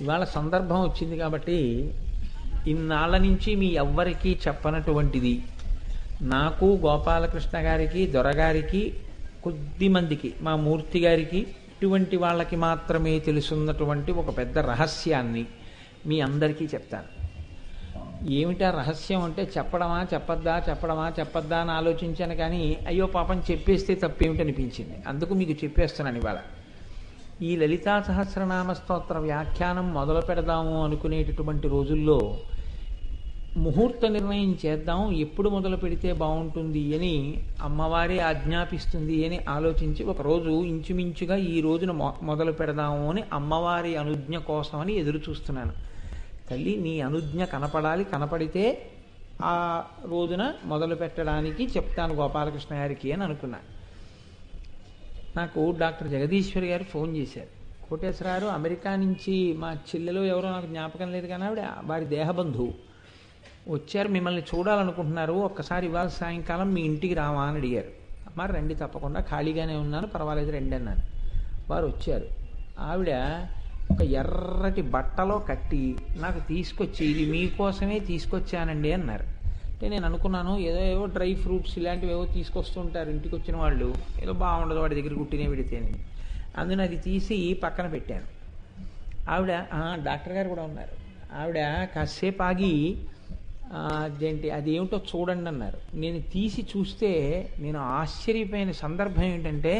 ఇవాళ సందర్భం వచ్చింది కాబట్టి ఇన్నాళ్ళ నుంచి మీ ఎవ్వరికీ చెప్పనటువంటిది నాకు గోపాలకృష్ణ గారికి దొరగారికి కొద్ది మందికి మా మూర్తి గారికి ఇటువంటి వాళ్ళకి మాత్రమే తెలుసున్నటువంటి ఒక పెద్ద రహస్యాన్ని మీ అందరికీ చెప్తాను. ఏమిటా రహస్యం అంటే చెప్పడమా చెప్పద్దా అని ఆలోచించాను, కానీ అయ్యో పాపం చెప్పేస్తే తప్పేమిటనిపించింది. అందుకు మీకు చెప్పేస్తున్నాను. ఇవాళ ఈ లలితా సహస్రనామ స్తోత్ర వ్యాఖ్యానం మొదలు పెడదాము అనుకునేటటువంటి రోజుల్లో ముహూర్త నిర్ణయం చేద్దాం, ఎప్పుడు మొదలు పెడితే బాగుంటుంది అని అమ్మవారే ఆజ్ఞాపిస్తుంది అని ఆలోచించి ఒకరోజు ఇంచుమించుగా ఈ రోజున మొదలు పెడదాము అని అమ్మవారి అనుజ్ఞ కోసమని ఎదురు చూస్తున్నాను. తల్లి నీ అనుజ్ఞ కనపడాలి, కనపడితే ఆ రోజున మొదలు పెట్టడానికి చెప్తాను గోపాలకృష్ణ గారికి అని అనుకున్నాను. నాకు డాక్టర్ జగదీశ్వరి గారు ఫోన్ చేశారు. కోటేశ్వరారు అమెరికా నుంచి మా చెల్లెలు ఎవరో నాకు జ్ఞాపకం లేదు కానీ ఆవిడ వారి దేహబంధువు వచ్చారు, మిమ్మల్ని చూడాలనుకుంటున్నారు, ఒక్కసారి ఇవాళ సాయంకాలం మీ ఇంటికి రావా అని అడిగారు. మరి రండి, తప్పకుండా ఖాళీగానే ఉన్నాను, పర్వాలేదు రండి అన్నాను. వారు వచ్చారు. ఆవిడ ఒక ఎర్రటి బట్టలో కట్టి నాకు తీసుకొచ్చి ఇది మీకోసమే తీసుకొచ్చానండి అన్నారు. అంటే నేను అనుకున్నాను ఏవో డ్రై ఫ్రూట్స్ ఇలాంటివి ఏవో తీసుకొస్తుంటారు ఇంటికి వచ్చిన వాళ్ళు, ఏదో బాగుండదు వాడి దగ్గర కుట్టినే పెడితేనే, అందుకని అది తీసి పక్కన పెట్టాను. ఆవిడ డాక్టర్ గారు కూడా ఉన్నారు. ఆవిడ కాసేపు ఆగి అదేమిటో చూడండి అన్నారు. నేను తీసి చూస్తే నేను ఆశ్చర్యపోయిన సందర్భం ఏంటంటే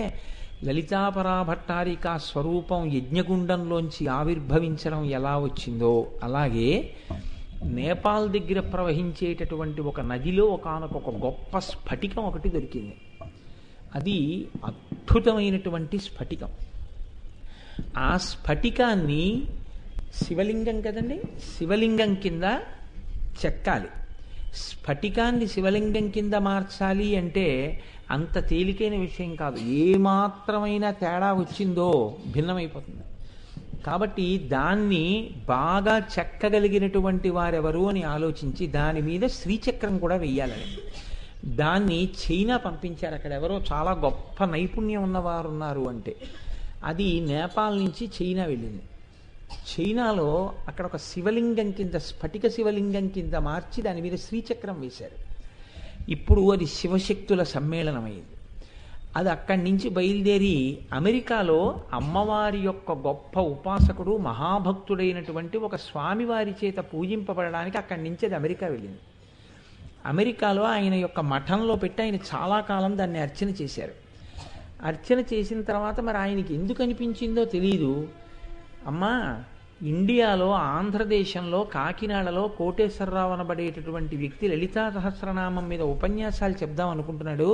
లలితాపరాభట్టారిక స్వరూపం యజ్ఞగుండంలోంచి ఆవిర్భవించడం ఎలా వచ్చిందో అలాగే నేపాల్ దగ్గర ప్రవహించేటటువంటి ఒక నదిలో ఒకానొక గొప్ప స్ఫటికం ఒకటి దొరికింది. అది అద్భుతమైనటువంటి స్ఫటికం. ఆ స్ఫటికాన్ని శివలింగం కదండి, శివలింగం కింద చెక్కాలి. స్ఫటికాన్ని శివలింగం కింద మార్చాలి అంటే అంత తేలికైన విషయం కాదు. ఏమాత్రమైన తేడా వచ్చిందో భిన్నమైపోతుంది. కాబట్టి దాన్ని బాగా చెక్కగలిగినటువంటి వారెవరు అని ఆలోచించి దాని మీద శ్రీచక్రం కూడా వెయ్యాలని దాన్ని చైనా పంపించారు. అక్కడ ఎవరో చాలా గొప్ప నైపుణ్యం ఉన్నవారు ఉన్నారు అంటే అది నేపాల్ నుంచి చైనా వెళ్ళింది. చైనాలో అక్కడ ఒక శివలింగం కింద స్ఫటిక శివలింగం కింద మార్చి దాని మీద శ్రీచక్రం వేశారు. ఇప్పుడు అది శివశక్తుల సమ్మేళనమైంది. అది అక్కడి నుంచి బయలుదేరి అమెరికాలో అమ్మవారి యొక్క గొప్ప ఉపాసకుడు మహాభక్తుడైనటువంటి ఒక స్వామివారి చేత పూజింపబడడానికి అక్కడి నుంచి అది అమెరికా వెళ్ళింది. అమెరికాలో ఆయన యొక్క మఠంలో పెట్టి ఆయన చాలా కాలం దాన్ని అర్చన చేశారు. అర్చన చేసిన తర్వాత మరి ఆయనకి ఎందుకు అనిపించిందో తెలియదు, అమ్మా ఇండియాలో ఆంధ్రదేశంలో కాకినాడలో కోటేశ్వరరావు అనబడేటటువంటి వ్యక్తి లలితా సహస్రనామం మీద ఉపన్యాసాలు చెప్దాం అనుకుంటున్నాడు,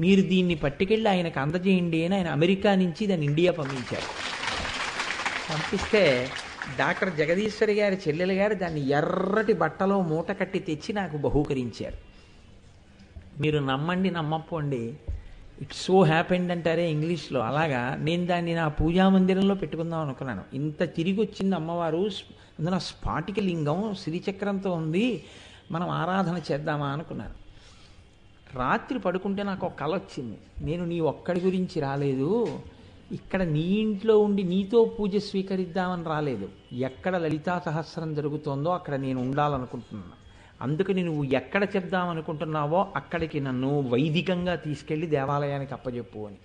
మీరు దీన్ని పట్టుకెళ్ళి ఆయనకు అందజేయండి అని ఆయన అమెరికా నుంచి దాన్ని ఇండియా పంపించారు. పంపిస్తే డాక్టర్ జగదీశ్వరి గారి చెల్లెలు గారు దాన్ని ఎర్రటి బట్టలో మూట కట్టి తెచ్చి నాకు బహూకరించారు. మీరు నమ్మండి నమ్మపోండి, ఇట్స్ సో హ్యాపెండ్ అంటారే ఇంగ్లీష్లో, అలాగా నేను దాన్ని నా పూజా మందిరంలో పెట్టుకుందాం అనుకున్నాను. ఇంత తిరిగి వచ్చింది అమ్మవారు, అందులో స్ఫాటిక లింగం శ్రీచక్రంతో ఉంది, మనం ఆరాధన చేద్దామా అనుకున్నాను. రాత్రి పడుకుంటే నాకు ఒక కల వచ్చింది. నేను నీ ఒక్కడి గురించి రాలేదు, ఇక్కడ నీ ఇంట్లో ఉండి నీతో పూజ స్వీకరిద్దామని రాలేదు. ఎక్కడ లలితా సహస్రం జరుగుతోందో అక్కడ నేను ఉండాలనుకుంటున్నాను. అందుకని నువ్వు ఎక్కడ చెప్దామనుకుంటున్నావో అక్కడికి నన్ను వైదికంగా తీసుకెళ్ళి దేవాలయానికి అప్పచెప్పు అని.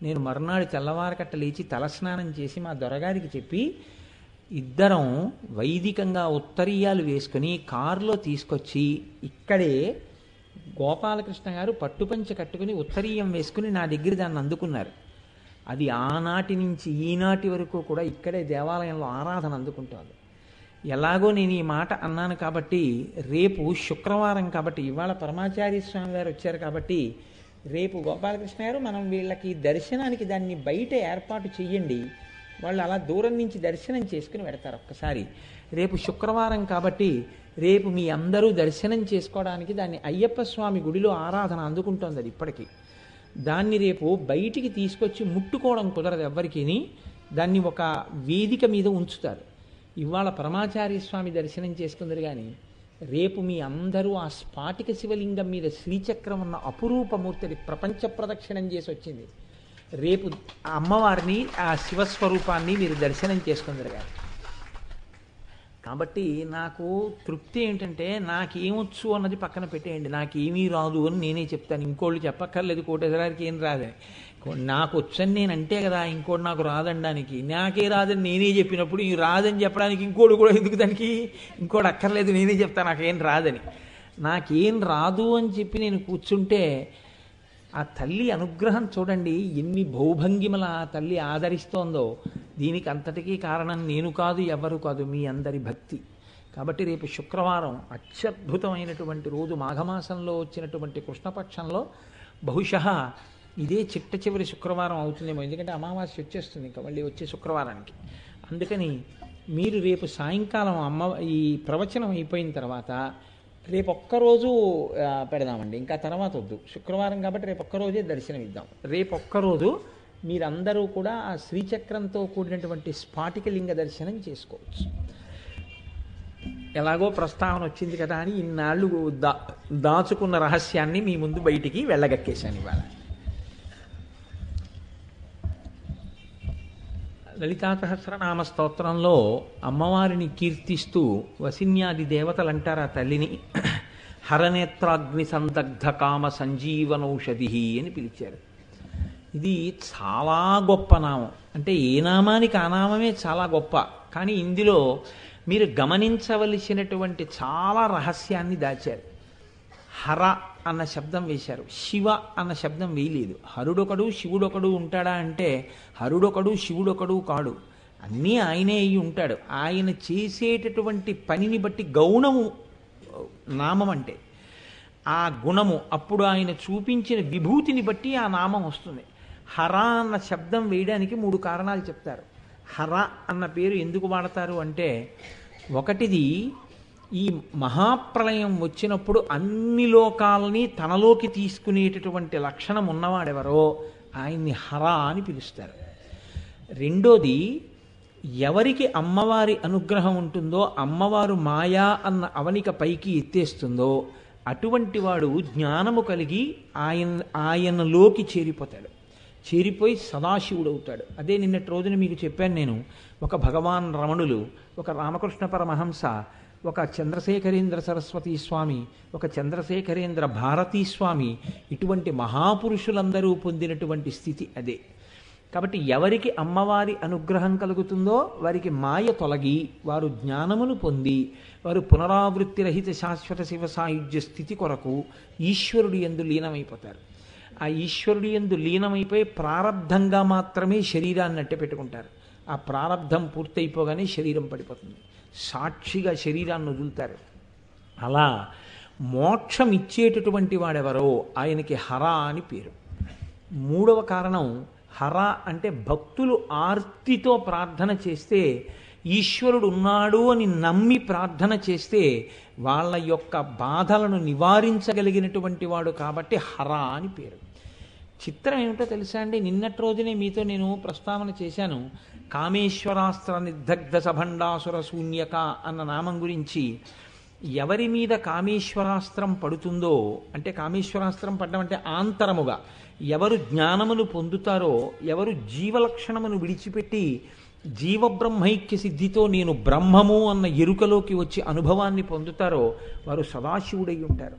నేను మరునాడు తెల్లవారకట్ట లేచి తలస్నానం చేసి మా దొరగారికి చెప్పి ఇద్దరం వైదికంగా ఉత్తరీయాలు వేసుకుని కారులో తీసుకొచ్చి ఇక్కడే గోపాలకృష్ణ గారు పట్టుపంచ కట్టుకుని ఉత్తరీయం వేసుకుని నా దగ్గర దాన్ని అందుకున్నారు. అది ఆనాటి నుంచి ఈనాటి వరకు కూడా ఇక్కడే దేవాలయంలో ఆరాధన అందుకుంటోంది. ఎలాగో నేను ఈ మాట అన్నాను కాబట్టి రేపు శుక్రవారం కాబట్టి ఇవాళ పరమాచార్య స్వామి గారు వచ్చారు కాబట్టి రేపు గోపాలకృష్ణ గారు మనం వీళ్ళకి దర్శనానికి దాన్ని బయట ఏర్పాటు చెయ్యండి, వాళ్ళు అలా దూరం నుంచి దర్శనం చేసుకుని పెడతారు. ఒక్కసారి రేపు శుక్రవారం కాబట్టి రేపు మీ అందరూ దర్శనం చేసుకోవడానికి దాన్ని అయ్యప్ప స్వామి గుడిలో ఆరాధన అందుకుంటోంది. అది ఇప్పటికీ దాన్ని రేపు బయటికి తీసుకొచ్చి ముట్టుకోవడం కుదరదు ఎవ్వరికీ, దాన్ని ఒక వేదిక మీద ఉంచుతారు. ఇవాళ పరమాచార్య స్వామి దర్శనం చేసుకుందరు, కానీ రేపు మీ అందరూ ఆ స్ఫాటిక శివలింగం మీద శ్రీచక్రం ఉన్న అపురూపమూర్తిని ప్రపంచ ప్రదక్షిణం చేసి వచ్చింది. రేపు ఆ అమ్మవారిని ఆ శివస్వరూపాన్ని మీరు దర్శనం చేసుకుందరు. కానీ కాబట్టి నాకు తృప్తి ఏంటంటే నాకేమొచ్చు అన్నది పక్కన పెట్టేయండి, నాకేమీ రాదు అని నేనే చెప్తాను. ఇంకోళ్ళు చెప్పక్కర్లేదు కోటేశ్వరారికి ఏం రాదని. నాకు వచ్చని నేను అంటే కదా ఇంకోటి నాకు రాదనడానికి. నాకే రాదని నేనే చెప్పినప్పుడు ఈ రాదని చెప్పడానికి ఇంకోటి కూడా ఎందుకు, దానికి ఇంకోటి అక్కర్లేదు, నేనే చెప్తాను నాకేం రాదని. నాకేం రాదు అని చెప్పి నేను కూర్చుంటే ఆ తల్లి అనుగ్రహం చూడండి ఎన్ని భౌభంగిమల ఆ తల్లి ఆదరిస్తోందో. దీనికి అంతటికీ కారణం నేను కాదు, ఎవరు కాదు, మీ అందరి భక్తి. కాబట్టి రేపు శుక్రవారం అత్యద్భుతమైనటువంటి రోజు, మాఘమాసంలో వచ్చినటువంటి కృష్ణపక్షంలో బహుశः ఇదే చిట్ట చివరి శుక్రవారం అవుతుందేమో, ఎందుకంటే అమావాస్య వచ్చేస్తుంది ఇంకా మళ్ళీ వచ్చే శుక్రవారానికి. అందుకని మీరు రేపు సాయంకాలం ఈ ప్రవచనం అయిపోయిన తర్వాత రేపు ఒక్కరోజు పెడదామండి, ఇంకా తర్వాత వద్దు. శుక్రవారం కాబట్టి రేపు ఒక్కరోజే దర్శనం ఇద్దాం. రేపు ఒక్కరోజు మీరందరూ కూడా ఆ శ్రీచక్రంతో కూడినటువంటి స్ఫాటికలింగ దర్శనం చేసుకోవచ్చు. ఎలాగో ప్రస్తావన వచ్చింది కదా అని ఇన్నాళ్ళు దాచుకున్న రహస్యాన్ని మీ ముందు బయటికి వెళ్ళగక్కేశాను ఇవాళ. లలితా సహస్రనామ స్తోత్రంలో అమ్మవారిని కీర్తిస్తూ వసిన్యాది దేవతలు అంటారు ఆ తల్లిని హరనేత్రాగ్ని సందగ్ధ కామ సంజీవనౌషధి అని పిలిచారు. ఇది చాలా గొప్ప నామం. అంటే ఏ నామానికి ఆ నామమే చాలా గొప్ప. కానీ ఇందులో మీరు గమనించవలసినటువంటి చాలా రహస్యాన్ని దాచారు. హర అన్న శబ్దం వేశారు, శివ అన్న శబ్దం వేయలేదు. హరుడొకడు శివుడొకడు ఉంటాడా అంటే హరుడొకడు శివుడొకడు కాడు, అన్నీ ఆయనే అయి ఉంటాడు. ఆయన చేసేటటువంటి పనిని బట్టి గౌణము నామం అంటే ఆ గుణము, అప్పుడు ఆయన చూపించిన విభూతిని బట్టి ఆ నామం వస్తుంది. హర అన్న శబ్దం వేయడానికి 3 కారణాలు చెప్తారు. హర అన్న పేరు ఎందుకు వాడతారు అంటే, ఒకటిది ఈ మహాప్రళయం వచ్చినప్పుడు అన్ని లోకాలని తనలోకి తీసుకునేటటువంటి లక్షణం ఉన్నవాడెవరో ఆయన్ని హర అని పిలుస్తారు. రెండోది, ఎవరికి అమ్మవారి అనుగ్రహం ఉంటుందో, అమ్మవారు మాయా అన్న అవనిక పైకి ఎత్తేస్తుందో అటువంటి వాడు జ్ఞానము కలిగి ఆయనలోకి చేరిపోతాడు, చేరిపోయి సదాశివుడవుతాడు. అదే నిన్నటి రోజున మీకు చెప్పాను నేను. ఒక భగవాన్ రమణులు, ఒక రామకృష్ణ పరమహంస, ఒక చంద్రశేఖరేంద్ర సరస్వతీ స్వామి, ఒక చంద్రశేఖరేంద్ర భారతీ స్వామి, ఇటువంటి మహాపురుషులందరూ పొందినటువంటి స్థితి అదే. కాబట్టి ఎవరికి అమ్మవారి అనుగ్రహం కలుగుతుందో వారికి మాయ తొలగి వారు జ్ఞానమును పొంది వారు పునరావృత్తి రహిత శాశ్వత శివ సాయుధ్య స్థితి కొరకు ఈశ్వరుడి యందు లీనమైపోతారు. ఆ ఈశ్వరుడి యందు లీనమైపోయి ప్రారబ్ధంగా మాత్రమే శరీరాన్ని అట్టే పెట్టుకుంటారు. ఆ ప్రారబ్ధం పూర్తయిపోగానే శరీరం పడిపోతుంది, సాక్షిగా శరీరాన్ని వదులుతారు. అలా మోక్షం ఇచ్చేటటువంటి వాడెవరో ఆయనకి హర అని పేరు. 3వ కారణం, హర అంటే భక్తులు ఆర్తితో ప్రార్థన చేస్తే, ఈశ్వరుడు ఉన్నాడు అని నమ్మి ప్రార్థన చేస్తే వాళ్ళ యొక్క బాధలను నివారించగలిగినటువంటి వాడు కాబట్టి హర అని పేరు. చిత్రం ఏమిటో తెలుసా అండి, నిన్నటి రోజునే మీతో నేను ప్రస్తావన చేశాను. కామేశ్వరాస్త్ర నిర్దగ్ధ సభండాసుర శూన్యక అన్న నామం గురించి. ఎవరి మీద కామేశ్వరాస్త్రం పడుతుందో, అంటే కామేశ్వరాస్త్రం పడడం అంటే ఆంతరముగా ఎవరు జ్ఞానమును పొందుతారో, ఎవరు జీవలక్షణమును విడిచిపెట్టి జీవబ్రహ్మైక్య సిద్ధితో నేను బ్రహ్మము అన్న ఎరుకలోకి వచ్చి అనుభవాన్ని పొందుతారో వారు సదాశివుడై ఉంటారు.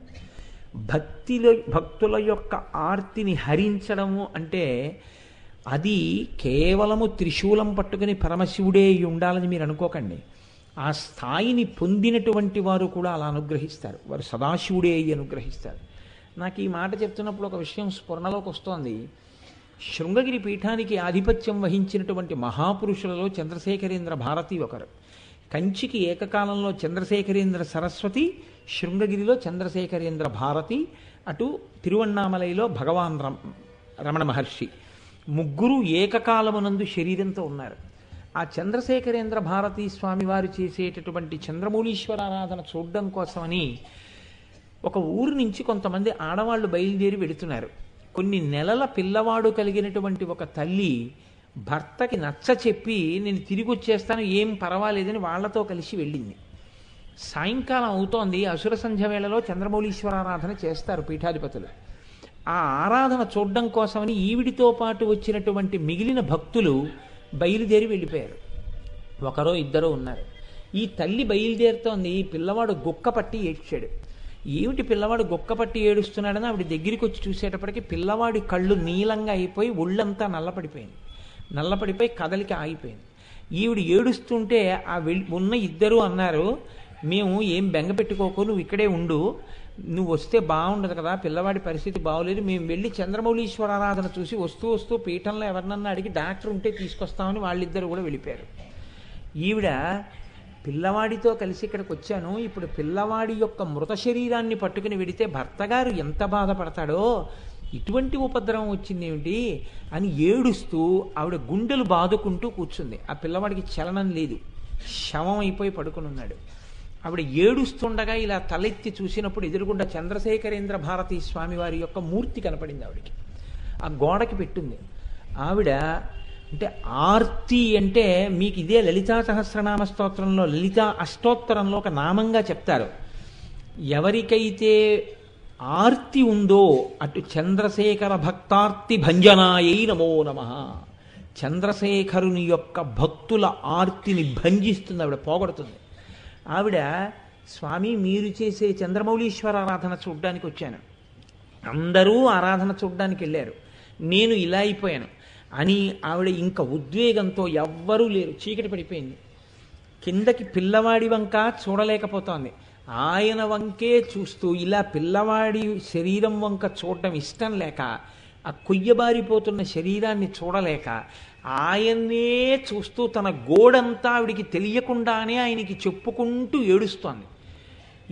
భక్తుల యొక్క ఆర్తిని హరించడము అంటే అది కేవలము త్రిశూలం పట్టుకుని పరమశివుడే అయి ఉండాలని మీరు అనుకోకండి. ఆ స్థాయిని పొందినటువంటి వారు కూడా అలా అనుగ్రహిస్తారు, వారు సదాశివుడే అయి అనుగ్రహిస్తారు. నాకు ఈ మాట చెప్తున్నప్పుడు ఒక విషయం స్ఫురణలోకి వస్తోంది. శృంగగిరి పీఠానికి ఆధిపత్యం వహించినటువంటి మహాపురుషులలో చంద్రశేఖరేంద్ర భారతి ఒకరు. కంచికి ఏకకాలంలో చంద్రశేఖరేంద్ర సరస్వతి, శృంగగిరిలో చంద్రశేఖరేంద్ర భారతి, అటు తిరువణ్ణామలైలో భగవాన్ రమణ మహర్షి, ముగ్గురు ఏకకాలమునందు శరీరంతో ఉన్నారు. ఆ చంద్రశేఖరేంద్ర భారతీ స్వామి వారు చేసేటటువంటి చంద్రమౌళీశ్వర ఆరాధన చూడడం కోసమని ఒక ఊరు నుంచి కొంతమంది ఆడవాళ్లు బయలుదేరి వెడుతున్నారు. కొన్ని నెలల పిల్లవాడు కలిగినటువంటి ఒక తల్లి భర్తకి నచ్చ చెప్పి నేను తిరిగి వచ్చేస్తాను, ఏం పర్వాలేదని వాళ్లతో కలిసి వెళ్ళింది. సాయంకాలం అవుతోంది, అసుర సంధ్య వేళలో చంద్రమౌళీశ్వర ఆరాధన చేస్తారు పీఠాధిపతులు. ఆ ఆరాధన చూడడం కోసమని ఈవిడితో పాటు వచ్చినటువంటి మిగిలిన భక్తులు బయలుదేరి వెళ్ళిపోయారు. ఒకరో ఇద్దరో ఉన్నారు. ఈ తల్లి బయలుదేరుతోంది, ఈ పిల్లవాడు గుక్క పట్టి ఏడ్చాడు. ఏమిటి పిల్లవాడు గుక్క పట్టి ఏడుస్తున్నాడని ఆవిడ దగ్గరికి వచ్చి చూసేటప్పటికి పిల్లవాడి కళ్ళు నీలంగా అయిపోయి ఒళ్ళంతా నల్లపడిపోయింది. నల్లపడిపోయి కదలిక ఆగిపోయింది. ఈవిడ ఏడుస్తుంటే ఉన్న ఇద్దరు అన్నారు, మేము ఏం బెంగ పెట్టుకోకు, నువ్వు ఇక్కడే ఉండు, నువ్వు వస్తే బాగుండదు కదా, పిల్లవాడి పరిస్థితి బాగోలేదు, మేము వెళ్ళి చంద్రమౌళీశ్వర ఆరాధన చూసి వస్తూ వస్తూ పీఠంలో ఎవరినన్నా అడిగి డాక్టర్ ఉంటే తీసుకొస్తామని వాళ్ళిద్దరు కూడా వెళ్ళిపోయారు. ఈవిడ పిల్లవాడితో కలిసి ఇక్కడికి వచ్చాను, ఇప్పుడు పిల్లవాడి యొక్క మృత శరీరాన్ని పట్టుకుని వెడితే భర్తగారు ఎంత బాధపడతాడో, ఇటువంటి ఉపద్రవం వచ్చిందేమిటి అని ఏడుస్తూ ఆవిడ గుండెలు బాదుకుంటూ కూర్చుంది. ఆ పిల్లవాడికి చలనం లేదు, శవం అయిపోయి పడుకుని ఉన్నాడు. ఆవిడ ఏడుస్తుండగా ఇలా తలెత్తి చూసినప్పుడు ఎదురుగుండా చంద్రశేఖరేంద్ర భారతీ స్వామి వారి యొక్క మూర్తి కనపడింది ఆవిడికి. ఆ గోడకి పెట్టింది. ఆవిడ అంటే ఆర్తి అంటే మీకు ఇదే లలితా సహస్రనామ స్తోత్రంలో లలితా అష్టోత్తరంలో ఒక నామంగా చెప్తారు. ఎవరికైతే ఆర్తి ఉందో అటు చంద్రశేఖర భక్తార్తి భంజనాయై నమో నమః, చంద్రశేఖరుని యొక్క భక్తుల ఆర్తిని భంజిస్తుంది ఆవిడ, పోగొడుతుంది. ఆవిడ స్వామి మీరు చేసే చంద్రమౌళీశ్వర ఆరాధన చూడ్డానికి వచ్చాను, అందరూ ఆరాధన చూడ్డానికి వెళ్ళారు, నేను ఇలా అయిపోయాను అని ఆవిడ ఇంకా ఉద్వేగంతో ఎవ్వరూ లేరు, చీకటి పడిపోయింది. కిందకి పిల్లవాడి వంక చూడలేకపోతోంది. ఆయన వంకే చూస్తూ ఇలా పిల్లవాడి శరీరం వంక చూడటం ఇష్టం లేక, ఆ కొయ్యబారిపోతున్న శరీరాన్ని చూడలేక ఆయన్నే చూస్తూ తన గోడంతా ఆవిడికి తెలియకుండానే ఆయనకి చెప్పుకుంటూ ఏడుస్తోంది.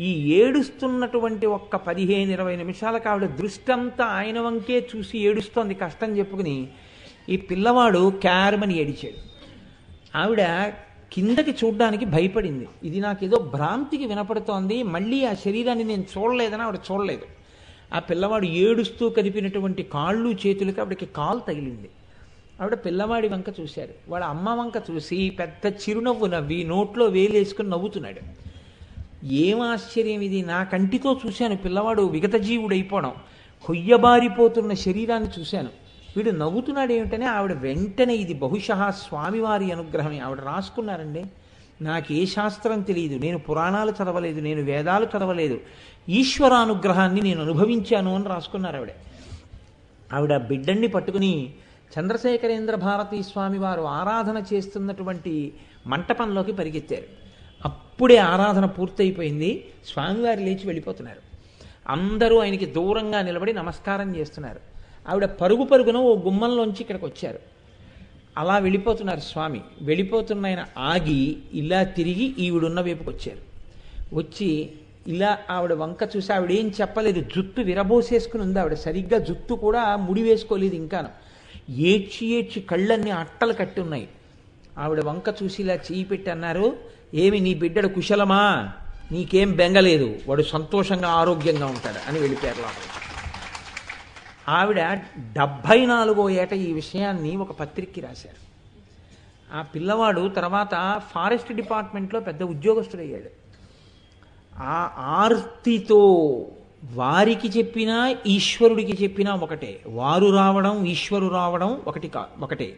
ఈ ఏడుస్తున్నటువంటి ఒక్క 15-20 నిమిషాలకు ఆవిడ దృష్టి అంతా ఆయన వంకే చూసి ఏడుస్తోంది. కష్టం చెప్పుకుని ఈ పిల్లవాడు క్యారమని ఏడిచాడు. ఆవిడ కిందకి చూడ్డానికి భయపడింది. ఇది నాకేదో భ్రాంతికి వినపడుతోంది, మళ్ళీ ఆ శరీరాన్ని నేను చూడలేదని ఆవిడ చూడలేదు. ఆ పిల్లవాడు ఏడుస్తూ కదిపినటువంటి కాళ్ళు చేతులకి ఆవిడకి కాలు తగిలింది. ఆవిడ పిల్లవాడి వంక చూశారు. వాడు అమ్మ వంక చూసి పెద్ద చిరునవ్వు నవ్వి నోట్లో వేలేసుకుని నవ్వుతున్నాడు. ఏం ఆశ్చర్యం ఇది, నా కంటితో చూశాను పిల్లవాడు విగత జీవుడైపోవడం, కొయ్యబారిపోతున్న శరీరాన్ని చూశాను, వీడు నవ్వుతున్నాడు ఏమిటనే ఆవిడ వెంటనే ఇది బహుశಃ స్వామివారి అనుగ్రహమే, ఆవిడ రాసుకున్నారండి. నాకు ఏ శాస్త్రం తెలియదు, నేను పురాణాలు చదవలేదు, నేను వేదాలు చదవలేదు, ఈశ్వరానుగ్రహాన్ని నేను అనుభవించాను అని రాసుకున్నారు ఆవిడ. ఆవిడ బిడ్డన్ని పట్టుకుని చంద్రశేఖరేంద్ర భారతీ స్వామి వారు ఆరాధన చేస్తున్నటువంటి మంటపంలోకి పరిగెత్తారు. అప్పుడే ఆరాధన పూర్తయిపోయింది. స్వామివారు లేచి వెళ్ళిపోతున్నారు. అందరూ ఆయనకి దూరంగా నిలబడి నమస్కారం చేస్తున్నారు. ఆవిడ పరుగు పరుగున ఓ గుమ్మంలోంచి ఇక్కడికి వచ్చారు. అలా వెళ్ళిపోతున్నారు స్వామి. వెళ్ళిపోతున్న ఆయన ఆగి ఇలా తిరిగి ఈవిడున్న వైపుకి వచ్చారు. వచ్చి ఇలా ఆవిడ వంక చూసి ఆవిడ ఏం చెప్పలేదు, జుట్టు విరబోసేసుకుని ఉంది ఆవిడ, సరిగ్గా జుట్టు కూడా ముడి వేసుకోలేదు ఇంకాను. ఏడ్చి ఏడ్చి కళ్ళన్నీ అట్టలు కట్టి ఉన్నాయి. ఆవిడ వంక చూసి ఇలా చేయి పెట్టి అన్నారు, ఏమి నీ బిడ్డడు కుశలమా, నీకేం బెంగలేదు, వాడు సంతోషంగా ఆరోగ్యంగా ఉంటాడు అని వెళ్ళిపోయారు లోపల. ఆవిడ 74వ ఏట ఈ విషయాన్ని ఒక పత్రికకి రాశారు. ఆ పిల్లవాడు తర్వాత ఫారెస్ట్ డిపార్ట్మెంట్లో పెద్ద ఉద్యోగస్తుడయ్యాడు. ఆ ఆర్తితో వారికి చెప్పినా ఈశ్వరుడికి చెప్పినా ఒకటే, వారు రావడం ఈశ్వరు రావడం ఒకటే,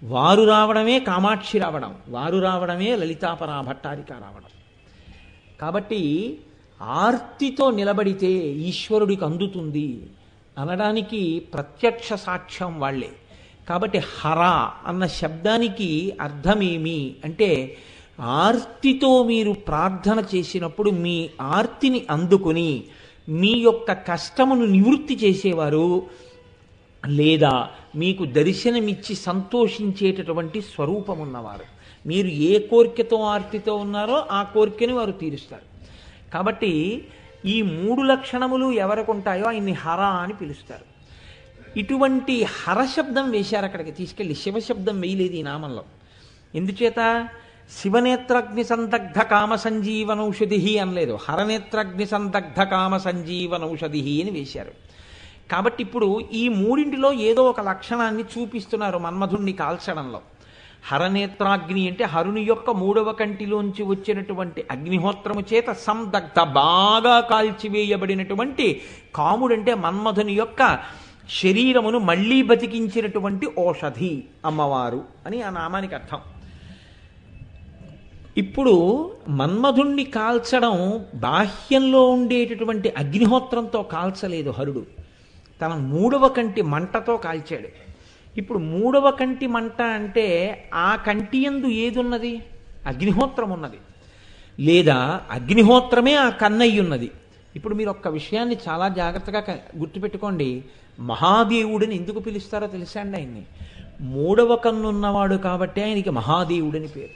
వారు రావడమే కామాక్షి రావడం, వారు రావడమే లలితాపరా భట్టారిక రావడం. కాబట్టి ఆర్తితో నిలబడితే ఈశ్వరుడికి అందుతుంది అనడానికి ప్రత్యక్ష సాక్ష్యం వాళ్ళే. కాబట్టి హర అన్న శబ్దానికి అర్థమేమి అంటే, ఆర్తితో మీరు ప్రార్థన చేసినప్పుడు మీ ఆర్తిని అందుకుని మీ యొక్క కష్టమును నివృత్తి చేసేవారు, లేదా మీకు దర్శనమిచ్చి సంతోషించేటటువంటి స్వరూపం ఉన్నవారు. మీరు ఏ కోరికతో ఆర్తితో ఉన్నారో ఆ కోరికని వారు తీరుస్తారు. కాబట్టి ఈ 3 లక్షణములు ఎవరికి ఉంటాయో ఆయన్ని హర అని పిలుస్తారు. ఇటువంటి హరశబ్దం వేశారు అక్కడికి తీసుకెళ్ళి, శివశబ్దం వేయలేదు ఈ నామంలో. ఎందుచేత శివనేత్రాగ్ని సందగ్ధ కామ సంజీవనౌషధి అనలేదు, హరనేత్రాగ్ని సందగ్ధ కామ సంజీవనౌషధి అని వేశారు. కాబట్టి ఇప్పుడు ఈ మూడింటిలో ఏదో ఒక లక్షణాన్ని చూపిస్తున్నారు మన్మధుణ్ణి కాల్చడంలో. హరనేత్రాగ్ని అంటే హరుని యొక్క 3వ కంటిలోంచి వచ్చినటువంటి అగ్నిహోత్రము చేత సందగ్ధ బాగా కాల్చివేయబడినటువంటి కాముడంటే మన్మధుని యొక్క శరీరమును మళ్లీ బతికించినటువంటి ఔషధి అమ్మవారు అని ఆ నామానికి అర్థం. ఇప్పుడు మన్మధుణ్ణి కాల్చడం బాహ్యంలో ఉండేటటువంటి అగ్నిహోత్రంతో కాల్చలేదు హరుడు, తన మూడవ కంటి మంటతో కాల్చాడు. ఇప్పుడు మూడవ కంటి మంట అంటే ఆ కంటి యందు ఏదున్నది? అగ్నిహోత్రం ఉన్నది, లేదా అగ్నిహోత్రమే ఆ కన్నయ్య ఉన్నది. ఇప్పుడు మీరు ఒక్క విషయాన్ని చాలా జాగ్రత్తగా గుర్తుపెట్టుకోండి. మహాదేవుడిని ఎందుకు పిలుస్తారో తెలుసా అండి? ఆయన్ని మూడవ కన్నున్నవాడు కాబట్టి ఆయనకి మహాదేవుడని పేరు,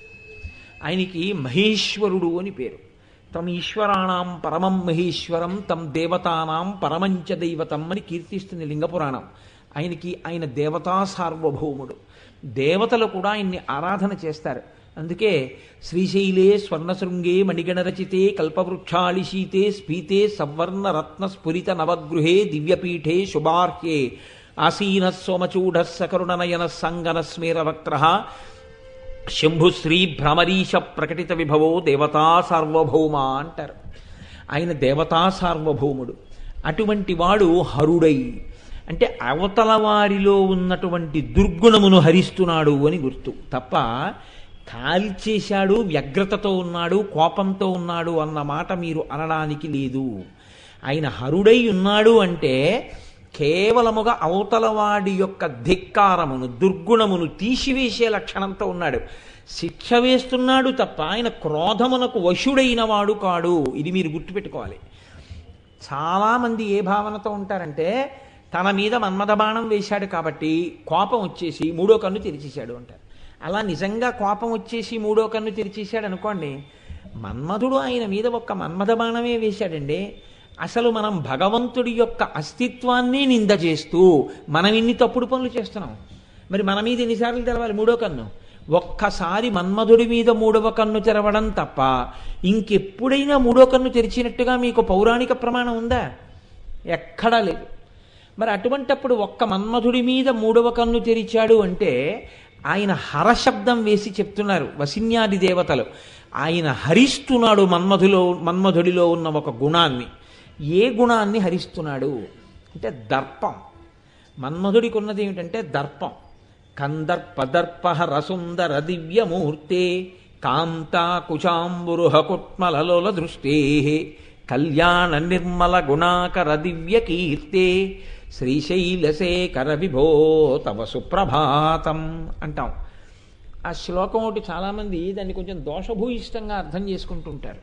ఆయనకి మహేశ్వరుడు అని పేరు. తం ఈశ్వరాణం పరమం మహేశ్వరం తం దేవతానాం పరమంచ దైవతం అని కీర్తిస్తుంది లింగపురాణం. ఆయన దేవతా సార్వభౌముడు. దేవతలు కూడా ఆయన్ని ఆరాధన చేస్తారు. అందుకే శ్రీశైలే స్వర్ణశృంగే మణిగణరచితే కల్పవృక్షాళిశీతే స్ఫీతే సవర్ణ రత్న స్ఫురిత నవగృహే దివ్యపీఠే శుభార్హ్యే ఆసీన సోమచూఢ సకరుణనయన సంగన స్మేరవక్త్ర శంభుశ్రీ భ్రమరీశ ప్రకటిత విభవో దేవతా సార్వభౌమ అంటారు. ఆయన దేవతా సార్వభౌముడు. అటువంటి వాడు హరుడై అంటే అవతల వారిలో ఉన్నటువంటి దుర్గుణమును హరిస్తున్నాడు అని గుర్తు తప్ప కాల్చేశాడు, వ్యగ్రతతో ఉన్నాడు, కోపంతో ఉన్నాడు అన్న మాట మీరు అనడానికి లేదు. ఆయన హరుడై ఉన్నాడు అంటే కేవలముగా అవతలవాడి యొక్క ధిక్కారమును, దుర్గుణమును తీసివేసే లక్షణంతో ఉన్నాడు. శిక్ష వేస్తున్నాడు తప్ప ఆయన క్రోధమునకు వశుడైన వాడు కాడు. ఇది మీరు గుర్తుపెట్టుకోవాలి. చాలామంది ఏ భావనతో ఉంటారంటే తన మీద మన్మథ బాణం వేశాడు కాబట్టి కోపం వచ్చేసి మూడో కన్ను తెరిచేశాడు అంటారు. అలా నిజంగా కోపం వచ్చేసి మూడో కన్ను తెరిచేశాడు అనుకోండి, మన్మధుడు ఆయన మీద ఒక్క మన్మథ బాణమే వేశాడండి. అసలు మనం భగవంతుడి యొక్క అస్తిత్వాన్ని నింద చేస్తూ మనం ఇన్ని తప్పుడు పనులు చేస్తున్నాం. మరి మన మీద ఎన్నిసార్లు తెరవాలి మూడో కన్ను? ఒక్కసారి మన్మధుడి మీద మూడవ కన్ను తెరవడం తప్ప ఇంకెప్పుడైనా మూడో కన్ను తెరిచినట్టుగా మీకు పౌరాణిక ప్రమాణం ఉందా? ఎక్కడా లేదు. మరి అటువంటప్పుడు ఒక్క మన్మధుడి మీద మూడవ కన్ను తెరిచాడు అంటే ఆయన హరశబ్దం వేసి చెప్తున్నారు వసిన్యాది దేవతలు. ఆయన హరిస్తున్నాడు మన్మధుడిలో ఉన్న ఒక గుణాన్ని. ఏ గుణాన్ని హరిస్తున్నాడు అంటే దర్పం. మన్మధుడికి ఉన్నది ఏమిటంటే దర్పం. కందర్పదర్పహర సుందర దివ్యమూర్తే కాంతా కుచాంబురుహ కుట్మలలోల దృష్టే కళ్యాణ నిర్మల గుణాకర దివ్య కీర్తే శ్రీశైలశేఖర విభో తవ సుప్రభాతం అంటాం. ఆ శ్లోకం ఒకటి చాలామంది దాన్ని కొంచెం దోషభూయిష్టంగా అర్థం చేసుకుంటుంటారు.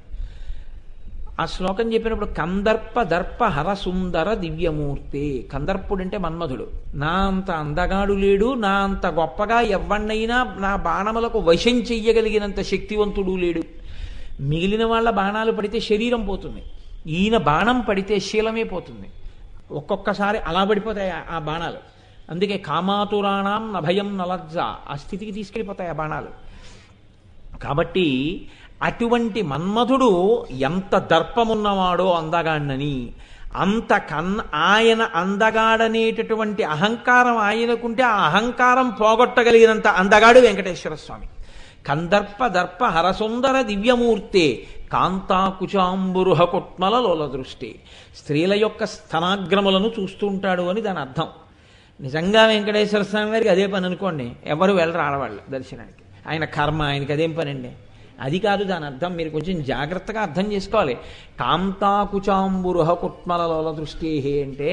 ఆ శ్లోకం చెప్పినప్పుడు కందర్ప దర్ప హర సుందర దివ్యమూర్తి. కందర్పుడు అంటే మన్మధుడు. నా అంత అందగాడు లేడు, నా అంత గొప్పగా ఎవ్వన్నైనా నా బాణములకు వశం చెయ్యగలిగినంత శక్తివంతుడు లేడు. మిగిలిన వాళ్ళ బాణాలు పడితే శరీరం పోతుంది, ఈయన బాణం పడితే శీలమే పోతుంది. ఒక్కొక్కసారి అలా పడిపోతాయి ఆ బాణాలు. అందుకే కామాతురాణం నభయం నలజ్జ, ఆ స్థితికి తీసుకెళ్ళిపోతాయి ఆ బాణాలు. కాబట్టి అటువంటి మన్మధుడు ఎంత దర్పమున్నవాడో అందగాడినని, అంత ఆయన అందగాడనేటటువంటి అహంకారం ఆయనకుంటే ఆ అహంకారం పోగొట్టగలిగినంత అందగాడు వెంకటేశ్వర స్వామి. కందర్ప దర్ప హరసుందర దివ్యమూర్తే కాంతాకుచాంబురుహ కుట్మల లోల దృష్టి. స్త్రీల యొక్క స్తనాగ్రములను చూస్తూ ఉంటాడు అని దాని అర్థం. నిజంగా వెంకటేశ్వర స్వామి గారికి అదే పని అనుకోండి, ఎవరు వెళ్ళరు ఆడవాళ్ళు దర్శనానికి. ఆయన కర్మ, ఆయనకి అదేం పని అండి? అది కాదు దాని అర్థం. మీరు కొంచెం జాగ్రత్తగా అర్థం చేసుకోవాలి. కాంతాకుచాంబురుహ కుట్మల లోల దృష్టి అంటే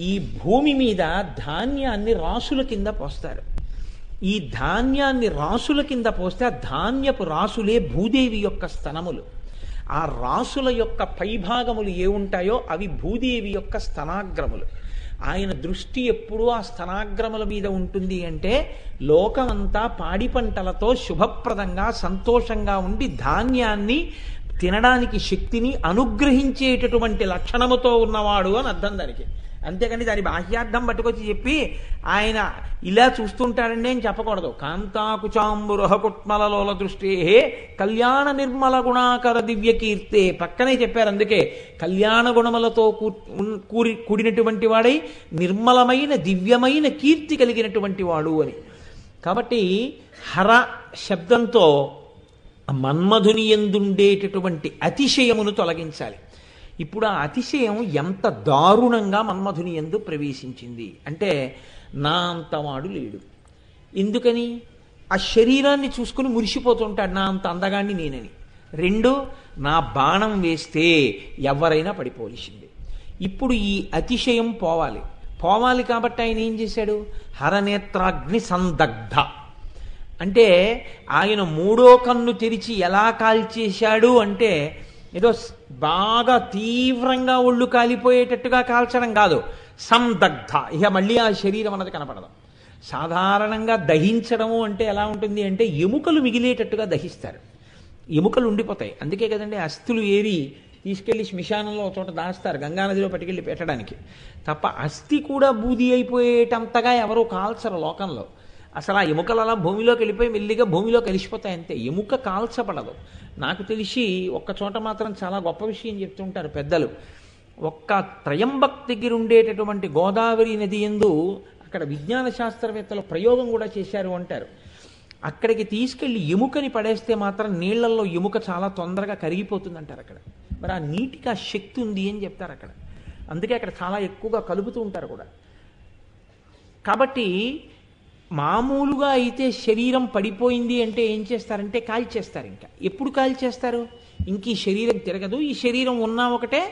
ఈ భూమి మీద ధాన్యాన్ని రాసుల కింద పోస్తారు. ఈ ధాన్యాన్ని రాసుల కింద పోస్తే ఆ ధాన్యపు రాసులే భూదేవి యొక్క స్తనములు. ఆ రాసుల యొక్క పైభాగములు ఏ ఉంటాయో అవి భూదేవి యొక్క స్తనాగ్రములు. ఆయన దృష్టి ఎప్పుడూ ఆ స్తనాగ్రముల మీద ఉంటుంది అంటే లోకమంతా పాడి పంటలతో శుభప్రదంగా సంతోషంగా ఉండి ధాన్యాన్ని తినడానికి శక్తిని అనుగ్రహించేటటువంటి లక్షణముతో ఉన్నవాడు అని అర్థం దానికి. అంతేకాని దాని బాహ్యార్థం పట్టుకొచ్చి చెప్పి ఆయన ఇలా చూస్తుంటాడండి అని చెప్పకూడదు. కాంతాకుచాంబురుహ కుట్మలలోల దృష్టి కళ్యాణ నిర్మల గుణాకర దివ్య కీర్తే పక్కనే చెప్పారు. అందుకే కళ్యాణ గుణములతో కూడినటువంటి వాడై నిర్మలమైన దివ్యమైన కీర్తి కలిగినటువంటి వాడు అని. కాబట్టి హర శబ్దంతో మన్మధుని యందుండేటటువంటి అతిశయమును తొలగించాలి. ఇప్పుడు ఆ అతిశయం ఎంత దారుణంగా మన్మధుని యందు ప్రవేశించింది అంటే నా అంతవాడు లేడు. ఎందుకని? ఆ శరీరాన్ని చూసుకుని మురిసిపోతుంటాడు, నా అంత అందగాన్ని నేనని. రెండు, నా బాణం వేస్తే ఎవరైనా పడిపోవలసింది. ఇప్పుడు ఈ అతిశయం పోవాలి కాబట్టి ఆయన ఏం చేశాడు? హరనేత్రాగ్ని సందగ్ధ అంటే ఆయన మూడో కన్ను తెరిచి ఎలా కాల్చేశాడు అంటే ఏదో బాగా తీవ్రంగా ఒళ్ళు కాలిపోయేటట్టుగా కాల్చడం కాదు, సందగ్ధ. ఇక మళ్ళీ ఆ శరీరం అన్నది కనపడదు. సాధారణంగా దహించడము అంటే ఎలా ఉంటుంది అంటే ఎముకలు మిగిలేటట్టుగా దహిస్తారు, ఎముకలు ఉండిపోతాయి. అందుకే కదండి అస్థులు ఏరి తీసుకెళ్లి శ్మశానంలో ఒక చోట దాస్తారు, గంగానదిలో పట్టుకెళ్ళి పెట్టడానికి. తప్ప అస్థి కూడా బూది అయిపోయేటంతగా ఎవరో కాల్చరు లోకంలో. అసలు ఆ ఎముకలు అలా భూమిలోకి వెళ్ళిపోయి మెల్లిగా భూమిలో కలిసిపోతాయి అంతే, ఎముక కాల్చబడదు. నాకు తెలిసి ఒక్క చోట మాత్రం చాలా గొప్ప విషయం చెప్తుంటారు పెద్దలు. ఒక్క త్రయంబక్ దగ్గర ఉండేటటువంటి గోదావరి నది యందు అక్కడ విజ్ఞాన శాస్త్రవేత్తలు ప్రయోగం కూడా చేశారు అంటారు. అక్కడికి తీసుకెళ్లి ఎముకని పడేస్తే మాత్రం నీళ్లలో ఎముక చాలా తొందరగా కరిగిపోతుంది అంటారు అక్కడ. మరి ఆ నీటికి ఆ శక్తి ఉంది అని చెప్తారు అక్కడ. అందుకే అక్కడ చాలా ఎక్కువగా కలుపుతూ ఉంటారు కూడా. కాబట్టి మామూలుగా అయితే శరీరం పడిపోయింది అంటే ఏం చేస్తారంటే కాల్చేస్తారు. ఇంకా ఎప్పుడు కాల్చేస్తారు? ఇంక ఈ శరీరం తిరగదు, ఈ శరీరం ఉన్నా ఒకటే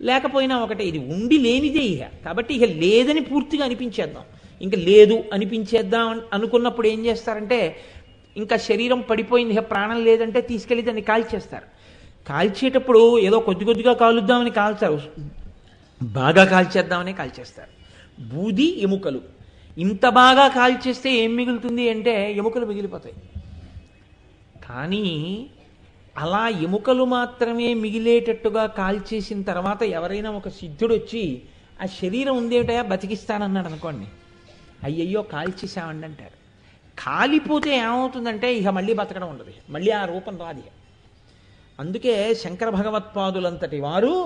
లేకపోయినా ఒకటే, ఇది ఉండి లేనిదే ఇక. కాబట్టి ఇక లేదని పూర్తిగా అనిపించేద్దాం, ఇంకా లేదు అనిపించేద్దాం అనుకున్నప్పుడు ఏం చేస్తారంటే ఇంకా శరీరం పడిపోయింది, ఇక ప్రాణం లేదంటే తీసుకెళ్ళి దాన్ని కాల్చేస్తారు. కాల్చేటప్పుడు ఏదో కొద్ది కొద్దిగా కాలుద్దామని కాల్చారు, బాగా కాల్చేద్దామని కాల్చేస్తారు. బూది ఎముకలు ఇంత బాగా కాల్చేస్తే ఏం మిగులుతుంది అంటే ఎముకలు మిగిలిపోతాయి. కానీ అలా ఎముకలు మాత్రమే మిగిలేటట్టుగా కాల్చేసిన తర్వాత ఎవరైనా ఒక సిద్ధుడు వచ్చి ఆ శరీరం ఉందేమిటయా బతికిస్తానన్నాడు అనుకోండి, అయ్యయ్యో కాల్చేసామండి అంటారు. కాలిపోతే ఏమవుతుందంటే ఇక మళ్ళీ బతకడం ఉండదు, మళ్ళీ ఆ రూపం రాదు. అందుకే శంకర భగవత్పాదులంతటి వారు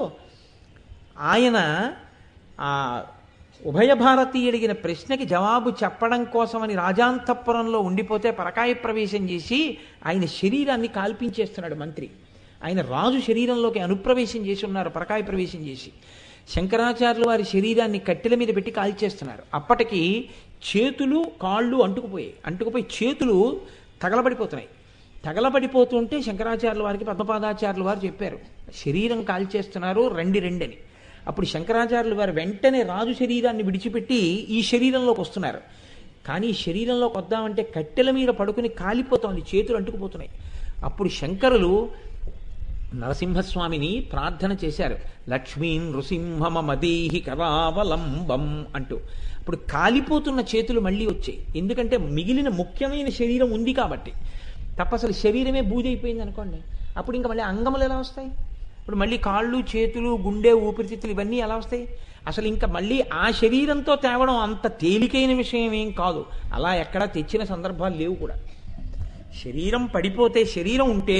ఆయన ఆ ఉభయ భారతి అడిగిన ప్రశ్నకి జవాబు చెప్పడం కోసమని రాజాంతఃపురంలో ఉండిపోతే పరకాయ ప్రవేశం చేసి ఆయన శరీరాన్ని కాల్పించేస్తున్నాడు మంత్రి. ఆయన రాజు శరీరంలోకి అనుప్రవేశం చేసి ఉన్నారు, పరకాయ ప్రవేశం చేసి. శంకరాచార్యులు వారి శరీరాన్ని కట్టెల మీద పెట్టి కాల్చేస్తున్నారు. అప్పటికి చేతులు కాళ్ళు అంటుకుపోయి చేతులు తగలబడిపోతున్నాయి. తగలబడిపోతుంటే శంకరాచార్యుల వారికి పద్మపాదాచార్యుల వారు చెప్పారు, శరీరం కాల్చేస్తున్నారు, రెండని. అప్పుడు శంకరాచార్యులు వారు వెంటనే రాజు శరీరాన్ని విడిచిపెట్టి ఈ శరీరంలోకి వస్తున్నారు. కానీ ఈ శరీరంలోకి వద్దామంటే కట్టెల మీద పడుకుని కాలిపోతోంది, చేతులు అంటుకుపోతున్నాయి. అప్పుడు శంకరులు నరసింహస్వామిని ప్రార్థన చేశారు, లక్ష్మీం నృసింహమదేహి కరావలంబం అంటూ. అప్పుడు కాలిపోతున్న చేతులు మళ్ళీ వచ్చాయి, ఎందుకంటే మిగిలిన ముఖ్యమైన శరీరం ఉంది కాబట్టి. తప్ప అసలు శరీరమే బూదైపోయింది అనుకోండి, అప్పుడు ఇంకా మళ్ళీ అంగములు ఎలా వస్తాయి? ఇప్పుడు మళ్ళీ కాళ్ళు చేతులు గుండె ఊపిరితిత్తులు ఇవన్నీ ఎలా వస్తాయి? అసలు ఇంకా మళ్ళీ ఆ శరీరంతో తేవడం అంత తేలికైన విషయం ఏం కాదు. అలా ఎక్కడా తెచ్చిన సందర్భాలు లేవు కూడా. శరీరం పడిపోతే, శరీరం ఉంటే,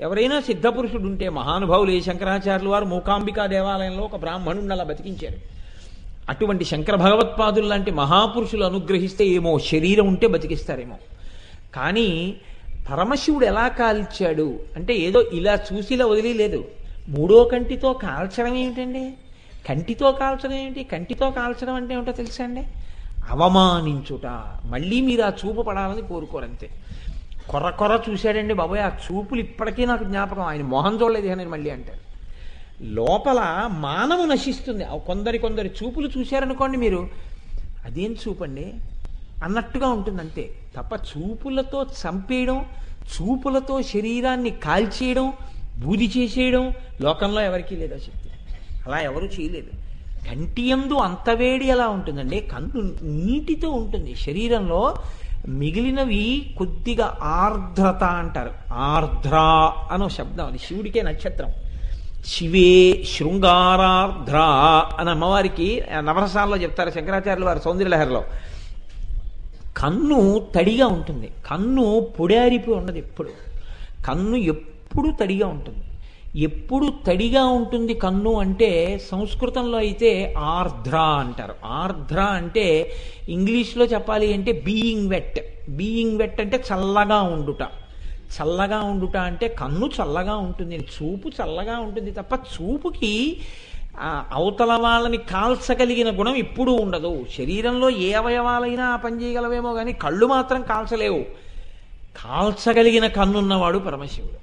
ఎవరైనా సిద్ధపురుషుడు ఉంటే, మహానుభావులు శంకరాచార్యులు వారు మూకాంబికా దేవాలయంలో ఒక బ్రాహ్మణుడిని అలా బతికించారు. అటువంటి శంకర భగవత్పాదులు లాంటి మహాపురుషులు అనుగ్రహిస్తే ఏమో శరీరం ఉంటే బతికిస్తారేమో. కానీ పరమశివుడు ఎలా కాల్చాడు అంటే ఏదో ఇలా చూసి ఇలా వదిలేదు. మూడో కంటితో కాల్చడం ఏమిటండి? కంటితో కాల్చడం ఏమిటి? కంటితో కాల్చడం అంటే ఏమిటో తెలుసా అండి? అవమానించుట. మళ్ళీ మీరు ఆ చూపు పడాలని కోరుకోరంతే. కొర్ర చూశాడండి బాబోయ్, ఆ చూపులు ఇప్పటికీ నాకు జ్ఞాపకం. ఆయన మొహం చూడలేదు నేను మళ్ళీ అంటారు. లోపల మానవు నశిస్తుంది. కొందరి చూపులు చూశారనుకోండి మీరు, అదేం చూపండి అన్నట్టుగా ఉంటుంది అంతే. తప్ప చూపులతో చంపేయడం, చూపులతో శరీరాన్ని కాల్చేయడం, బూది చేసేయడం లోకంలో ఎవరికీ లేదా శక్తి. అలా ఎవరు చేయలేదు. కంటి యందు అంత వేడి ఎలా ఉంటుందండి? కన్ను నీటితో ఉంటుంది. శరీరంలో మిగిలినవి కొద్దిగా ఆర్ద్రత అంటారు. ఆర్ద్ర అనో శబ్దం, అది శివుడికే నక్షత్రం. శివే శృంగారార్ద్ర అని అమ్మవారికి నవరసాల్లో చెప్తారు శంకరాచార్యుల వారి సౌందర్యలహరిలో. కన్ను తడిగా ఉంటుంది, కన్ను పొడారిపోయి ఉండదు. ఎప్పుడు కన్ను ఎప్పుడు తడిగా ఉంటుంది. ఎప్పుడు తడిగా ఉంటుంది కన్ను అంటే సంస్కృతంలో అయితే ఆర్ద్ర అంటారు. ఆర్ద్ర అంటే ఇంగ్లీష్లో చెప్పాలి అంటే బీయింగ్ వెట్. బీయింగ్ వెట్ అంటే చల్లగా ఉండుట. చల్లగా ఉండుట అంటే కన్ను చల్లగా ఉంటుంది, చూపు చల్లగా ఉంటుంది. తప్ప చూపుకి అవతల వాళ్ళని కాల్చగలిగిన గుణం ఎప్పుడూ ఉండదు. శరీరంలో ఏ అవయవాలైనా పనిచేయగలవేమో కానీ కళ్ళు మాత్రం కాల్చలేవు. కాల్చగలిగిన కన్నున్నవాడు పరమశివుడు.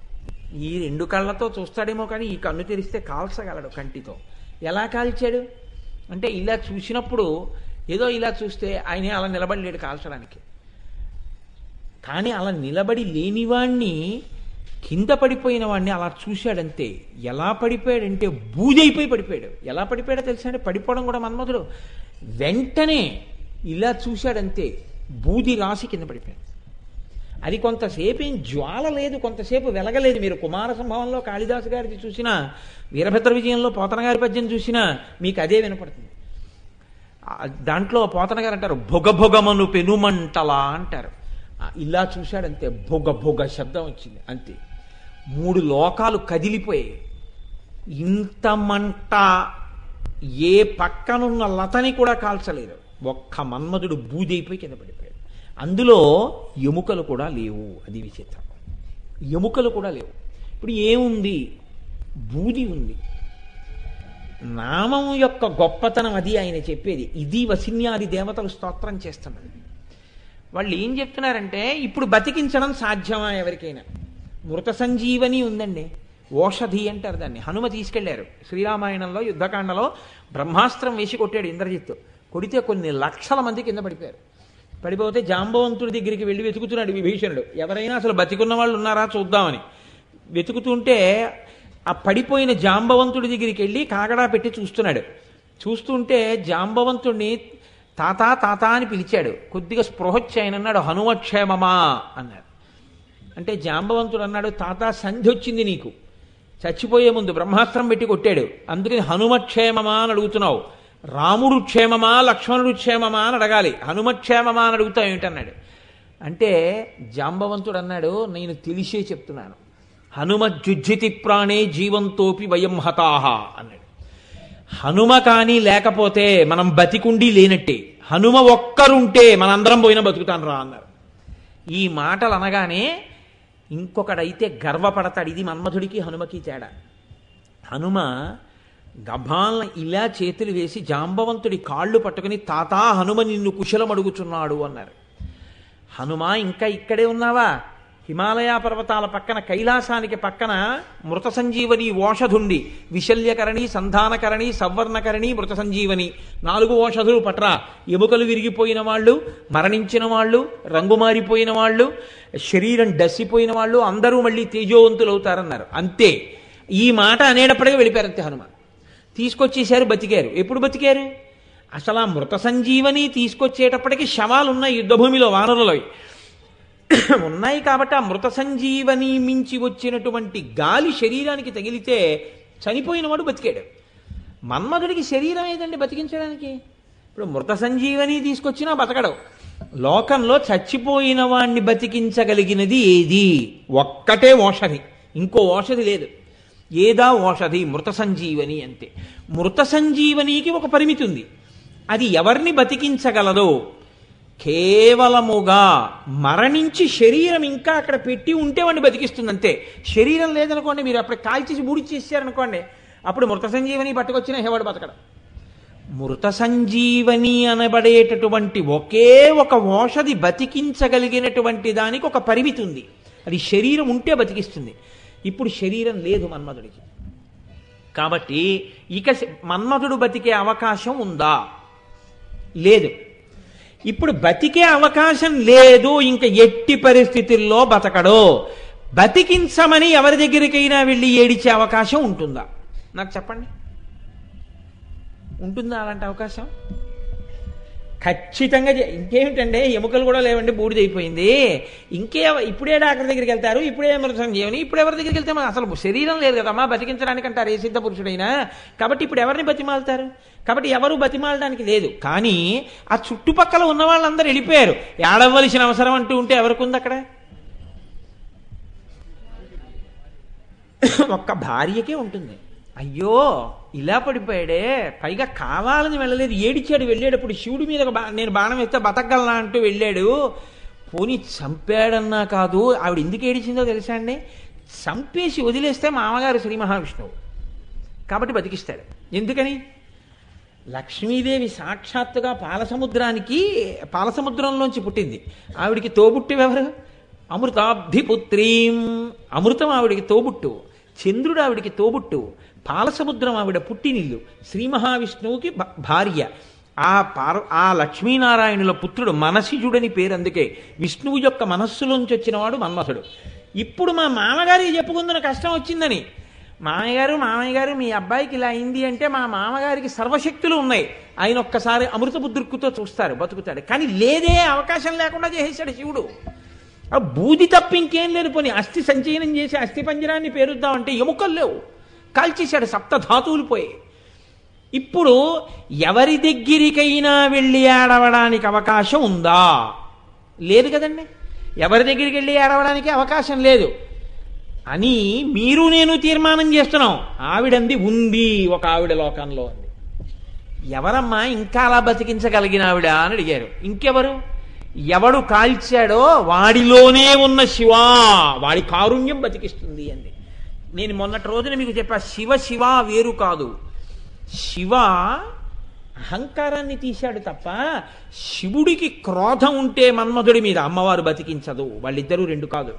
ఈ రెండు కళ్ళతో చూస్తాడేమో కానీ ఈ కన్ను తెరిస్తే కాల్చగలడు కంటితో. ఎలా కాల్చాడు అంటే ఇలా చూసినప్పుడు ఏదో ఇలా చూస్తే ఆయన అలా నిలబడలేడు కాల్చడానికి. కానీ అలా నిలబడి లేనివాణ్ణి, కింద పడిపోయిన వాడిని అలా చూశాడంతే. ఎలా పడిపోయాడంటే బూదైపోయి పడిపోయాడు. ఎలా పడిపోయాడో తెలుసా అంటే పడిపోవడం కూడా మన్మధుడు వెంటనే ఇలా చూశాడంతే, బూది రాసి కింద పడిపోయాడు. అది కొంతసేపు ఏం జ్వాల లేదు, కొంతసేపు వెలగలేదు. మీరు కుమార సంభవంలో కాళిదాసు గారిది చూసినా, వీరభద్ర విజయంలో పోతన గారి పద్యం చూసినా మీకు అదే వినపడుతుంది. దాంట్లో పోతన గారు అంటారు భొగభొగమను పెనుమంటలా అంటారు. ఇలా చూశాడంతే, భొగ భొగ శబ్దం వచ్చింది అంతే. 3 లోకాలు కదిలిపోయాయి. ఇంత మంట ఏ పక్కనున్న లతని కూడా కాల్చలేదు. ఒక్క మన్మధుడు బూదైపోయి కింద పడిపోయాడు. అందులో ఎముకలు కూడా లేవు. అది విచిత్రం. ఎముకలు కూడా లేవు. ఇప్పుడు ఏముంది? బూది ఉంది. నామం యొక్క గొప్పతనం అది ఆయన చెప్పేది. ఇది వసిన్యాది దేవతలు స్తోత్రం చేస్తున్నది. వాళ్ళు ఏం చెప్తున్నారంటే ఇప్పుడు బతికించడం సాధ్యమా ఎవరికైనా? మృత సంజీవని ఉందండి, ఓషధి అంటారు దాన్ని. హనుమ తీసుకెళ్లారు శ్రీరామాయణంలో యుద్ధకాండలో. బ్రహ్మాస్త్రం వేసి కొట్టాడు ఇంద్రజిత్తు. కొడితే కొన్ని లక్షల మంది కింద పడిపోయారు. పడిపోతే జాంబవంతుడి దగ్గరికి వెళ్ళి వెతుకుతున్నాడు విభీషణుడు, ఎవరైనా అసలు బతికున్న వాళ్ళు ఉన్నారా చూద్దామని. వెతుకుతుంటే ఆ పడిపోయిన జాంబవంతుడి దగ్గరికి వెళ్ళి కాగడా పెట్టి చూస్తున్నాడు. చూస్తుంటే జాంబవంతుడిని తాత తాత అని పిలిచాడు. కొద్దిగా స్పృహొచ్చి ఆయన అన్నాడు హనుమక్షేమమా అన్నాడు. అంటే జాంబవంతుడు అన్నాడు, తాత సంధి వచ్చింది నీకు, చచ్చిపోయే ముందు బ్రహ్మాస్త్రం పెట్టి కొట్టాడు, అందుకని హనుమక్షేమమా అని అడుగుతున్నావు. రాముడు క్షేమమా లక్ష్మణుడు క్షేమమా అని అడగాలి, హనుమక్షేమమా అని అడుగుతావు ఏమిటన్నాడు. అంటే జాంబవంతుడు అన్నాడు, నేను తెలిసే చెప్తున్నాను, హనుమజ్జుజ్జితి ప్రాణే జీవంతోపి వయం హతాహ అన్నాడు. హనుమ కానీ లేకపోతే మనం బతికుండి లేనట్టే, హనుమ ఒక్కరుంటే మనందరం పోయినా బతుకుతాను రా అన్నారు. ఈ మాటలు అనగానే ఇంకొకడైతే గర్వపడతాడు. ఇది మన్మధుడికి హనుమకి తేడా. హనుమ గభాలను ఇలా చేతులు వేసి జాంబవంతుడి కాళ్ళు పట్టుకుని తాతా హనుమ నిన్ను కుశలం అడుగుచున్నాడు అన్నారు. హనుమ ఇంకా ఇక్కడే ఉన్నావా? హిమాలయ పర్వతాల పక్కన కైలాసానికి పక్కన మృత సంజీవని ఓషధుండి, విశల్యకరణి, సంధానకరణి, సవర్ణకరణి, మృత సంజీవని 4 ఓషధులు పట్రా. ఎముకలు విరిగిపోయిన వాళ్ళు, మరణించిన వాళ్ళు, రంగు మారిపోయిన వాళ్ళు, శరీరం డసిపోయిన వాళ్ళు అందరూ మళ్ళీ తేజోవంతులు అవుతారన్నారు. అంతే. ఈ మాట అనేటప్పటికే వెళ్ళిపోయారు అంతే. హనుమ తీసుకొచ్చేశారు, బతికారు. ఎప్పుడు బతికారు? అసలు ఆ మృత సంజీవని తీసుకొచ్చేటప్పటికి శవాలు ఉన్నాయి యుద్ధభూమిలో, వానరులో ఉన్నాయి. కాబట్టి ఆ మృత సంజీవని మించి వచ్చినటువంటి గాలి శరీరానికి తగిలితే చనిపోయిన వాడు బతికాడు. మన్మధుడికి శరీరం ఏదండి బతికించడానికి? ఇప్పుడు మృత సంజీవని తీసుకొచ్చినా బతకడు. లోకంలో చచ్చిపోయిన వాణ్ణి బతికించగలిగినది ఏది? ఒక్కటే ఓషధి, ఇంకో ఓషధి లేదు. ఏదా ఓషధి? మృత సంజీవని అంతే. మృత సంజీవనికి ఒక పరిమితి ఉంది. అది ఎవరిని బతికించగలదో కేవలముగా మరణించి శరీరం ఇంకా అక్కడ పెట్టి ఉంటే వాడిని బతికిస్తుంది అంతే. శరీరం లేదనుకోండి, మీరు అప్పుడు కాల్చేసి బూడిచేసారనుకోండి, అప్పుడు మృత సంజీవని పట్టుకొచ్చినా హేవాడు బతకడం. మృత సంజీవని అనబడేటటువంటి ఒకే ఒక ఓషధి బతికించగలిగినటువంటి దానికి ఒక పరిమితి ఉంది. అది శరీరం ఉంటే బతికిస్తుంది. ఇప్పుడు శరీరం లేదు మన్మధుడికి. కాబట్టి ఇక మన్మధుడు బతికే అవకాశం ఉందా? లేదు. ఇప్పుడు బతికే అవకాశం లేదు, ఇంకా ఎట్టి పరిస్థితుల్లో బతకడు. బతికించమని ఎవరి దగ్గరికైనా వెళ్ళి ఏడిచే అవకాశం ఉంటుందా? నాకు చెప్పండి, ఉంటుందా అలాంటి అవకాశం? ఖచ్చితంగా. ఇంకేమిటండి, ఎముకలు కూడా లేవండి, బూడిదైపోయింది. ఇప్పుడే డాక్టర్ దగ్గరికి వెళ్తారు, ఇప్పుడే మృత సంజీవని, ఇప్పుడు ఎవరి దగ్గరికి వెళ్తే అసలు శరీరం లేదు కదమ్మా బతికించడానికి అంటారు ఏ సిద్ధ పురుషుడైనా. కాబట్టి ఇప్పుడు ఎవరిని బతిమాలుతారు? కాబట్టి ఎవరు బతిమాలడానికి లేదు. కానీ ఆ చుట్టుపక్కల ఉన్న వాళ్ళందరూ వెళ్ళిపోయారు. ఏడవలసిన అవసరం అంటూ ఉంటే ఎవరికి ఉంది అక్కడ? ఒక్క భార్యకే ఉంటుంది. అయ్యో ఇలా పడిపోయాడే, పైగా కావాలని వెళ్ళలేదు, ఏడిచాడు. వెళ్ళేటప్పుడు శివుడి మీద నేను బాణం వేస్తే బతకగలనా అంటూ వెళ్ళాడు. పోనీ చంపాడన్నా కాదు. ఆవిడ ఎందుకు ఏడిచిందో తెలుసా అండి? చంపేసి వదిలేస్తే మామగారు శ్రీ మహావిష్ణువు కాబట్టి బతికిస్తాడు. ఎందుకని? లక్ష్మీదేవి సాక్షాత్తుగా పాలసముద్రంలోంచి పుట్టింది. ఆవిడికి తోబుట్టివెవరు? అమృతాబ్ధిపుత్రీం, అమృతం ఆవిడికి తోబుట్టు, చంద్రుడు ఆవిడికి తోబుట్టు, పాలసముద్రం ఆవిడ పుట్టినిల్లు, శ్రీ మహావిష్ణువుకి భార్య. ఆ లక్ష్మీనారాయణుల పుత్రుడు మనసిజుడని పేరు. అందుకే విష్ణువు యొక్క మనస్సులోంచి వచ్చినవాడు మన్మథుడు. ఇప్పుడు మా మామగారికి చెప్పుకుందున కష్టం వచ్చిందని, మామయ్య గారు మీ అబ్బాయికి ఇలా అయింది అంటే మా మామగారికి సర్వశక్తులు ఉన్నాయి, ఆయన ఒక్కసారి అమృతపు దృక్కుతో చూస్తారు, బతుకుతాడు. కానీ లేదే, అవకాశం లేకుండా చేసేశాడు శివుడు. ఆ బూది తప్ప ఇంకేం లేదు. పోనీ అస్థి సంచయనం చేసి అస్థి పంజరాన్ని పేరుద్దామంటే ఎముకలు లేవు, కాల్చేశాడు, సప్తధాతువులు పోయి. ఇప్పుడు ఎవరి దగ్గరికైనా వెళ్ళి ఏడవడానికి అవకాశం ఉందా? లేదు కదండి. ఎవరి దగ్గరికి వెళ్ళి ఏడవడానికి అవకాశం లేదు అని మీరు నేను తీర్మానం చేస్తున్నాం. ఆవిడంది ఉంది, ఒక ఆవిడ లోకంలో ఉంది. ఎవరమ్మా ఇంకా అలా బతికించగలిగిన ఆవిడ అని అడిగారు. ఇంకెవరు? ఎవడు కాల్చాడో వాడిలోనే ఉన్న శివ, వాడి కారుణ్యం బతికిస్తుంది అంది. నేను మొన్నటి రోజున మీకు చెప్పా, శివ వేరు కాదు. శివ అహంకారాన్ని తీశాడు తప్ప శివుడికి క్రోధం ఉంటే మన్మధుడి మీద అమ్మవారు బతికించదు. వాళ్ళిద్దరూ రెండు కాదు.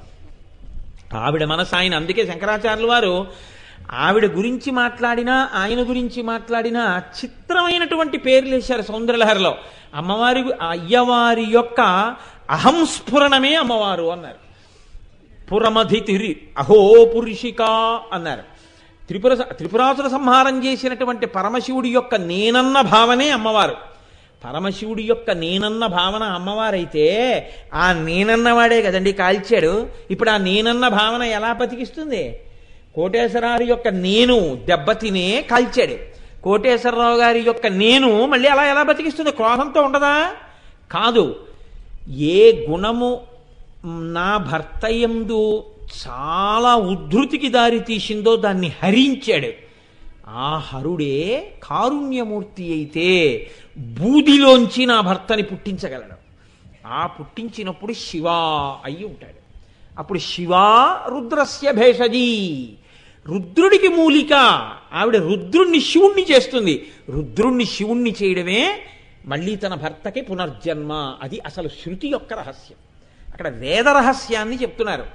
ఆవిడ మనసు ఆయన. అందుకే శంకరాచార్యులు వారు ఆవిడ గురించి మాట్లాడినా ఆయన గురించి మాట్లాడినా చిత్రమైనటువంటి పేర్లు వేశారు సౌందర్యలహరిలో. అమ్మవారి అయ్యవారి యొక్క అహంస్ఫురణమే అమ్మవారు అన్నారు. పురమధితిరి అహో పురుషిక అన్నారు. త్రిపురాసుర సంహారం చేసినటువంటి పరమశివుడి యొక్క నేనన్న భావనే అమ్మవారు. పరమశివుడి యొక్క నేనన్న భావన అమ్మవారైతే ఆ నేనన్నవాడే కదండి కాల్చాడు. ఇప్పుడు ఆ నేనన్న భావన ఎలా బతికిస్తుంది? కోటేశ్వరరావు యొక్క నేను దెబ్బతినే కాల్చాడు. కోటేశ్వరరావు గారి యొక్క నేను మళ్ళీ అలా ఎలా బతికిస్తుంది? క్రోధంతో ఉండదా? కాదు. ఏ గుణము నా భర్త యందు చాలా ఉద్ధృతికి దారి తీసిందో దాన్ని హరించాడు. ఆ హరుడే కారుణ్యమూర్తి అయితే బూదిలోంచి నా భర్తని పుట్టించగలడు. ఆ పుట్టించినప్పుడు శివ అయి ఉంటాడు. అప్పుడు శివా రుద్రస్య భేషజీ, రుద్రుడికి మూలిక. ఆవిడ రుద్రుణ్ణి శివుణ్ణి చేస్తుంది. రుద్రుణ్ణి శివుణ్ణి చేయడమే మళ్ళీ తన భర్తకి పునర్జన్మ. అది అసలు శృతి యొక్క రహస్యం. అక్కడ వేద రహస్యాన్ని చెప్తున్నారు.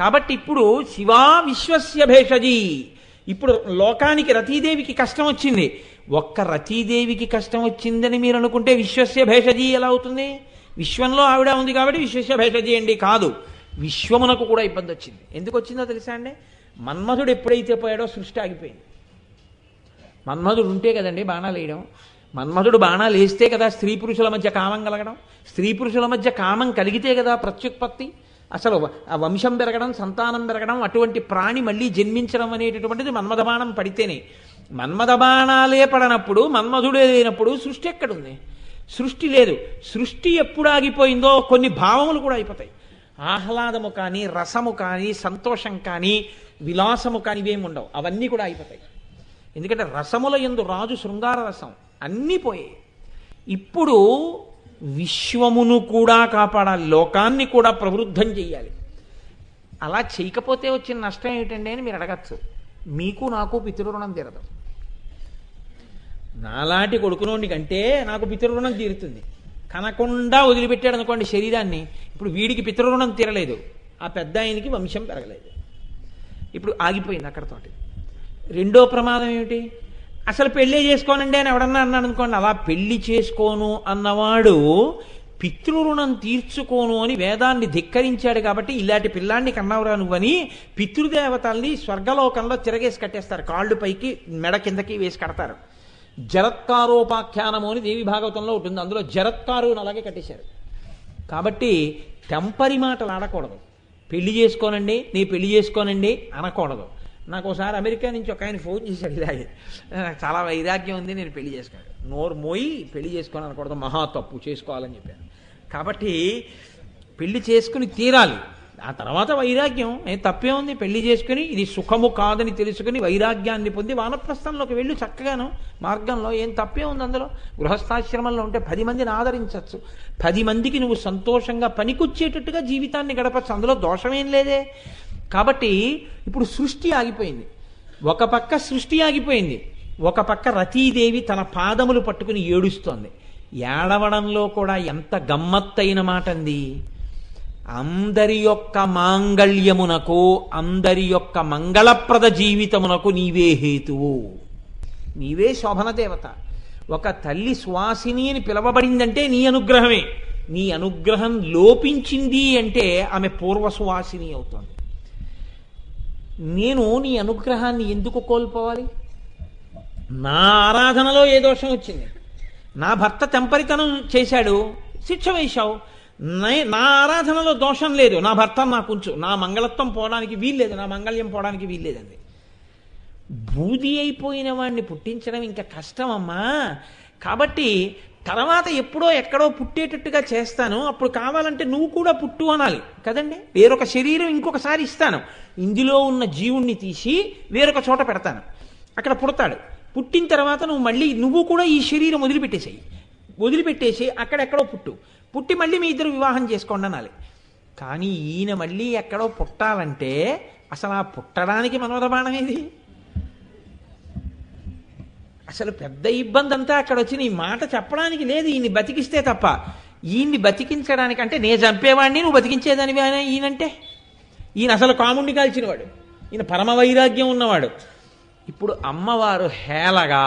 కాబట్టి ఇప్పుడు శివా విశ్వస్య భేషజీ. ఇప్పుడు లోకానికి రతీదేవికి కష్టం వచ్చింది. ఒక్క రతీదేవికి కష్టం వచ్చిందని మీరు అనుకుంటే విశ్వస్య భేషజీ ఎలా అవుతుంది? విశ్వంలో ఆవిడ ఉంది కాబట్టి విశ్వస్య భేషజీ అండి. కాదు, విశ్వమునకు కూడా ఇబ్బంది వచ్చింది. ఎందుకు వచ్చిందో తెలుసా అండి? మన్మధుడు ఎప్పుడైతే పోయాడో సృష్టి ఆగిపోయింది. మన్మధుడు ఉంటే కదండి బాణాలు వేయడం. మన్మధుడు బాణాలు వేస్తే కదా స్త్రీ పురుషుల మధ్య కామం కలగడం. స్త్రీ పురుషుల మధ్య కామం కలిగితే కదా ప్రత్యుత్పత్తి, అసలు ఆ వంశం పెరగడం, సంతానం పెరగడం, అటువంటి ప్రాణి మళ్ళీ జన్మించడం అనేటటువంటిది మన్మథ బాణం పడితేనే. మన్మథ బాణాలే పడనప్పుడు, మన్మధుడే లేనప్పుడు సృష్టి ఎక్కడుంది? సృష్టి లేదు. సృష్టి ఎప్పుడు ఆగిపోయిందో కొన్ని భావములు కూడా అయిపోతాయి. ఆహ్లాదము కానీ, రసము కానీ, సంతోషం కానీ, విలాసము కానీ ఇవేమి ఉండవు. అవన్నీ కూడా అయిపోతాయి. ఎందుకంటే రసముల యందు రాజు శృంగార రసం అన్నీ పోయాయి. ఇప్పుడు విశ్వమును కూడా కాపాడాలి, లోకాన్ని కూడా ప్రవృద్ధం చెయ్యాలి. అలా చేయకపోతే వచ్చిన నష్టం ఏమిటండి అని మీరు అడగచ్చు. మీకు నాకు పితృరుణం తీరదు. నాలాంటి కొడుకునోడి కంటే నాకు పితృరుణం తీరుతుంది. కనకుండా వదిలిపెట్టాడు అనుకోండి శరీరాన్ని, ఇప్పుడు వీడికి పితృరుణం తీరలేదు, ఆ పెద్ద ఆయనకి వంశం పెరగలేదు. ఇప్పుడు ఆగిపోయింది అక్కడతోటి. రెండో ప్రమాదం ఏమిటి? అసలు పెళ్ళే చేసుకోనండి అని ఎవడన్నా అన్నాడు అనుకోండి, అలా పెళ్లి చేసుకోను అన్నవాడు పితృరుణం తీర్చుకోను అని వేదాన్ని ధిక్కరించాడు. కాబట్టి ఇలాంటి పిల్లాన్ని కన్నవరా నువ్వని పితృదేవతల్ని స్వర్గలోకంలో తిరగేసి కట్టేస్తారు. కాళ్ళు పైకి మెడ కిందకి వేసి కడతారు. జరత్కారోపాఖ్యానము అని దేవి భాగవతంలో ఉంటుంది. అందులో జరత్కారు అలాగే కట్టేశారు. కాబట్టి తెంపరి మాటలు ఆడకూడదు. పెళ్లి చేసుకోనండి, నీ పెళ్లి చేసుకోనండి అనకూడదు. నాకు ఒకసారి అమెరికా నుంచి ఒక ఆయన ఫోన్ చేశాడు, ఇలాగే నాకు చాలా వైరాగ్యం ఉంది, నేను పెళ్లి చేసుకోను. నోరు మోయి పెళ్లి చేసుకొని అనకూడదు, మహా తప్పు, చేసుకోవాలని చెప్పాను. కాబట్టి పెళ్లి చేసుకుని తీరాలి. ఆ తర్వాత వైరాగ్యం ఏం తప్పే ఉంది? పెళ్లి చేసుకుని ఇది సుఖము కాదని తెలుసుకుని వైరాగ్యాన్ని పొంది వానప్రస్థంలోకి వెళ్ళు చక్కగాను మార్గంలో. ఏం తప్పే ఉంది అందులో? గృహస్థాశ్రమంలో ఉంటే 10 మందిని ఆదరించవచ్చు, 10 మందికి నువ్వు సంతోషంగా పనికొచ్చేటట్టుగా జీవితాన్ని గడపచ్చు. అందులో దోషమేం లేదే. కాబట్టి ఇప్పుడు సృష్టి ఆగిపోయింది. ఒక పక్క సృష్టి ఆగిపోయింది, ఒక పక్క రతీదేవి తన పాదములు పట్టుకుని ఏడుస్తోంది. ఏడవడంలో కూడా ఎంత గమ్మత్తైన మాట అంది. అందరి యొక్క మాంగళ్యమునకు, అందరి యొక్క మంగళప్రద జీవితమునకు నీవే హేతువు, నీవే శోభన దేవత. ఒక తల్లి సువాసిని అని పిలవబడిందంటే నీ అనుగ్రహమే. నీ అనుగ్రహం లోపించింది అంటే ఆమె పూర్వ సువాసిని అవుతుంది. నేను నీ అనుగ్రహాన్ని ఎందుకు కోల్పోవాలి? నా ఆరాధనలో ఏ దోషం వచ్చింది? నా భర్త తెంపరితనం చేశాడు, శిక్ష వేశావు. నా ఆరాధనలో దోషం లేదు, నా భర్త నాకుంచు, నా మంగళత్వం పోవడానికి వీల్లేదు, నా మంగళ్యం పోవడానికి వీల్లేదండి. బూది అయిపోయిన వాడిని పుట్టించడం ఇంకా కష్టమమ్మా. కాబట్టి తర్వాత ఎప్పుడో ఎక్కడో పుట్టేటట్టుగా చేస్తాను, అప్పుడు కావాలంటే నువ్వు కూడా పుట్టు అనాలి కదండి. వేరొక శరీరం ఇంకొకసారి ఇస్తాను, ఇందులో ఉన్న జీవుణ్ణి తీసి వేరొక చోట పెడతాను, అక్కడ పుడతాడు. పుట్టిన తర్వాత నువ్వు కూడా ఈ శరీరం వదిలిపెట్టేసి అక్కడెక్కడో పుట్టి మళ్ళీ మీ ఇద్దరు వివాహం చేసుకోండి అనాలి. కానీ ఈయన మళ్ళీ ఎక్కడో పుట్టాలంటే అసలు ఆ పుట్టడానికి మన్మథ బాణం ఏది? అసలు పెద్ద ఇబ్బంది అంతా అక్కడ వచ్చిన ఈ మాట చెప్పడానికి లేదు, ఈయన్ని బతికిస్తే తప్ప. ఈయన్ని బతికించడానికి అంటే నేను చంపేవాడిని, నువ్వు బతికించేదానివి ఆయన. ఈయనంటే ఈయన అసలు కాముండి కాల్చినవాడు, ఈయన పరమ వైరాగ్యం ఉన్నవాడు. ఇప్పుడు అమ్మవారు హేళగా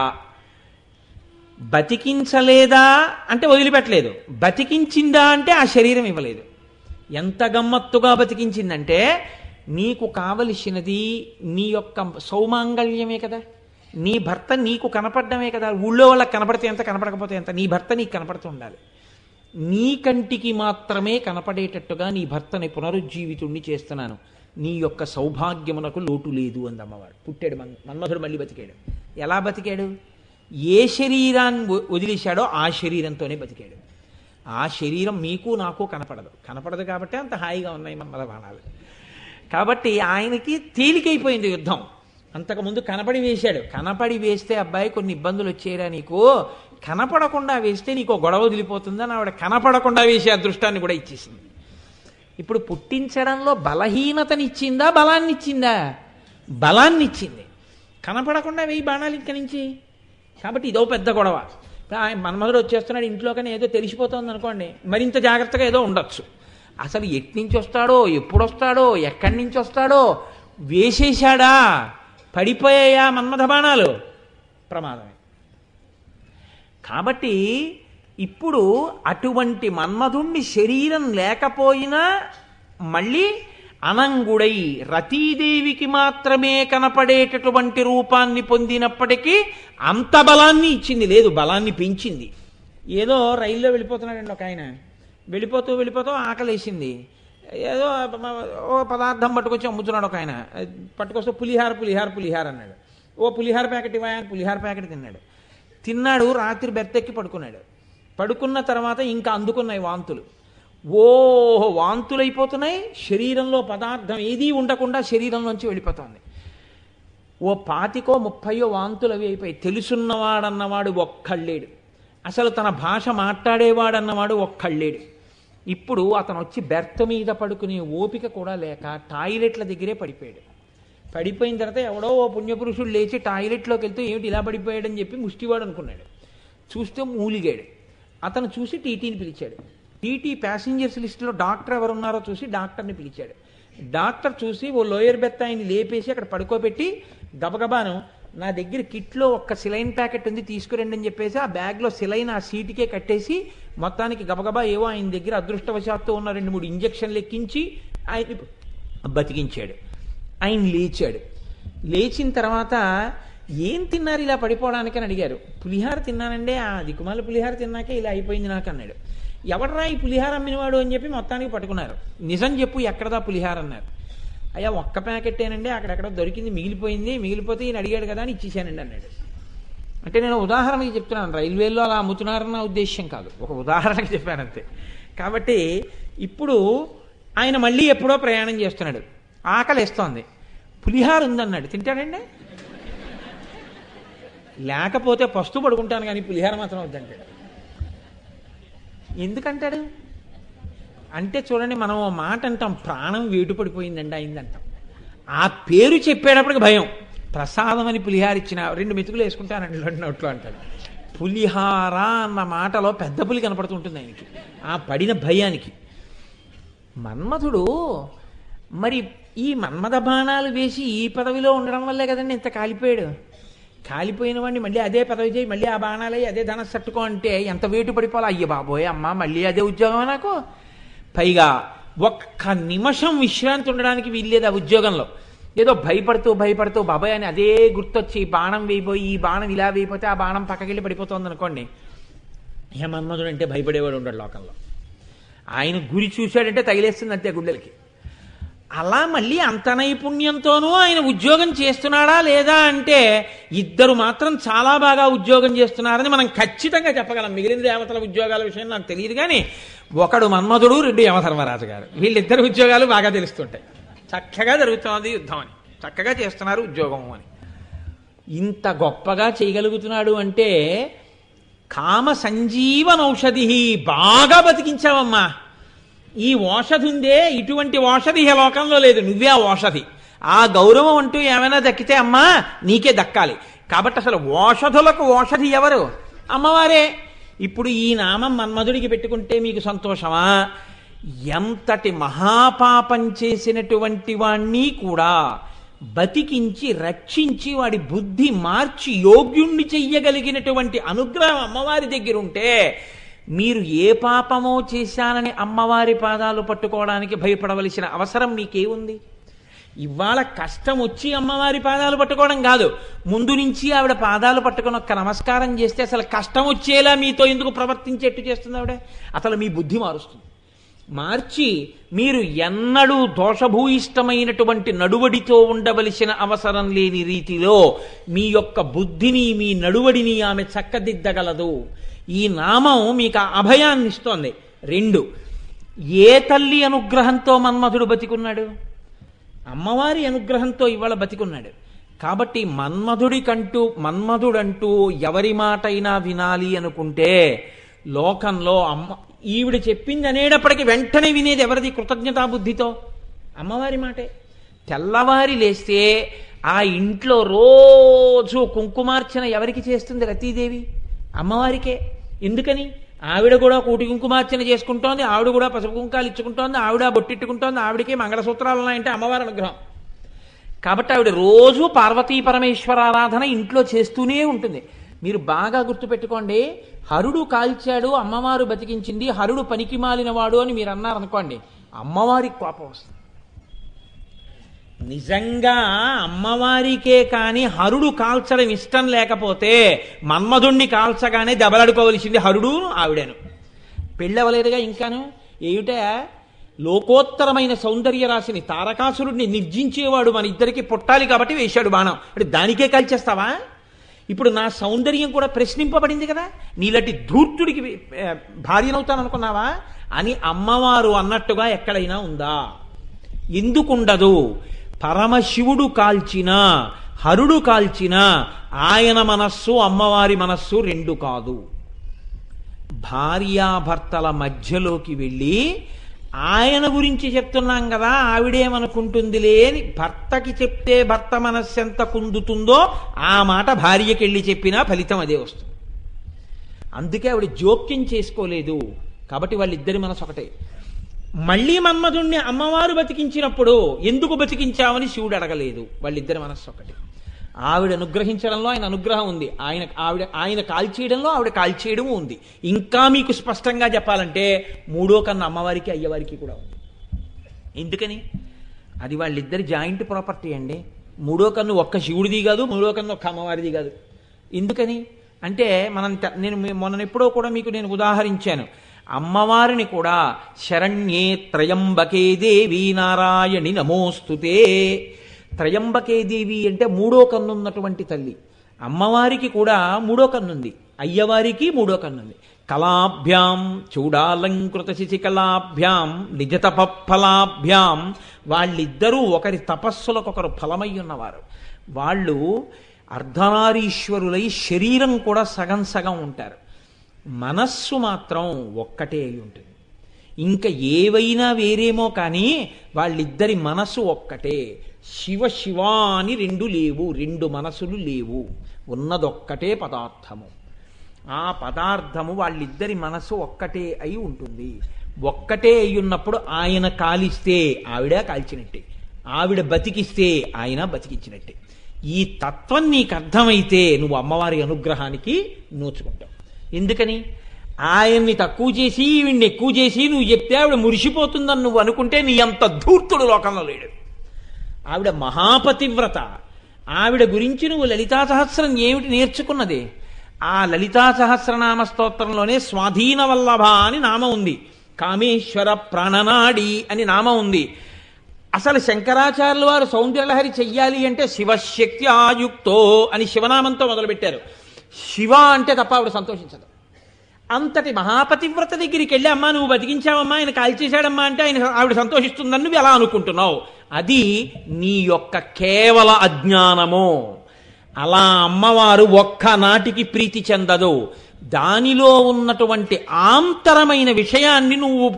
బతికించలేదా అంటే వదిలిపెట్టలేదు, బతికించిందా అంటే ఆ శరీరం ఇవ్వలేదు. ఎంత గమ్మత్తుగా బతికించిందంటే, నీకు కావలసినది నీ యొక్క సౌమాంగళ్యమే కదా, నీ భర్త నీకు కనపడమే కదా. ఊళ్ళో వాళ్ళకి కనపడితే ఎంత, కనపడకపోతే ఎంత, నీ భర్త నీకు కనపడుతూ ఉండాలి. నీ కంటికి మాత్రమే కనపడేటట్టుగా నీ భర్తని పునరుజ్జీవితుణ్ణి చేస్తున్నాను, నీ యొక్క సౌభాగ్యమునకు లోటు లేదు అంది అమ్మవారు. పుట్టాడు మన్మధుడు, మళ్ళీ బతికాడు. ఎలా బతికాడు? ఏ శరీరాన్ని వదిలేశాడో ఆ శరీరంతోనే బతికాడు. ఆ శరీరం మీకు నాకు కనపడదు కాబట్టి అంత హాయిగా ఉన్నాయి మన్మథ బాణాలు. కాబట్టి ఆయనకి తేలికైపోయింది యుద్ధం. అంతకుముందు కనపడి వేశాడు, కనపడి వేస్తే అబ్బాయి కొన్ని ఇబ్బందులు వచ్చేరా నీకు, కనపడకుండా వేస్తే నీకు గొడవ వదిలిపోతుందని ఆవిడ కనపడకుండా వేసే అదృష్టాన్ని కూడా ఇచ్చేసింది. ఇప్పుడు పుట్టించడంలో బలహీనతనిచ్చిందా బలాన్నిచ్చిందా? బలాన్నిచ్చింది. కనపడకుండా వేయి బాణాలు ఇంక నుంచి. కాబట్టి ఇదో పెద్ద గొడవ. మన్మధుడు వచ్చేస్తున్నాడు ఇంట్లోకనే ఏదో తెలిసిపోతుంది అనుకోండి, మరింత జాగ్రత్తగా ఏదో ఉండొచ్చు. అసలు ఎట్నుంచి వస్తాడో, ఎప్పుడు వస్తాడో, ఎక్కడి నుంచి వస్తాడో, వేసేశాడా, పడిపోయాయా మన్మథ బాణాలు, ప్రమాదమే. కాబట్టి ఇప్పుడు అటువంటి మన్మధుణ్ణి శరీరం లేకపోయినా మళ్ళీ అనంగుడై రతీదేవికి మాత్రమే కనపడేటటువంటి రూపాన్ని పొందినప్పటికీ అంత బలాన్ని ఇచ్చింది లేదు, బలాన్ని పెంచింది. ఏదో రైల్లో వెళ్ళిపోతున్నాడండి ఒక ఆయన, వెళ్ళిపోతూ ఆకలేసింది, ఏదో ఓ పదార్థం పట్టుకొచ్చి అమ్ముతున్నాడు ఒక ఆయన, పట్టుకొస్తే పులిహార అన్నాడు. ఓ పులిహార ప్యాకెట్ ఇవ్వా, పులిహార ప్యాకెట్ తిన్నాడు. రాత్రి బెర్తెక్కి పడుకున్న తర్వాత ఇంకా అందుకున్నాయి వాంతులు. వాంతులైపోతున్నాయి, శరీరంలో పదార్థం ఏదీ ఉండకుండా శరీరంలోంచి వెళ్ళిపోతుంది. ఓ 25-30 వాంతులు అవి అయిపోయి. తెలుసున్నవాడన్నవాడు ఒక్కళ్ళేడు, అసలు తన భాష మాట్లాడేవాడన్నవాడు ఒక్కళ్ళేడు. ఇప్పుడు అతను వచ్చి బెర్త్ మీద పడుకునే ఓపిక కూడా లేక టాయిలెట్ల దగ్గరే పడిపోయిన తర్వాత ఎవడో ఓ పుణ్యపురుషుడు లేచి టాయిలెట్లోకి వెళ్తూ ఏమిటి ఇలా పడిపోయాడని చెప్పి ముష్టివాడు అనుకున్నాడు. చూస్తే మూలిగాడు. అతను చూసి టీటీని పిలిచాడు. టీటీ ప్యాసింజర్స్ లిస్టులో డాక్టర్ ఎవరున్నారో చూసి డాక్టర్ని పిలిచాడు. డాక్టర్ చూసి ఓ లోయర్ బెర్త్ ఆయన్ని లేపేసి అక్కడ పడుకోబెట్టి గబగబాను నా దగ్గర కిట్లో ఒక్క సిలైన్ ప్యాకెట్ ఉంది తీసుకురండి అని చెప్పేసి ఆ బ్యాగ్లో సిలైన్ ఆ సీటుకే కట్టేసి మొత్తానికి గబగబా ఏవో ఆయన దగ్గర అదృష్టవశాత్తు ఉన్న 2-3 ఇంజక్షన్లు ఎక్కించి ఆయన బతికించాడు. ఆయన లేచిన తర్వాత ఏం తిన్నారు ఇలా పడిపోవడానికి అని అడిగారు. పులిహార తిన్నానండి, ఆ దిక్కుమాల పులిహార తిన్నాకే ఇలా అయిపోయింది నాకు అన్నాడు. ఎవడరా ఈ పులిహార అమ్మినవాడు అని చెప్పి మొత్తానికి పట్టుకున్నారు. నిజం చెప్పు ఎక్కడదా పులిహార అన్నారు. అయ్యా ఒక్క ప్యాకెట్టేనండి, అక్కడెక్కడ దొరికింది, మిగిలిపోతే ఈయన అడిగాడు కదా అని ఇచ్చేసానండి అన్నాడు. అంటే నేను ఉదాహరణకి చెప్తున్నాను, రైల్వేలో అలా అమ్ముతున్నారన్న ఉద్దేశ్యం కాదు, ఒక ఉదాహరణకి చెప్పాను అంతే. కాబట్టి ఇప్పుడు ఆయన మళ్ళీ ఎప్పుడో ప్రయాణం చేస్తున్నాడు, ఆకలిస్తోంది, పులిహార ఉందన్నాడు. తింటాడండి? లేకపోతే పస్తు పడుకుంటాను కానీ పులిహార మాత్రం వద్దంటాడు. ఎందుకంటాడు అంటే చూడండి, మనం ఓ మాట అంటాం, ప్రాణం వేటు పడిపోయిందండి అయిందంటాం. ఆ పేరు చెప్పేటప్పటికి భయం. ప్రసాదం అని పులిహార ఇచ్చిన 2 మెతుకులు వేసుకుంటానండి నోట్లో అంటాడు. పులిహార అన్న మాటలో పెద్ద పులి కనపడుతుంటుంది ఆయనకి, ఆ పడిన భయానికి. మన్మథుడు మరి ఈ మన్మథ బాణాలు వేసి ఈ పదవిలో ఉండడం వల్లే కదండి ఇంత కాలిపోయాడు. కాలిపోయిన వాడిని మళ్ళీ అదే పదవి చేయి, మళ్ళీ ఆ బాణాలే అదే ధనస్సు తట్టుకో అంటే ఎంత వేటు పడిపోవాలి. అయ్య బాబోయ్ అమ్మ మళ్ళీ అదే ఉద్యోగం నాకు. పైగా ఒక్క నిమిషం విశ్రాంతి ఉండడానికి వీల్లేదు ఆ ఉద్యోగంలో. ఏదో భయపడుతూ బాబాయ్ అని అదే గుర్తొచ్చి బాణం వేయిపోయి ఈ బాణం ఇలా వేయిపోతే ఆ బాణం పక్కకెళ్ళి పడిపోతుంది అనుకోండి. ఏ మన్మధుడు అంటే భయపడేవాడు ఉండడు లోకంలో. ఆయన గురి చూశాడంటే తగిలేస్తుంది అంతే గుండెలకి. అలా మళ్ళీ అంత నైపుణ్యంతోనూ ఆయన ఉద్యోగం చేస్తున్నాడా లేదా అంటే ఇద్దరు మాత్రం చాలా బాగా ఉద్యోగం చేస్తున్నారని మనం ఖచ్చితంగా చెప్పగలం. మిగిలిన దేవతల ఉద్యోగాల విషయం నాకు తెలియదు కానీ ఒకడు మన్మధుడు, రెండు యమధర్మరాజు గారు, వీళ్ళిద్దరు ఉద్యోగాలు బాగా తెలుస్తుంటాయి. చక్కగా జరుగుతుంది యుద్ధం అని, చక్కగా చేస్తున్నారు ఉద్యోగం అని. ఇంత గొప్పగా చేయగలుగుతున్నాడు అంటే కామ సంజీవనౌషధి, బాగా బతికించావమ్మా. ఈ ఓషధి ఉందే, ఇటువంటి ఓషధి ఈ లోకంలో లేదు, నువ్వే ఆ ఓషధి. ఆ గౌరవం అంటూ ఏమైనా దక్కితే అమ్మా నీకే దక్కాలి. కాబట్టి అసలు ఓషధులకు ఓషధి ఎవరు? అమ్మవారే. ఇప్పుడు ఈ నామం మన్మధుడికి పెట్టుకుంటే మీకు సంతోషమా? ఎంతటి మహాపాపం చేసినటువంటి వాణ్ణి కూడా బతికించి రక్షించి వాడి బుద్ధి మార్చి యోగ్యుణ్ణి చెయ్యగలిగినటువంటి అనుగ్రహం అమ్మవారి దగ్గర ఉంటే మీరు ఏ పాపమో చేశానని అమ్మవారి పాదాలు పట్టుకోవడానికి భయపడవలసిన అవసరం మీకేముంది? ఇవాళ కష్టం వచ్చి అమ్మవారి పాదాలు పట్టుకోవడం కాదు, ముందు నుంచి ఆవిడ పాదాలు పట్టుకొని ఒక్క నమస్కారం చేస్తే అసలు కష్టం వచ్చేలా మీతో ఎందుకు ప్రవర్తించేట్టు చేస్తుంది ఆవిడ. అసలు మీ బుద్ధి మారుస్తుంది. మార్చి మీరు ఎన్నడూ దోషభూయిష్టమైనటువంటి నడువడితో ఉండవలసిన అవసరం లేని రీతిలో మీ యొక్క బుద్ధిని మీ నడువడిని ఆమె చక్కదిద్దగలదు. ఈ నామం మీకు ఆ అభయాన్ని ఇస్తోంది. రెండు, ఏ తల్లి అనుగ్రహంతో మన్మధుడు బతికున్నాడు? అమ్మవారి అనుగ్రహంతో ఇవాళ బతికున్నాడు. కాబట్టి మన్మధుడంటూ ఎవరి మాటైనా వినాలి అనుకుంటే లోకంలో ఈవిడ చెప్పింది అనేటప్పటికీ వెంటనే వినేది ఎవరిది? కృతజ్ఞతాబుద్ధితో అమ్మవారి మాటే. తెల్లవారి లేస్తే ఆ ఇంట్లో రోజు కుంకుమార్చన ఎవరికి చేస్తుంది? రతీదేవి, అమ్మవారికే. ఎందుకని? ఆవిడ కూడా కోటి కుంకుమార్చన చేసుకుంటోంది, ఆవిడ కూడా పసుపు కుంకాలు ఇచ్చుకుంటోంది, ఆవిడ బొట్టిట్టుకుంటోంది, ఆవిడకే మంగళసూత్రాలు ఉన్నాయంటే అమ్మవారి అనుగ్రహం. కాబట్టి ఆవిడ రోజు పార్వతీ పరమేశ్వర ఆరాధన ఇంట్లో చేస్తూనే ఉంటుంది. మీరు బాగా గుర్తుపెట్టుకోండి, హరుడు కాల్చాడు అమ్మవారు బతికించింది, హరుడు పనికి మాలినవాడు అని మీరు అన్నారనుకోండి, అమ్మవారికి కోపం వస్తుంది. నిజంగా అమ్మవారికే కాని హరుడు కాల్చడం ఇష్టం లేకపోతే మన్మధుణ్ణి కాల్చగానే దెబ్బలాడుకోవలసింది హరుడు ఆవిడను. పెళ్ళవలేదుగా ఇంకాను. ఏమిటా లోకోత్తరమైన సౌందర్య రాశిని తారకాసురుడిని నిర్జించేవాడు మన ఇద్దరికి పుట్టాలి కాబట్టి వేశాడు బాణం. అంటే దానికే కాల్చేస్తావా? ఇప్పుడు నా సౌందర్యం కూడా ప్రశ్నింపబడింది కదా, నీలాంటి ధూర్తుడికి భార్యనవుతాననుకున్నావా అని అమ్మవారు అన్నట్టుగా ఎక్కడైనా ఉందా? ఎందుకుండదు? పరమశివుడు కాల్చినా హరుడు కాల్చినా ఆయన మనస్సు అమ్మవారి మనస్సు రెండు కాదు. భార్యాభర్తల మధ్యలోకి వెళ్ళి ఆయన గురించి చెప్తున్నాం కదా, ఆవిడేమనుకుంటుందిలే అని భర్తకి చెప్తే భర్త మనస్సు ఎంత కుందుతుందో ఆ మాట భార్యకి వెళ్ళి చెప్పినా ఫలితం అదే వస్తుంది. అందుకే ఆవిడ జోక్యం చేసుకోలేదు. కాబట్టి వాళ్ళిద్దరి మనసు ఒకటే. మళ్ళీ మన్మధుణ్ణి అమ్మవారు బతికించినప్పుడు ఎందుకు బతికించామని శివుడు అడగలేదు. వాళ్ళిద్దరి మనస్సు ఒకటి. ఆవిడ అనుగ్రహించడంలో ఆయన అనుగ్రహం ఉంది, ఆయన కాల్చేయడంలో ఆవిడ కాల్చేయడము ఉంది. ఇంకా మీకు స్పష్టంగా చెప్పాలంటే మూడో కన్ను అమ్మవారికి అయ్యవారికి కూడా ఉంది. ఎందుకని? అది వాళ్ళిద్దరి జాయింట్ ప్రాపర్టీ అండి. మూడో కన్ను ఒక్క శివుడిది కాదు, మూడో కన్ను ఒక్క అమ్మవారిది కాదు. ఎందుకని అంటే నేను మొన్నెప్పుడో కూడా మీకు నేను ఉదాహరించాను. అమ్మవారిని కూడా శరణ్యే త్రయంబకే దేవి నారాయణి నమోస్తుతే. త్రయంబకే దేవి అంటే మూడో కన్నున్నటువంటి తల్లి. అమ్మవారికి కూడా మూడో కన్నుంది, అయ్యవారికి మూడో కన్నుంది. కళాభ్యాం చూడాలంకృత శిశికళాభ్యాం నిజతపఫలాభ్యాం. వాళ్ళిద్దరూ ఒకరి తపస్సులకొకరు ఫలమై ఉన్నవారు. వాళ్ళు అర్ధనారీశ్వరులై శరీరం కూడా సగం సగం ఉంటారు. మనస్సు మాత్రం ఒక్కటే అయి ఉంటుంది. ఇంకా ఏవైనా వేరేమో కానీ వాళ్ళిద్దరి మనసు ఒక్కటే. శివ శివా అని రెండు లేవు, రెండు మనసులు లేవు, ఉన్నదొక్కటే పదార్థము. ఆ పదార్థము వాళ్ళిద్దరి మనసు ఒక్కటే అయి ఉంటుంది. ఒక్కటే అయ్యున్నప్పుడు ఆయన కాలిస్తే ఆవిడ కాల్చినట్టే, ఆవిడ బతికిస్తే ఆయన బతికించినట్టే. ఈ తత్వం నీకు అర్థమైతే నువ్వు అమ్మవారి అనుగ్రహానికి నోచుకుంటావు. ఎందుకని? ఆయన్ని తక్కువ చేసి వీడిని ఎక్కువ చేసి నువ్వు చెప్తే ఆవిడ మురిసిపోతుందని నువ్వు అనుకుంటే నీ అంత ధూర్తుడు లోకంలో లేడు. ఆవిడ మహాపతివ్రత. ఆవిడ గురించి నువ్వు లలితా సహస్రం ఏమిటి నేర్చుకున్నది? ఆ లలితా సహస్రనామ స్తోత్రంలోనే స్వాధీన వల్లభ అని నామం ఉంది, కామేశ్వర ప్రాణనాడి అని నామం ఉంది. అసలు శంకరాచార్యుల వారు సౌందర్యలహరి చెయ్యాలి అంటే శివశక్తి ఆయుక్తో అని శివనామంతో మొదలుపెట్టారు. శివ అంటే తప్ప ఆవిడ సంతోషించదు. అంతటి మహాపతివ్రత దగ్గరికి వెళ్ళి అమ్మా నువ్వు బతికించావమ్మా, ఆయన కాల్చేశాడమ్మా అంటే ఆవిడ సంతోషిస్తుందని నువ్వు ఎలా అనుకుంటున్నావు? అది నీ యొక్క కేవల అజ్ఞానము. అలా అమ్మవారు ఒక్కనాటికి ప్రీతి చెందదు. దానిలో ఉన్నటువంటి ఆంతరమైన విషయాన్ని నువ్వు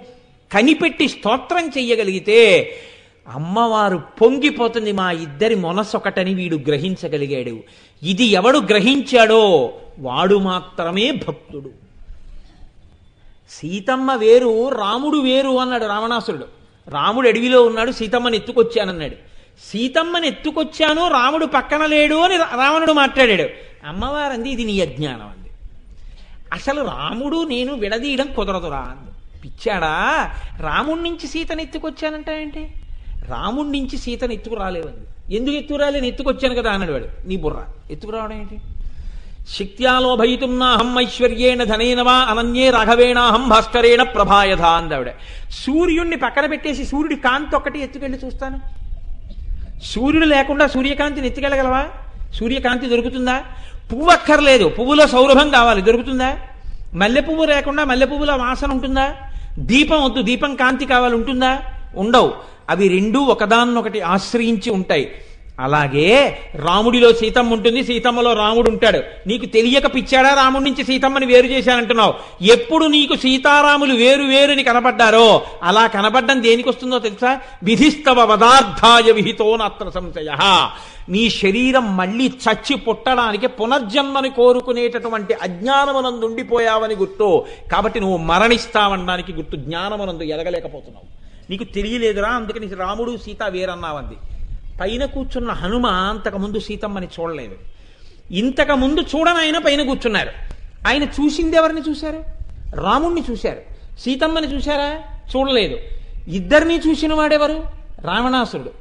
కనిపెట్టి స్తోత్రం చెయ్యగలిగితే అమ్మవారు పొంగిపోతుంది. మా ఇద్దరి మనసొకటని వీడు గ్రహించగలిగాడు. ఇది ఎవడు గ్రహించాడో వాడు మాత్రమే భక్తుడు. సీతమ్మ వేరు రాముడు వేరు అన్నాడు రావణాసురుడు. రాముడు అడవిలో ఉన్నాడు, సీతమ్మని ఎత్తుకొచ్చానన్నాడు. సీతమ్మని ఎత్తుకొచ్చాను, రాముడు పక్కన లేడు అని రావణుడు మాట్లాడాడు. అమ్మవారు అంది ఇది నీ అజ్ఞానం అంది. అసలు రాముడు నేను విడదీయడం కుదరదురా అంది. పిచ్చాడా, రాముడి నుంచి సీతను ఎత్తుకొచ్చానంటావేంటి? రాముడి నుంచి సీతను ఎత్తుకురాలేవంది. ఎందుకు ఎత్తుకురాలేని? ఎత్తుకొచ్చాను కదా అన్నాడు వాడు. నీ బుర్ర ఎత్తుకురావడం ఏంటి? శక్త్యాలోభయితుం నాహం ఐశ్వర్యేణ ధనేన వా అనన్యే రాఘవేణాహం భాస్కరేణ ప్రభాయధ అందావిడ. సూర్యుణ్ణి పక్కన పెట్టేసి సూర్యుడి కాంతి ఒక్కటి ఎత్తుకెళ్ళి చూస్తాను. సూర్యుడు లేకుండా సూర్యకాంతిని ఎత్తుకెళ్ళగలవా? సూర్యకాంతి దొరుకుతుందా? పువ్వు అక్కర్లేదు, పువ్వులో సౌరభం కావాలి, దొరుకుతుందా? మల్లె పువ్వు లేకుండా మల్లె పువ్వుల వాసన ఉంటుందా? దీపం వద్దు, దీపం కాంతి కావాలి, ఉంటుందా? ఉండవు. అవి రెండూ ఒకదాన్నొకటి ఆశ్రయించి ఉంటాయి. అలాగే రాముడిలో సీతమ్మ ఉంటుంది, సీతమ్మలో రాముడు ఉంటాడు. నీకు తెలియక పిచ్చాడా రాముడి నుంచి సీతమ్మని వేరు చేశానంటున్నావు. ఎప్పుడు నీకు సీతారాములు వేరు వేరుని కనబడ్డారో అలా కనబడ్డం దేనికి వస్తుందో తెలుసా? విధిస్తవ వదార్థాయ విహితో నాత్ర సంశయ. నీ శరీరం మళ్ళీ చచ్చి పుట్టడానికి పునర్జన్మని కోరుకునేటటువంటి అజ్ఞానమునందు ఉండిపోయావని గుర్తు. కాబట్టి నువ్వు మరణిస్తావనడానికి గుర్తు. జ్ఞానమునందు ఎదగలేకపోతున్నావు, నీకు తెలియలేదురా, అందుకని రాముడు సీత వేరన్నావంది. పైన కూర్చున్న హనుమ అంతకుముందు సీతమ్మని చూడలేదు. ఇంతకుముందు చూడనైనా పైన కూర్చున్నారు. ఆయన చూసింది ఎవరిని చూశారు? రాముణ్ణి చూశారు. సీతమ్మని చూశారా? చూడలేదు. ఇద్దరినీ చూసిన వాడెవరు? రావణాసురుడు.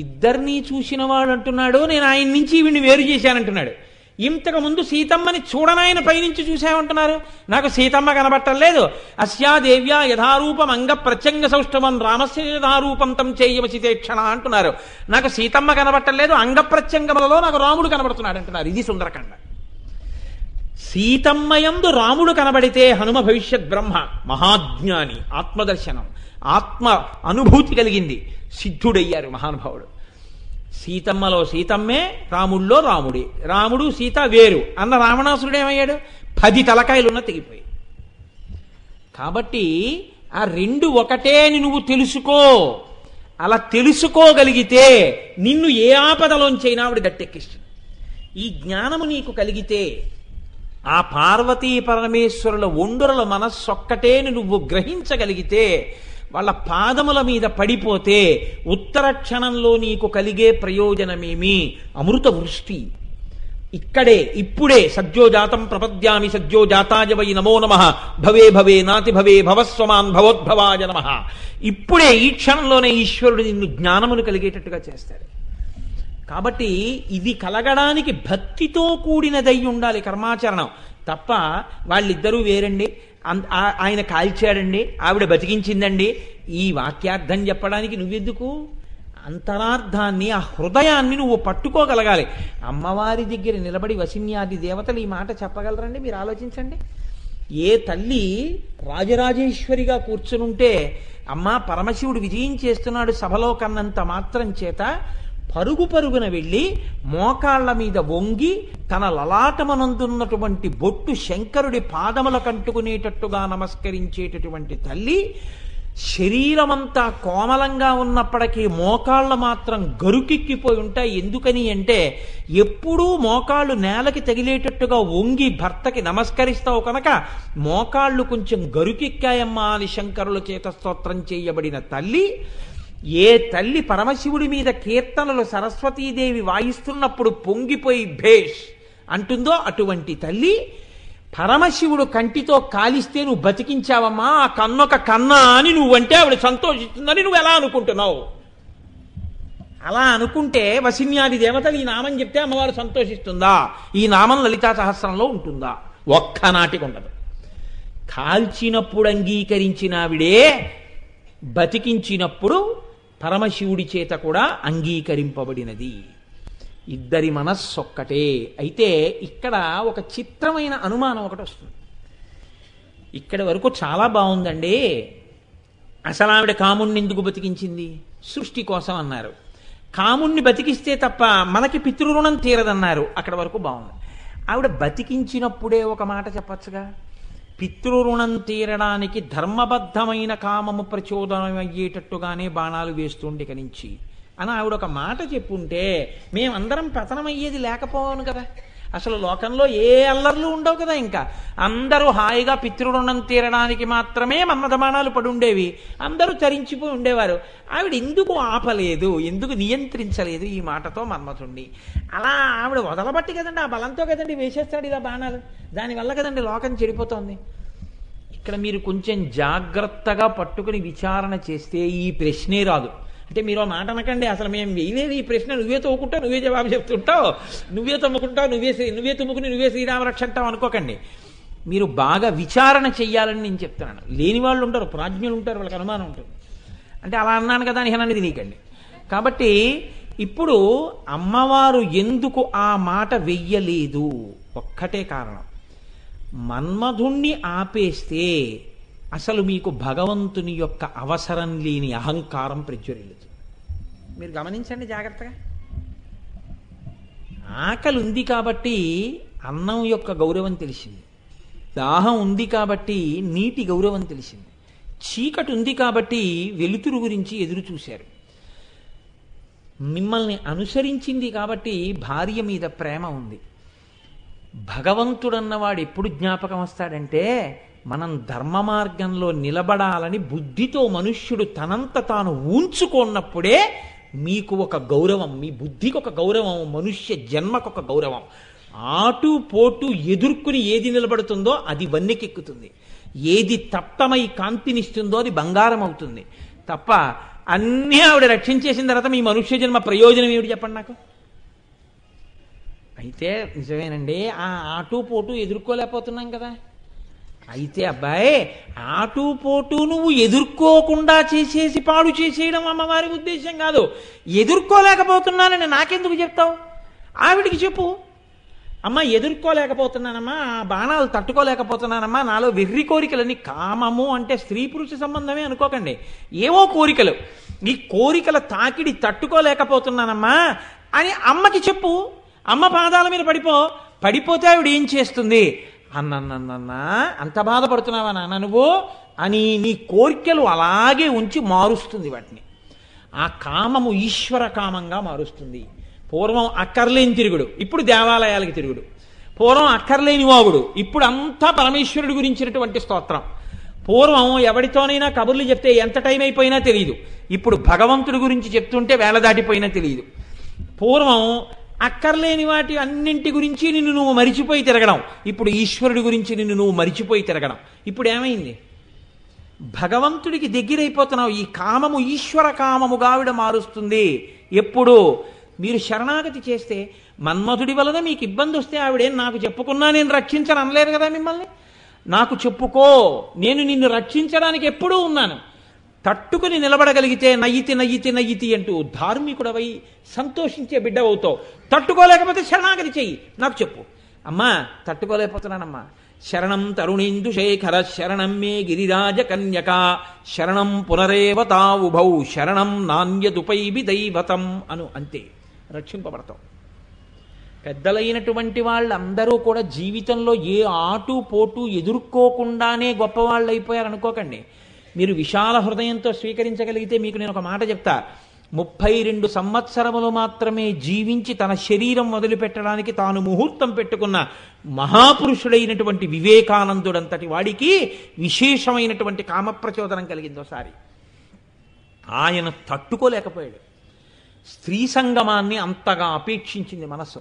ఇద్దరినీ చూసిన వాడు అంటున్నాడు నేను ఆయన నుంచి వీడిని వేరు చేశానంటున్నాడు. ఇంతకుముందు సీతమ్మని చూడనాయన పైనుంచి చూశామంటున్నారు. నాకు సీతమ్మ కనబట్టలేదు. అస్యా దేవ్యా యథారూపం అంగ ప్రత్యంగ సౌష్ఠవం రామస్య యథారూపం తం చేయవసితే క్షణ అంటున్నారు. నాకు సీతమ్మ కనబట్టలేదు, అంగ ప్రత్యంగములలో నాకు రాముడు కనబడుతున్నాడు అంటున్నారు. ఇది సుందరకాండ. సీతమ్మయందు రాముడు కనబడితే హనుమ భవిష్యత్ బ్రహ్మ, మహాజ్ఞాని, ఆత్మదర్శనం, ఆత్మ అనుభూతి కలిగింది, సిద్ధుడయ్యారు మహానుభావుడు. సీతమ్మలో సీతమ్మే, రాముడిలో రాముడే. రాముడు సీత వేరు అన్న రావణాసురుడు ఏమయ్యాడు? 10 తలకాయలున్న తెగిపోయి. కాబట్టి ఆ రెండు ఒకటే అని నువ్వు తెలుసుకో. అలా తెలుసుకోగలిగితే నిన్ను ఏ ఆపదలోంచైనా ఆవిడ గట్టెక్కిస్తుంది. ఈ జ్ఞానము నీకు కలిగితే ఆ పార్వతీ పరమేశ్వరుల ఒండురల మనస్సొక్కటే నువ్వు గ్రహించగలిగితే, వాళ్ళ పాదముల మీద పడిపోతే ఉత్తర క్షణంలో నీకు కలిగే ప్రయోజనమేమి? అమృత వృష్టి. ఇక్కడే ఇప్పుడే సద్యోజాతం ప్రపద్యామి సద్యోజాతాయ వై నమో నమః భవే భవే నాతి భవే భవస్వమాన్ భవోద్భవాయ నమః. ఇప్పుడే ఈ క్షణంలోనే ఈశ్వరుడు నిన్ను జ్ఞానమును కలిగేటట్టుగా చేస్తాడు. కాబట్టి ఇది కలగడానికి భక్తితో కూడినదై ఉండాలి కర్మాచరణం తప్ప వాళ్ళిద్దరూ వేరండి, ఆయన కాల్చాడండి, ఆవిడ బతికించిందండి, ఈ వాక్యార్థం చెప్పడానికి నువ్వెందుకు? అంతరార్థాన్ని, ఆ హృదయాన్ని నువ్వు పట్టుకోగలగాలి. అమ్మవారి దగ్గర నిలబడి వసిన్యాది దేవతలు ఈ మాట చెప్పగలరండి? మీరు ఆలోచించండి. ఏ తల్లి రాజరాజేశ్వరిగా కూర్చునుంటే అమ్మా పరమశివుడు విజయం చేస్తున్నాడు సభలో కన్నంత మాత్రం చేత పరుగు పరుగున వెళ్ళి మోకాళ్ల మీద వంగి తన లలాటమనందున్నటువంటి బొట్టు శంకరుడి పాదముల కంటుకునేటట్టుగా నమస్కరించేటటువంటి తల్లి శరీరమంతా కోమలంగా ఉన్నప్పటికీ మోకాళ్ళు మాత్రం గరుకెక్కిపోయి ఉంటాయి. ఎందుకని అంటే ఎప్పుడూ మోకాళ్ళు నేలకి తగిలేటట్టుగా వంగి భర్తకి నమస్కరిస్తావు కనుక మోకాళ్ళు కొంచెం గరుకెక్కాయమ్మా అని శంకరుల చేత స్తోత్రం చేయబడిన తల్లి, ఏ తల్లి పరమశివుడి మీద కీర్తనలు సరస్వతీదేవి వాయిస్తున్నప్పుడు పొంగిపోయి భేష్ అంటుందో అటువంటి తల్లి పరమశివుడు కంటితో కాలిస్తే నువ్వు బతికించావమ్మా, ఆ కన్నొక కన్నా అని నువ్వంటే ఆవిడ సంతోషిస్తుందని నువ్వు ఎలా అనుకుంటున్నావు? అలా అనుకుంటే వసిన్యాది దేవతలు ఈ నామం చెప్తే అమ్మవారు సంతోషిస్తుందా? ఈ నామం లలితా సహస్రంలో ఉంటుందా? ఒక్కనాటికి ఉండదు. కాల్చినప్పుడు అంగీకరించిన ఆవిడే బతికించినప్పుడు పరమశివుడి చేత కూడా అంగీకరింపబడినది. ఇద్దరి మనస్సొక్కటే. అయితే ఇక్కడ ఒక చిత్రమైన అనుమానం ఒకటి వస్తుంది. ఇక్కడి వరకు చాలా బాగుందండి. అసలు ఆవిడ కాముణ్ణి ఎందుకు బతికించింది? సృష్టి కోసం అన్నారు. కాముణ్ణి బతికిస్తే తప్ప మనకి పితృరుణం తీరదన్నారు. అక్కడ వరకు బాగుంది. ఆవిడ బతికించినప్పుడే ఒక మాట చెప్పచ్చుగా, పితృరుణం తీరడానికి ధర్మబద్ధమైన కామము ప్రచోదనం అయ్యేటట్టుగానే బాణాలు వేస్తుండే ఇక నుంచి అని ఆవిడ ఒక మాట చెప్పుంటే మేమందరం పతనమయ్యేది లేకపోను కదా. అసలు లోకంలో ఏ అల్లర్లు ఉండవు కదా. ఇంకా అందరూ హాయిగా పితృరుణం తీరడానికి మాత్రమే మన్మథమానాలు పడి ఉండేవి. అందరూ తరించిపోయి ఉండేవారు. ఆవిడ ఎందుకు ఆపలేదు, ఎందుకు నియంత్రించలేదు ఈ మాటతో మన్మథుణ్ణి? అలా ఆవిడ వదలబట్టి కదండి, ఆ బలంతో కదండి వేసేస్తాడు ఇలా బాణాలు. దానివల్ల కదండి లోకం చెడిపోతోంది. ఇక్కడ మీరు కొంచెం జాగ్రత్తగా పట్టుకుని విచారణ చేస్తే ఈ ప్రశ్నే రాదు. అంటే మీరు ఆ మాట అనకండి, అసలు మేము వేయలేదు ఈ ప్రశ్న, నువ్వే తోకుంటావు, నువ్వే జవాబు చెప్తుంటావు, నువ్వే తమ్ముకుంటావు, నువ్వే తుమ్ముకుని నువ్వే శ్రీరామరక్ష అంటావు అనుకోకండి. మీరు బాగా విచారణ చెయ్యాలని నేను చెప్తున్నాను. లేని వాళ్ళు ఉంటారు, ప్రాజ్ఞులు ఉంటారు, వాళ్ళకి అనుమానం ఉంటుంది. అంటే అలా అన్నాను కదా అని అనేది నీకండి. కాబట్టి ఇప్పుడు అమ్మవారు ఎందుకు ఆ మాట వెయ్యలేదు? ఒక్కటే కారణం, మన్మధుణ్ణి ఆపేస్తే అసలు మీకు భగవంతుని యొక్క అవసరం లేని అహంకారం ప్రజ్వరిల్లుతుంది. మీరు గమనించండి జాగ్రత్తగా. ఆకలి ఉంది కాబట్టి అన్నం యొక్క గౌరవం తెలిసింది, దాహం ఉంది కాబట్టి నీటి గౌరవం తెలిసింది, చీకటి ఉంది కాబట్టి వెలుతురు గురించి ఎదురు చూశారు, మిమ్మల్ని అనుసరించింది కాబట్టి భార్య మీద ప్రేమ ఉంది. భగవంతుడన్నవాడు ఎప్పుడు జ్ఞాపకం వస్తాడంటే మనం ధర్మ మార్గంలో నిలబడాలని బుద్ధితో మనుష్యుడు తనంత తాను ఊంచుకున్నప్పుడే మీకు ఒక గౌరవం, మీ బుద్ధికి ఒక గౌరవం, మనుష్య జన్మకు ఒక గౌరవం. ఆటు పోటు ఎదుర్కొని ఏది నిలబడుతుందో అది వన్నెకెక్కుతుంది, ఏది తప్తమై కాంతినిస్తుందో అది బంగారం అవుతుంది. తప్ప అన్నీ ఆవిడ రక్షించేసిన తర్వాత మీ మనుష్య జన్మ ప్రయోజనం ఏమిటి చెప్పండి నాకు? అయితే నిజమేనండి, ఆ ఆటు పోటు ఎదుర్కోలేకపోతున్నాం కదా. అయితే అబ్బాయి, ఆటు పోటు నువ్వు ఎదుర్కోకుండా చేసేసి పాడు చేసేయడం అమ్మవారి ఉద్దేశం కాదు. ఎదుర్కోలేకపోతున్నానని నాకెందుకు చెప్తావు? ఆవిడికి చెప్పు, అమ్మ ఎదుర్కోలేకపోతున్నానమ్మా, ఆ బాణాలు తట్టుకోలేకపోతున్నానమ్మా, నాలో వెర్రి కోరికలని. కామము అంటే స్త్రీ పురుష సంబంధమే అనుకోకండి, ఏవో కోరికలు, నీ కోరికల తాకిడి తట్టుకోలేకపోతున్నానమ్మా అని అమ్మకి చెప్పు. అమ్మ పాదాల మీద పడిపోతే ఆవిడ ఏం చేస్తుంది? అన్నన్నన్నా అంత బాధపడుతున్నావా నాన్న నువ్వు అని నీ కోరికలు అలాగే ఉంచి మారుస్తుంది వాటిని. ఆ కామము ఈశ్వర కామంగా మారుస్తుంది. పూర్వం అక్కర్లేని తిరుగుడు, ఇప్పుడు దేవాలయాలకి తిరుగుడు. పూర్వం అక్కర్లేని వాగుడు, ఇప్పుడు అంతా పరమేశ్వరుడి గురించినటువంటి స్తోత్రం. పూర్వం ఎవరితోనైనా కబుర్లు చెప్తే ఎంత టైం అయిపోయినా తెలియదు, ఇప్పుడు భగవంతుడి గురించి చెప్తుంటే వేళ దాటిపోయినా తెలియదు. పూర్వం అక్కర్లేని వాటి అన్నింటి గురించి నిన్ను నువ్వు మరిచిపోయి తిరగడం, ఇప్పుడు ఈశ్వరుడి గురించి నిన్ను నువ్వు మరిచిపోయి తిరగడం. ఇప్పుడు ఏమైంది? భగవంతుడికి దగ్గరైపోతున్నావు. ఈ కామము ఈశ్వర కామముగా ఆవిడ మారుస్తుంది. ఎప్పుడు మీరు శరణాగతి చేస్తే, మన్మధుడి వలన మీకు ఇబ్బంది వస్తే ఆవిడేం నాకు చెప్పుకున్నా నేను రక్షించను అనలేరు కదా మిమ్మల్ని. నాకు చెప్పుకో, నేను నిన్ను రక్షించడానికి ఎప్పుడూ ఉన్నాను. తట్టుకుని నిలబడగలిగితే నయ్యితి నయ్యితి నయ్యితి అంటూ ధార్మికుడవై సంతోషించే బిడ్డవవుతావు. తట్టుకోలేకపోతే శరణాగతి చెయ్యి, నాకు చెప్పు. అమ్మా తట్టుకోలేకపోతున్నానమ్మా, శరణం తరుణేందు శేఖర శరణం మే గిరిరాజ కన్యక శరణం పునరేవతావుభౌ శరణం నాణ్యదుపైబి దైవతం అను, అంతే రక్షింపబడతావు. పెద్దలైనటువంటి వాళ్ళందరూ కూడా జీవితంలో ఏ ఆటు పోటు ఎదుర్కోకుండానే గొప్పవాళ్ళు అయిపోయారు అనుకోకండి. మీరు విశాల హృదయంతో స్వీకరించగలిగితే మీకు నేను ఒక మాట చెప్తా. 32 సంవత్సరములు మాత్రమే జీవించి తన శరీరం వదిలిపెట్టడానికి తాను ముహూర్తం పెట్టుకున్న మహాపురుషుడైనటువంటి వివేకానందుడంతటి వాడికి విశేషమైనటువంటి కామప్రచోదనం కలిగిందోసారి. ఆయన తట్టుకోలేకపోయాడు. స్త్రీ సంగమాన్ని అంతగా అపేక్షించింది మనసు.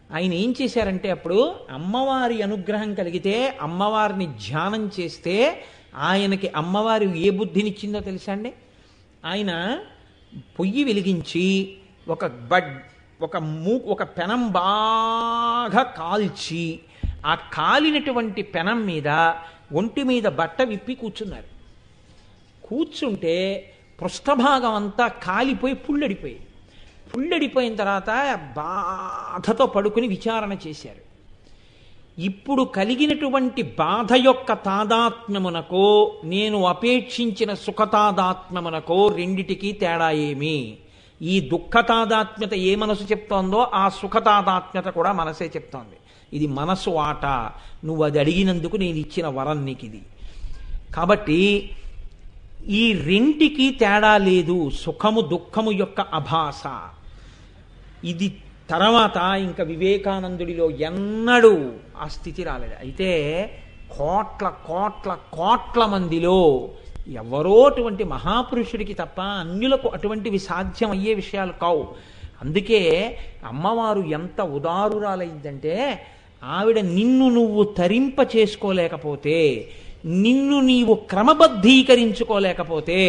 ఆయన ఏం చేశారంటే అప్పుడు అమ్మవారి అనుగ్రహం కలిగితే, అమ్మవారిని ధ్యానం చేస్తే ఆయనకి అమ్మవారి ఏ బుద్ధినిచ్చిందో తెలుసా అండి? ఆయన పొయ్యి వెలిగించి ఒక పెనం బాగా కాల్చి, ఆ కాలినటువంటి పెనం మీద ఒంటి మీద బట్ట విప్పి కూర్చున్నారు. కూర్చుంటే పృష్ఠభాగం అంతా కాలిపోయి పుల్లడిపోయిన తర్వాత బాధతో పడుకుని విచారణ చేశారు. ఇప్పుడు కలిగినటువంటి బాధ యొక్క తాదాత్మ్యమునకో నేను అపేక్షించిన సుఖతాదాత్మ్యమునకో రెండిటికీ తేడా ఏమి? ఈ దుఃఖ తాదాత్మ్యత ఏ మనసు చెప్తోందో ఆ సుఖతాదాత్మ్యత కూడా మనసే చెప్తోంది. ఇది మనసు ఆట, నువ్వు అది అడిగినందుకు నేను ఇచ్చిన వరం నీకు ఇది. కాబట్టి ఈ రెంటికి తేడా లేదు, సుఖము దుఃఖము యొక్క అభాస. ఇది తర్వాత ఇంకా వివేకానందుడిలో ఎన్నడూ ఆ స్థితి రాలేదు. అయితే కోట్ల కోట్ల కోట్ల మందిలో ఎవరో అటువంటి మహాపురుషుడికి తప్ప అన్యులకు అటువంటివి సాధ్యం అయ్యే విషయాలు కావు. అందుకే అమ్మవారు ఎంత ఉదారురాలైందంటే, ఆవిడ నిన్ను నువ్వు తరింప చేసుకోలేకపోతే, నిన్ను నీవు క్రమబద్ధీకరించుకోలేకపోతే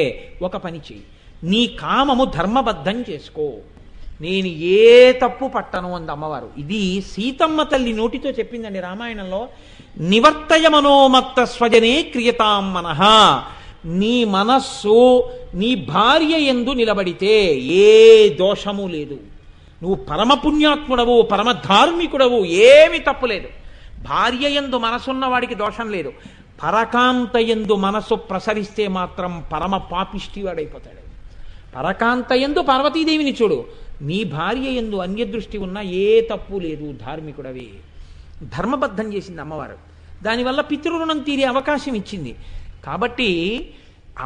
ఒక పని చెయ్యి, నీ కామము ధర్మబద్ధం చేసుకో, నేను ఏ తప్పు పట్టను అంది అమ్మవారు. ఇది సీతమ్మ తల్లి నోటితో చెప్పిందండి రామాయణంలో. నివర్తయ మనోమత్త స్వజనే క్రియతాం మనః. నీ మనస్సు నీ భార్య యందు నిలబడితే ఏ దోషము లేదు. నువ్వు పరమపుణ్యాత్ముడవు, పరమధార్మికుడవు, ఏమి తప్పు లేదు. భార్య యందు మనసున్న వాడికి దోషం లేదు. పరకాంత యందు మనసు ప్రసరిస్తే మాత్రం పరమ పాపిష్టి వాడైపోతాడు. పరకాంత యందు పార్వతీదేవిని చూడు, నీ భార్య యందు అన్యదృష్టి ఉన్నా ఏ తప్పు లేదు, ధార్మికుడవి. ధర్మబద్ధం చేసింది అమ్మవారు. దానివల్ల పితృరుణం తీరే అవకాశం ఇచ్చింది. కాబట్టి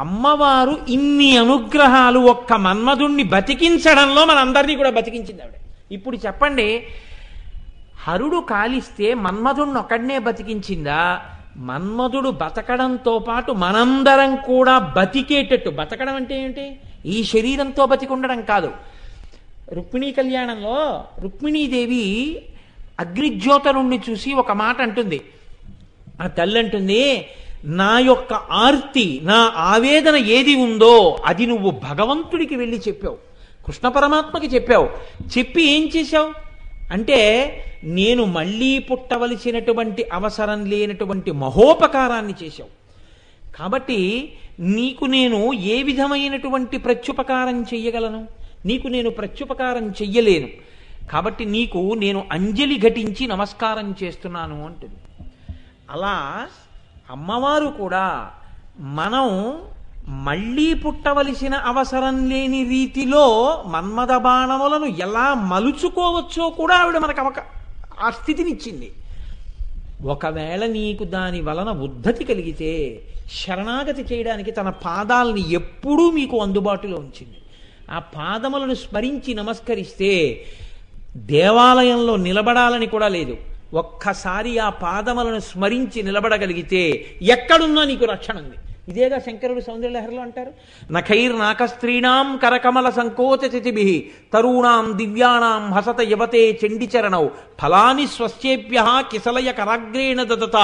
అమ్మవారు ఇన్ని అనుగ్రహాలు ఒక్క మన్మధుణ్ణి బతికించడంలో మనందరినీ కూడా బతికించింది ఆవిడ. ఇప్పుడు చెప్పండి, హరుడు కాలిస్తే మన్మధుణ్ణి ఒక్కడనే బతికించిందా? మన్మధుడు బతకడంతో పాటు మనందరం కూడా బతికేటట్టు. బతకడం అంటే ఏంటి? ఈ శరీరంతో బతికి ఉండడం కాదు. రుక్మిణీ కళ్యాణంలో రుక్మిణీదేవి అగ్నిజ్యోతరుణ్ణి చూసి ఒక మాట అంటుంది. ఆ తల్లి అంటుంది, నా యొక్క ఆర్తి, నా ఆవేదన ఏది ఉందో అది నువ్వు భగవంతుడికి వెళ్ళి చెప్పావు, కృష్ణ పరమాత్మకి చెప్పావు. చెప్పి ఏం చేశావు అంటే, నేను మళ్ళీ పుట్టవలసినటువంటి అవసరం లేనటువంటి మహోపకారాన్ని చేశావు. కాబట్టి నీకు నేను ఏ విధమైనటువంటి ప్రత్యుపకారం చెయ్యగలను? నీకు నేను ప్రత్యుపకారం చెయ్యలేను. కాబట్టి నీకు నేను అంజలి ఘటించి నమస్కారం చేస్తున్నాను అంటుంది. అలా అమ్మవారు కూడా మనం మళ్ళీ పుట్టవలసిన అవసరం లేని రీతిలో మన్మథ బాణములను ఎలా మలుచుకోవచ్చో కూడా ఆవిడ మనకు ఆ స్థితినిచ్చింది. ఒకవేళ నీకు దాని వలన ఉద్ధతి కలిగితే శరణాగతి చేయడానికి తన పాదాలని ఎప్పుడూ మీకు అందుబాటులో ఉంచింది. ఆ పాదములను స్మరించి నమస్కరిస్తే దేవాలయంలో నిలబడాలని కూడా లేదు. ఒక్కసారి ఆ పాదములను స్మరించి నిలబడగలిగితే ఎక్కడున్నా నీకు రక్షణ ఉంది. ఇదేగా శంకరుడు సౌందర్యలహరిలో అంటారు, నఖైర్నాకస్త్రీణాం కరకమల సంకోచతిభిః తరుణాం దివ్యానాం హసత యవతే చండిచరణౌ ఫలాని స్వస్యేభ్య కిసలయ కరాగ్రేణ దదత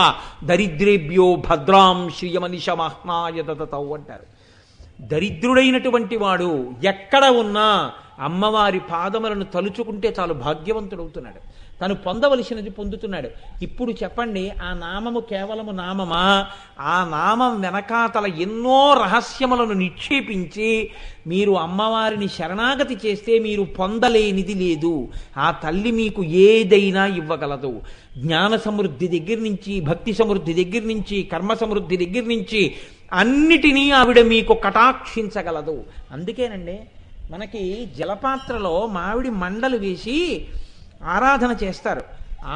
దరిద్రేభ్యో భద్రాం శ్రియమనిషమహ్నాయ దదతౌ అంటారు. దరిద్రుడైనటువంటి వాడు ఎక్కడ ఉన్నా అమ్మవారి పాదములను తలుచుకుంటే చాలు భాగ్యవంతుడవుతున్నాడు, తను పొందవలసినది పొందుతున్నాడు. ఇప్పుడు చెప్పండి, ఆ నామము కేవలము నామమా? ఆ నామం వెనకాతల ఎన్నో రహస్యములను నిక్షేపించి మీరు అమ్మవారిని శరణాగతి చేస్తే మీరు పొందలేనిది లేదు. ఆ తల్లి మీకు ఏదైనా ఇవ్వగలదు. జ్ఞాన సమృద్ధి దగ్గర నుంచి, భక్తి సమృద్ధి దగ్గర నుంచి, కర్మ సమృద్ధి దగ్గర నుంచి అన్నిటినీ ఆవిడ మీకు కటాక్షించగలదు. అందుకేనండి మనకి జలపాత్రలో మామిడి మండలు వేసి ఆరాధన చేస్తారు.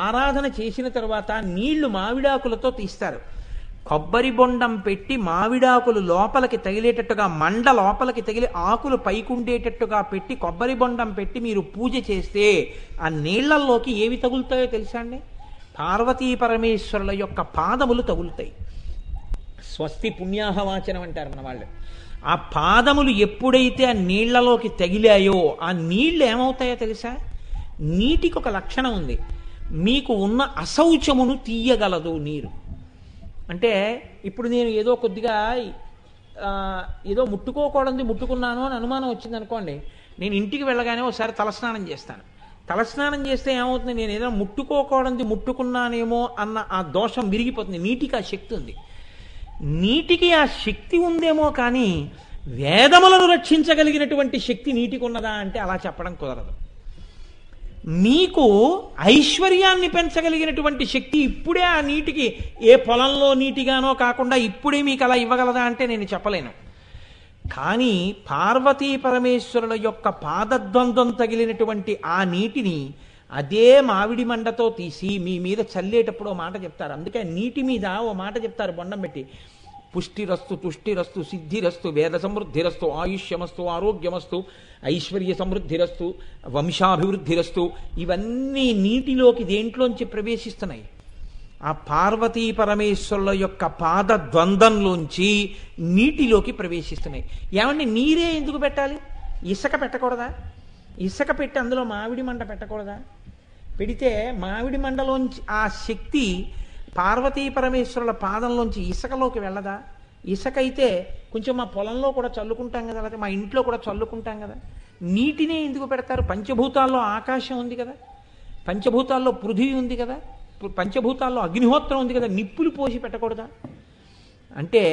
ఆరాధన చేసిన తర్వాత నీళ్లు మామిడాకులతో తీస్తారు. కొబ్బరి బొండం పెట్టి మామిడాకులు లోపలికి తగిలేటట్టుగా మండ లోపలికి తగిలి ఆకులు పైకుండేటట్టుగా పెట్టి కొబ్బరి బొండం పెట్టి మీరు పూజ చేస్తే ఆ నీళ్లల్లోకి ఏవి తగులుతాయో తెలుసా అండి? పార్వతీ పరమేశ్వరుల యొక్క పాదములు తగులుతాయి. స్వస్తి పుణ్యాహవాచనం అంటారు మన వాళ్ళు. ఆ పాదములు ఎప్పుడైతే ఆ నీళ్లలోకి తగిలాయో ఆ నీళ్లు ఏమవుతాయో తెలుసా? నీటికి ఒక లక్షణం ఉంది. మీకు ఉన్న అశౌచమును తీయగలదు నీరు. అంటే ఇప్పుడు నేను ఏదో కొద్దిగా ఏదో ముట్టుకోకూడదు ముట్టుకున్నాను అని అనుమానం వచ్చింది అనుకోండి, నేను ఇంటికి వెళ్ళగానే ఒకసారి తలస్నానం చేస్తాను. తలస్నానం చేస్తే ఏమవుతుంది? నేను ఏదో ముట్టుకోకూడదు ముట్టుకున్నానేమో అన్న ఆ దోషం విరిగిపోతుంది. నీటికి ఆ శక్తి ఉంది. నీటికి ఆ శక్తి ఉందేమో కానీ వేదములను రక్షించగలిగినటువంటి శక్తి నీటికి ఉన్నదా అంటే అలా చెప్పడం కుదరదు. మీకు ఐశ్వర్యాన్ని పెంచగలిగినటువంటి శక్తి ఇప్పుడే ఆ నీటికి, ఏ పొలంలో నీటిగానో కాకుండా ఇప్పుడే మీకు అలా ఇవ్వగలదా అంటే నేను చెప్పలేను. కానీ పార్వతీ పరమేశ్వరుల యొక్క పాదద్వంద్వం తగిలినటువంటి ఆ నీటిని అదే మామిడి మండతో తీసి మీ మీద చల్లేటప్పుడు ఓ మాట చెప్తారు. అందుకే నీటి మీద ఓ మాట చెప్తారు బొండం పెట్టి, పుష్టిరస్తు తుష్టిరస్తు సిద్ధిరస్తు వేద సమృద్ధిరస్తు ఆయుష్యమస్తు ఆరోగ్యమస్తు ఐశ్వర్య సమృద్ధిరస్తు వంశాభివృద్ధిరస్తు. ఇవన్నీ నీటిలోకి దేంట్లోంచి ప్రవేశిస్తున్నాయి? ఆ పార్వతీ పరమేశ్వరుల యొక్క పాద ద్వంద్వంలోంచి నీటిలోకి ప్రవేశిస్తున్నాయి. ఏమండి, నీరే ఎందుకు పెట్టాలి? ఇసుక పెట్టకూడదా? ఇసుక పెట్టి అందులో మామిడి మండ పెట్టకూడదా? పెడితే మామిడి మండలోంచి ఆ శక్తి పార్వతీ పరమేశ్వరుల పాదంలోంచి ఇసుకలోకి వెళ్ళదా? ఇసుక అయితే కొంచెం మా పొలంలో కూడా చల్లుకుంటాం కదా, లేకపోతే మా ఇంట్లో కూడా చల్లుకుంటాం కదా. నీటినే ఎందుకు పెడతారు? పంచభూతాల్లో ఆకాశం ఉంది కదా, పంచభూతాల్లో పృథివీ ఉంది కదా, పంచభూతాల్లో అగ్నిహోత్రం ఉంది కదా, నిప్పులు పోసి పెట్టకూడదా? అంటే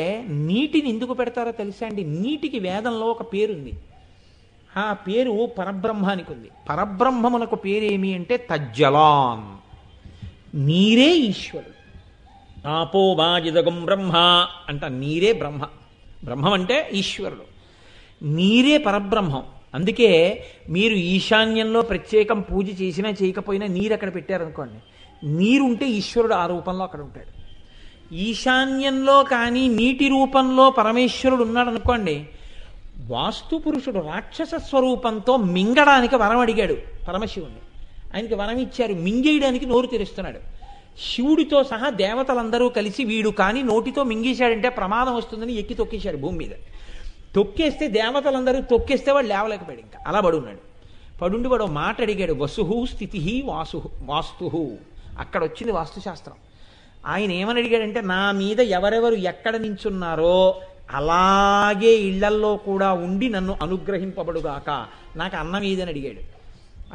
నీటిని ఎందుకు పెడతారో తెలుసా అండి? నీటికి వేదంలో ఒక పేరుంది. ఆ పేరు పరబ్రహ్మానికి ఉంది. పరబ్రహ్మమునకు పేరేమి అంటే తజ్జలాన్. నీరే ఈశ్వరుడు. ఆపో వాజిదగం బ్రహ్మ అంట. నీరే బ్రహ్మ. బ్రహ్మం అంటే ఈశ్వరుడు. నీరే పరబ్రహ్మం. అందుకే మీరు ఈశాన్యంలో ప్రత్యేకం పూజ చేసినా చేయకపోయినా నీరు అక్కడ పెట్టారనుకోండి, నీరుంటే ఈశ్వరుడు ఆ రూపంలో అక్కడ ఉంటాడు. ఈశాన్యంలో కానీ నీటి రూపంలో పరమేశ్వరుడు ఉన్నాడు అనుకోండి, వాస్తు పురుషుడు రాక్షస స్వరూపంతో మింగడానికి వరం అడిగాడు పరమశివుణ్ణి. ఆయనకి వరం ఇచ్చారు, మింగేయడానికి నోరు తెరుస్తున్నాడు. శివుడితో సహా దేవతలందరూ కలిసి వీడు కానీ నోటితో మింగేశాడంటే ప్రమాదం వస్తుందని ఎక్కి తొక్కేశాడు భూమి మీద. తొక్కేస్తే దేవతలందరూ తొక్కేస్తే వాడు లేవలేకపోయాడు. ఇంకా అలా పడున్నాడు. పడుండి వాడు మాట అడిగాడు, వసుహు స్థితి వాస్తు. అక్కడ వచ్చింది వాస్తుశాస్త్రం. ఆయన ఏమని అడిగాడంటే, నా మీద ఎవరెవరు ఎక్కడ నించున్నారో అలాగే ఇళ్లల్లో కూడా ఉండి నన్ను అనుగ్రహింపబడుగాక, నాకు అన్నం ఏదని అడిగాడు.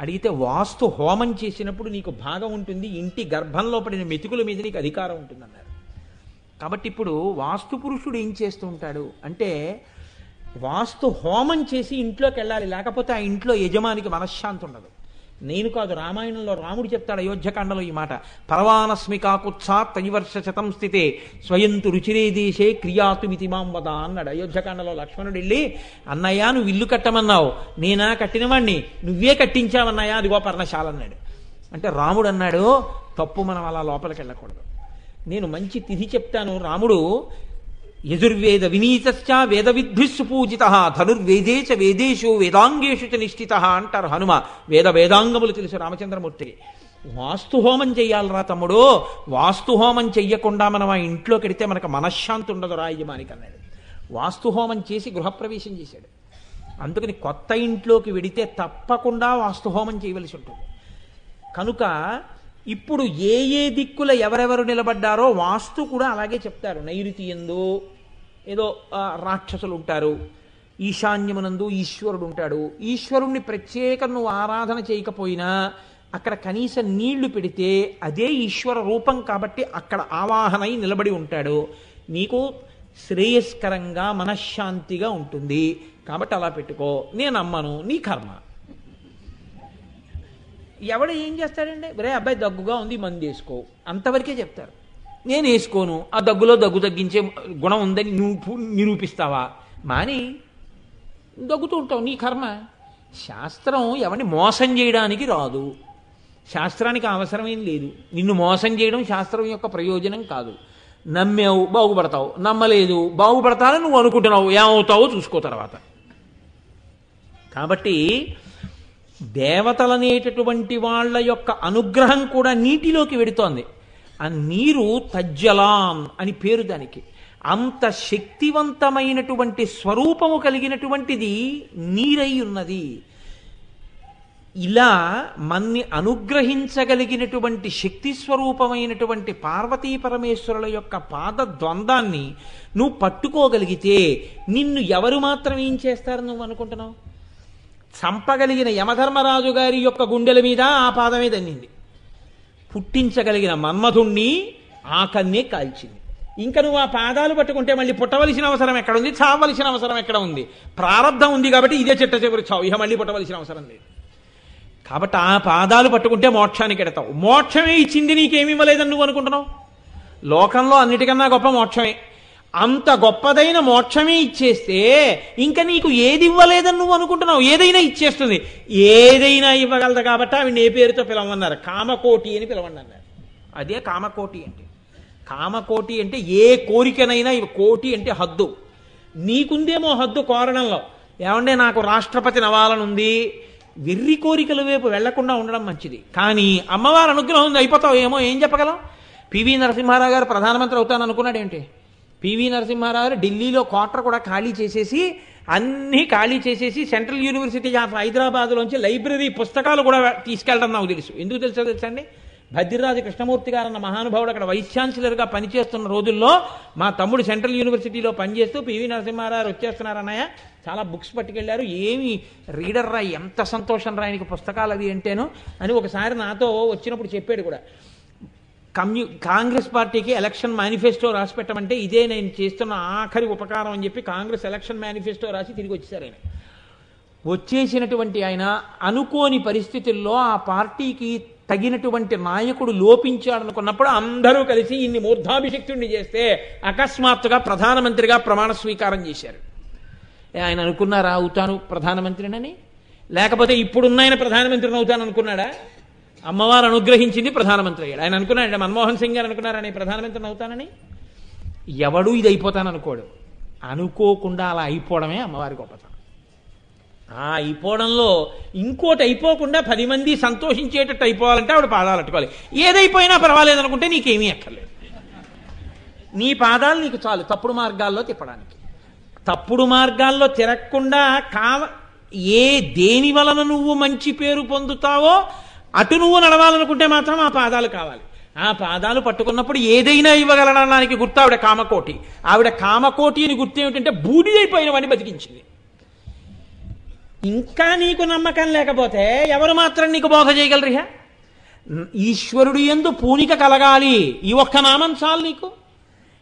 అడిగితే వాస్తు హోమం చేసినప్పుడు నీకు భాగం ఉంటుంది, ఇంటి గర్భంలో పడిన మెతుకుల మీద నీకు అధికారం ఉంటుందన్నారు. కాబట్టి ఇప్పుడు వాస్తు పురుషుడు ఏం చేస్తూ ఉంటాడు అంటే, వాస్తు హోమం చేసి ఇంట్లోకి వెళ్ళాలి, లేకపోతే ఆ ఇంట్లో యజమానికి మనశ్శాంతి ఉండదు. నేను కాదు, రామాయణంలో రాముడు చెప్తాడు అయోధ్యకాండలో ఈ మాట, పరవానస్మి కాకుత్సా తైవర్ష శతం స్థితే స్వయంతు రుచిరే దేశే క్రియాతు మితిమాం వద అన్నాడు. అయోధ్యకాండలో లక్ష్మణుడు వెళ్ళి, అన్నయ్య నువ్వు ఇల్లు కట్టమన్నావు, నేనా కట్టినవాణ్ణి, నువ్వే కట్టించావన్నయ్య, అదిగో పర్ణశాల అన్నాడు. అంటే రాముడు అన్నాడు, తప్పు, మనం అలా లోపలికి వెళ్ళకూడదు. నేను మంచి తిథి చెప్తాను. రాముడు యజుర్వేద వినీతశ్చ వేద విద్భిస్సు పూజిత ధనుర్వేదే చ వేదేషు వేదాంగేషు చ నిష్ఠిత అంటారు హనుమ. వేదాంగములు తెలుసు రామచంద్రమూర్తికి. వాస్తుహోమం చెయ్యాలరా తమ్ముడు, వాస్తుహోమం చెయ్యకుండా మనం ఆ ఇంట్లో కడితే మనకు మనశ్శాంతి ఉండదు రా యజమానికి అన్నాడు. వాస్తుహోమం చేసి గృహప్రవేశం చేశాడు. అందుకని కొత్త ఇంట్లోకి వెడితే తప్పకుండా వాస్తుహోమం చేయవలసి ఉంటుంది. కనుక ఇప్పుడు ఏ ఏ దిక్కుల ఎవరెవరు నిలబడ్డారో వాస్తు కూడా అలాగే చెప్తారు. నైరుతి యందు ఏదో రాక్షసులు ఉంటారు, ఈశాన్యమునందు ఈశ్వరుడు ఉంటాడు. ఈశ్వరుణ్ణి ప్రత్యేకం నువ్వు ఆరాధన చేయకపోయినా అక్కడ కనీసం నీళ్లు పెడితే అదే ఈశ్వర రూపం కాబట్టి అక్కడ ఆవాహనై నిలబడి ఉంటాడు. నీకు శ్రేయస్కరంగా మనశ్శాంతిగా ఉంటుంది కాబట్టి అలా పెట్టుకో. నేను అమ్మను, నీ కర్మ. ఎవడు ఏం చేస్తాడండి, రే అబ్బాయి దగ్గుగా ఉంది మందు వేసుకో, అంతవరకే చెప్తారు. నేను వేసుకోను, ఆ దగ్గులో దగ్గు తగ్గించే గుణం ఉందని నువ్వు నిరూపిస్తావా? మాని దగ్గుతూ ఉంటావు, నీ కర్మ. శాస్త్రం ఎవరిని మోసం చేయడానికి రాదు, శాస్త్రానికి అవసరమేం లేదు. నిన్ను మోసం చేయడం శాస్త్రం యొక్క ప్రయోజనం కాదు. నమ్మావు బాగుపడతావు, నమ్మలేదు బాగుపడతానని నువ్వు అనుకుంటున్నావు, ఏమవుతావో చూసుకో తర్వాత. కాబట్టి దేవతలనేటటువంటి వాళ్ళ యొక్క అనుగ్రహం కూడా నీటిలోకి వెడుతోంది. ఆ నీరు తజ్జలాం అని పేరు దానికి. అంత శక్తివంతమైనటువంటి స్వరూపము కలిగినటువంటిది నీరై ఉన్నది. ఇలా మన్ని అనుగ్రహించగలిగినటువంటి శక్తి స్వరూపమైనటువంటి పార్వతీ పరమేశ్వరుల యొక్క పాద ద్వంద్వాన్ని నువ్వు పట్టుకోగలిగితే నిన్ను ఎవరు మాత్రం ఏం చేస్తారు నువ్వు అనుకుంటున్నావు? చంపగలిగిన యమధర్మరాజు గారి యొక్క గుండెల మీద ఆ పాదమే దన్నింది. పుట్టించగలిగిన మన్మధుణ్ణి ఆ కన్నే కాల్చింది. ఇంకా నువ్వు ఆ పాదాలు పట్టుకుంటే మళ్ళీ పుట్టవలసిన అవసరం ఎక్కడ ఉంది? చావలసిన అవసరం ఎక్కడ ఉంది? ప్రారంధం ఉంది కాబట్టి ఇదే చిట్ట చివరి చావు, ఇక మళ్ళీ పుట్టవలసిన అవసరం లేదు. కాబట్టి ఆ పాదాలు పట్టుకుంటే మోక్షానికి ఎడతావు. మోక్షమే ఇచ్చింది, నీకేమి ఇవ్వలేదని నువ్వు అనుకుంటున్నావు? లోకంలో అన్నిటికన్నా గొప్ప మోక్షమే. అంత గొప్పదైన మోక్షమే ఇచ్చేస్తే ఇంకా నీకు ఏది ఇవ్వలేదని నువ్వు అనుకుంటున్నావు? ఏదైనా ఇచ్చేస్తుంది. ఏదైనా ఇవ్వగలదు కాబట్టి ఆవిడ ఏ పేరుతో పిలవమన్నారు? కామకోటి అని పిలవండి అన్నారు. అదే కామకోటి అంటే. కామకోటి అంటే ఏ కోరికనైనా కోటి అంటే హద్దు. నీకుందేమో హద్దు కోరడంలో, ఏమంటే నాకు రాష్ట్రపతిని అవ్వాలనుంది, వెర్రి కోరికల వైపు వెళ్లకుండా ఉండడం మంచిది. కానీ అమ్మవారి అనుగ్రహం ఉంది, అయిపోతావు ఏమో, ఏం చెప్పగలం? పివి నరసింహారావు గారు ప్రధానమంత్రి అవుతాను అనుకున్నాడు ఏంటి? పివి నరసింహారావు గారు ఢిల్లీలో క్వార్టర్ కూడా ఖాళీ చేసేసి, అన్నీ ఖాళీ చేసేసి సెంట్రల్ యూనివర్సిటీ ఆఫ్ హైదరాబాద్లోంచి లైబ్రరీ పుస్తకాలు కూడా తీసుకెళ్ళడం నాకు తెలుసు. ఎందుకు తెలుసండి? భద్రరాజు కృష్ణమూర్తి గారు అన్న మహానుభావుడు అక్కడ వైస్ ఛాన్సలర్గా పనిచేస్తున్న రోజుల్లో మా తమ్ముడు సెంట్రల్ యూనివర్సిటీలో పనిచేస్తూ పివి నరసింహారావు వచ్చేస్తున్నారన్నయ్య, చాలా బుక్స్ పట్టుకెళ్లారు, ఏమి రీడర్ రా, ఎంత సంతోషం రా ఆయనకి పుస్తకాలు అవి అంటేను అని ఒకసారి నాతో వచ్చినప్పుడు చెప్పాడు కూడా. కాంగ్రెస్ పార్టీకి ఎలక్షన్ మేనిఫెస్టో రాసి పెట్టమంటే ఇదే నేను చేస్తున్న ఆఖరి ఉపకారం అని చెప్పి కాంగ్రెస్ ఎలక్షన్ మేనిఫెస్టో రాసి తిరిగి వచ్చేసారు ఆయన. వచ్చేసినటువంటి ఆయన అనుకోని పరిస్థితుల్లో ఆ పార్టీకి తగినటువంటి నాయకుడు లోపించాడనుకున్నప్పుడు అందరూ కలిసి ఇన్ని మూర్ధాభిషిక్తుడిని చేస్తే అకస్మాత్తుగా ప్రధానమంత్రిగా ప్రమాణ స్వీకారం చేశారు. ఆయన అనుకున్నారా అవుతాను ప్రధానమంత్రినని? లేకపోతే ఇప్పుడున్న ఆయన ప్రధానమంత్రిని అవుతాను అనుకున్నాడా? అమ్మవారు అనుగ్రహించింది, ప్రధానమంత్రి అయ్యాడు. ఆయన అనుకున్నాడు, మన్మోహన్ సింగ్ గారు అనుకున్నారా నేను ప్రధానమంత్రిని అవుతానని? ఎవడూ ఇది అయిపోతాననుకోడు. అనుకోకుండా అలా అయిపోవడమే అమ్మవారి గొప్పతనం. ఆ అయిపోవడంలో ఇంకోటి అయిపోకుండా 10 మంది సంతోషించేటట్టు అయిపోవాలంటే ఆవిడ పాదాలు అట్టుకోవాలి. ఏదైపోయినా పర్వాలేదు అనుకుంటే నీకేమీ అక్కర్లేదు. నీ పాదాలు నీకు చాలు తప్పుడు మార్గాల్లో తిప్పడానికి. తప్పుడు మార్గాల్లో తిరగకుండా దేని వలన నువ్వు మంచి పేరు పొందుతావో అటు నువ్వు నడవాలనుకుంటే మాత్రం ఆ పాదాలు కావాలి. ఆ పాదాలు పట్టుకున్నప్పుడు ఏదైనా ఇవ్వగలడానికి గుర్తు ఆవిడ కామకోటి. ఆవిడ కామకోటి అని గుర్తు ఏమిటంటే బూడిదైపోయిన వాడిని బతికించింది. ఇంకా నీకు నమ్మకం లేకపోతే ఎవరు మాత్రం నీకు బోధ చేయగలరు? ఈశ్వరుడు యందు పూనిక కలగాలి, ఈ ఒక్క నామం చాలు నీకు.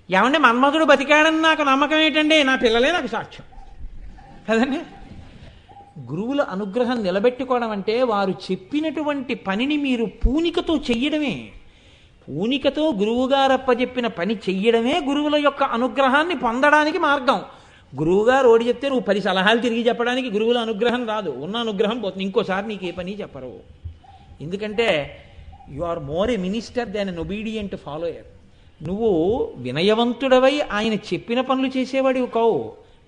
ఏమంటే మన్మధుడు బతికాడని నాకు నమ్మకం ఏంటండి? నా పిల్లలే నాకు సాక్ష్యం కదండి. గురువుల అనుగ్రహం నిలబెట్టుకోవడం అంటే వారు చెప్పినటువంటి పనిని మీరు పూనికతో చెయ్యడమే. పూనికతో గురువుగారప్ప చెప్పిన పని చెయ్యడమే గురువుల యొక్క అనుగ్రహాన్ని పొందడానికి మార్గం. గురువుగారు ఓడి చెప్తే నువ్వు 10 సలహాలు తిరిగి చెప్పడానికి గురువుల అనుగ్రహం రాదు, ఉన్న అనుగ్రహం పోతుంది. ఇంకోసారి నీకు ఏ పని చెప్పరు. ఎందుకంటే you are more a minister than an obedient follower. నువ్వు వినయవంతుడవై ఆయన చెప్పిన పనులు చేసేవాడివి కావు,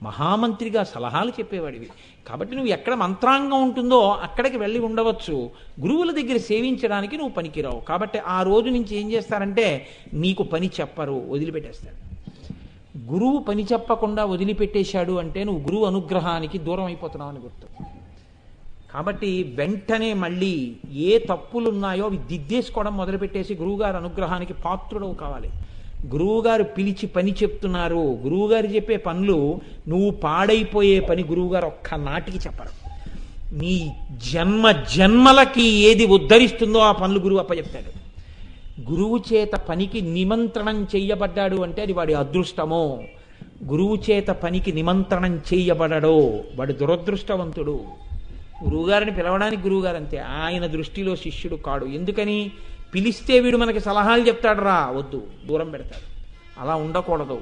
మహామంత్రిగా సలహాలు చెప్పేవాడివి. కాబట్టి నువ్వు ఎక్కడ మంత్రాంగం ఉంటుందో అక్కడికి వెళ్ళి ఉండవచ్చు, గురువుల దగ్గర సేవించడానికి నువ్వు పనికిరావు. కాబట్టి ఆ రోజు నుంచి ఏం చేస్తారంటే నీకు పని చెప్పరు, వదిలిపెట్టేస్తారు. గురువు పని చెప్పకుండా వదిలిపెట్టేశాడు అంటే నువ్వు గురువు అనుగ్రహానికి దూరం అయిపోతున్నావు అని గుర్తు. కాబట్టి వెంటనే మళ్ళీ ఏ తప్పులున్నాయో అవి దిద్దేసుకోవడం మొదలుపెట్టేసి గురువుగారి అనుగ్రహానికి పాత్రుడవు కావాలి. గురువుగారు పిలిచి పని చెప్తున్నారు, గురువుగారు చెప్పే పనులు నువ్వు పాడైపోయే పని గురువుగారు ఒక్క నాటికి చెప్పరు. నీ జన్మలకి ఏది ఉద్ధరిస్తుందో ఆ పనులు గురువు అప్పచెప్తాడు. గురువు చేత పనికి నిమంత్రణం చెయ్యబడ్డాడు అంటే అది వాడి అదృష్టమో, గురువు చేత పనికి నిమంత్రణం చెయ్యబడడో వాడు దురదృష్టవంతుడు. గురువుగారిని పిలవడానికి గురువుగారు అంతే, ఆయన దృష్టిలో శిష్యుడు కాడు. ఎందుకని? పిలిస్తే వీడు మనకి సలహాలు చెప్తాడు రా, వద్దు, దూరం పెడతాడు. అలా ఉండకూడదు.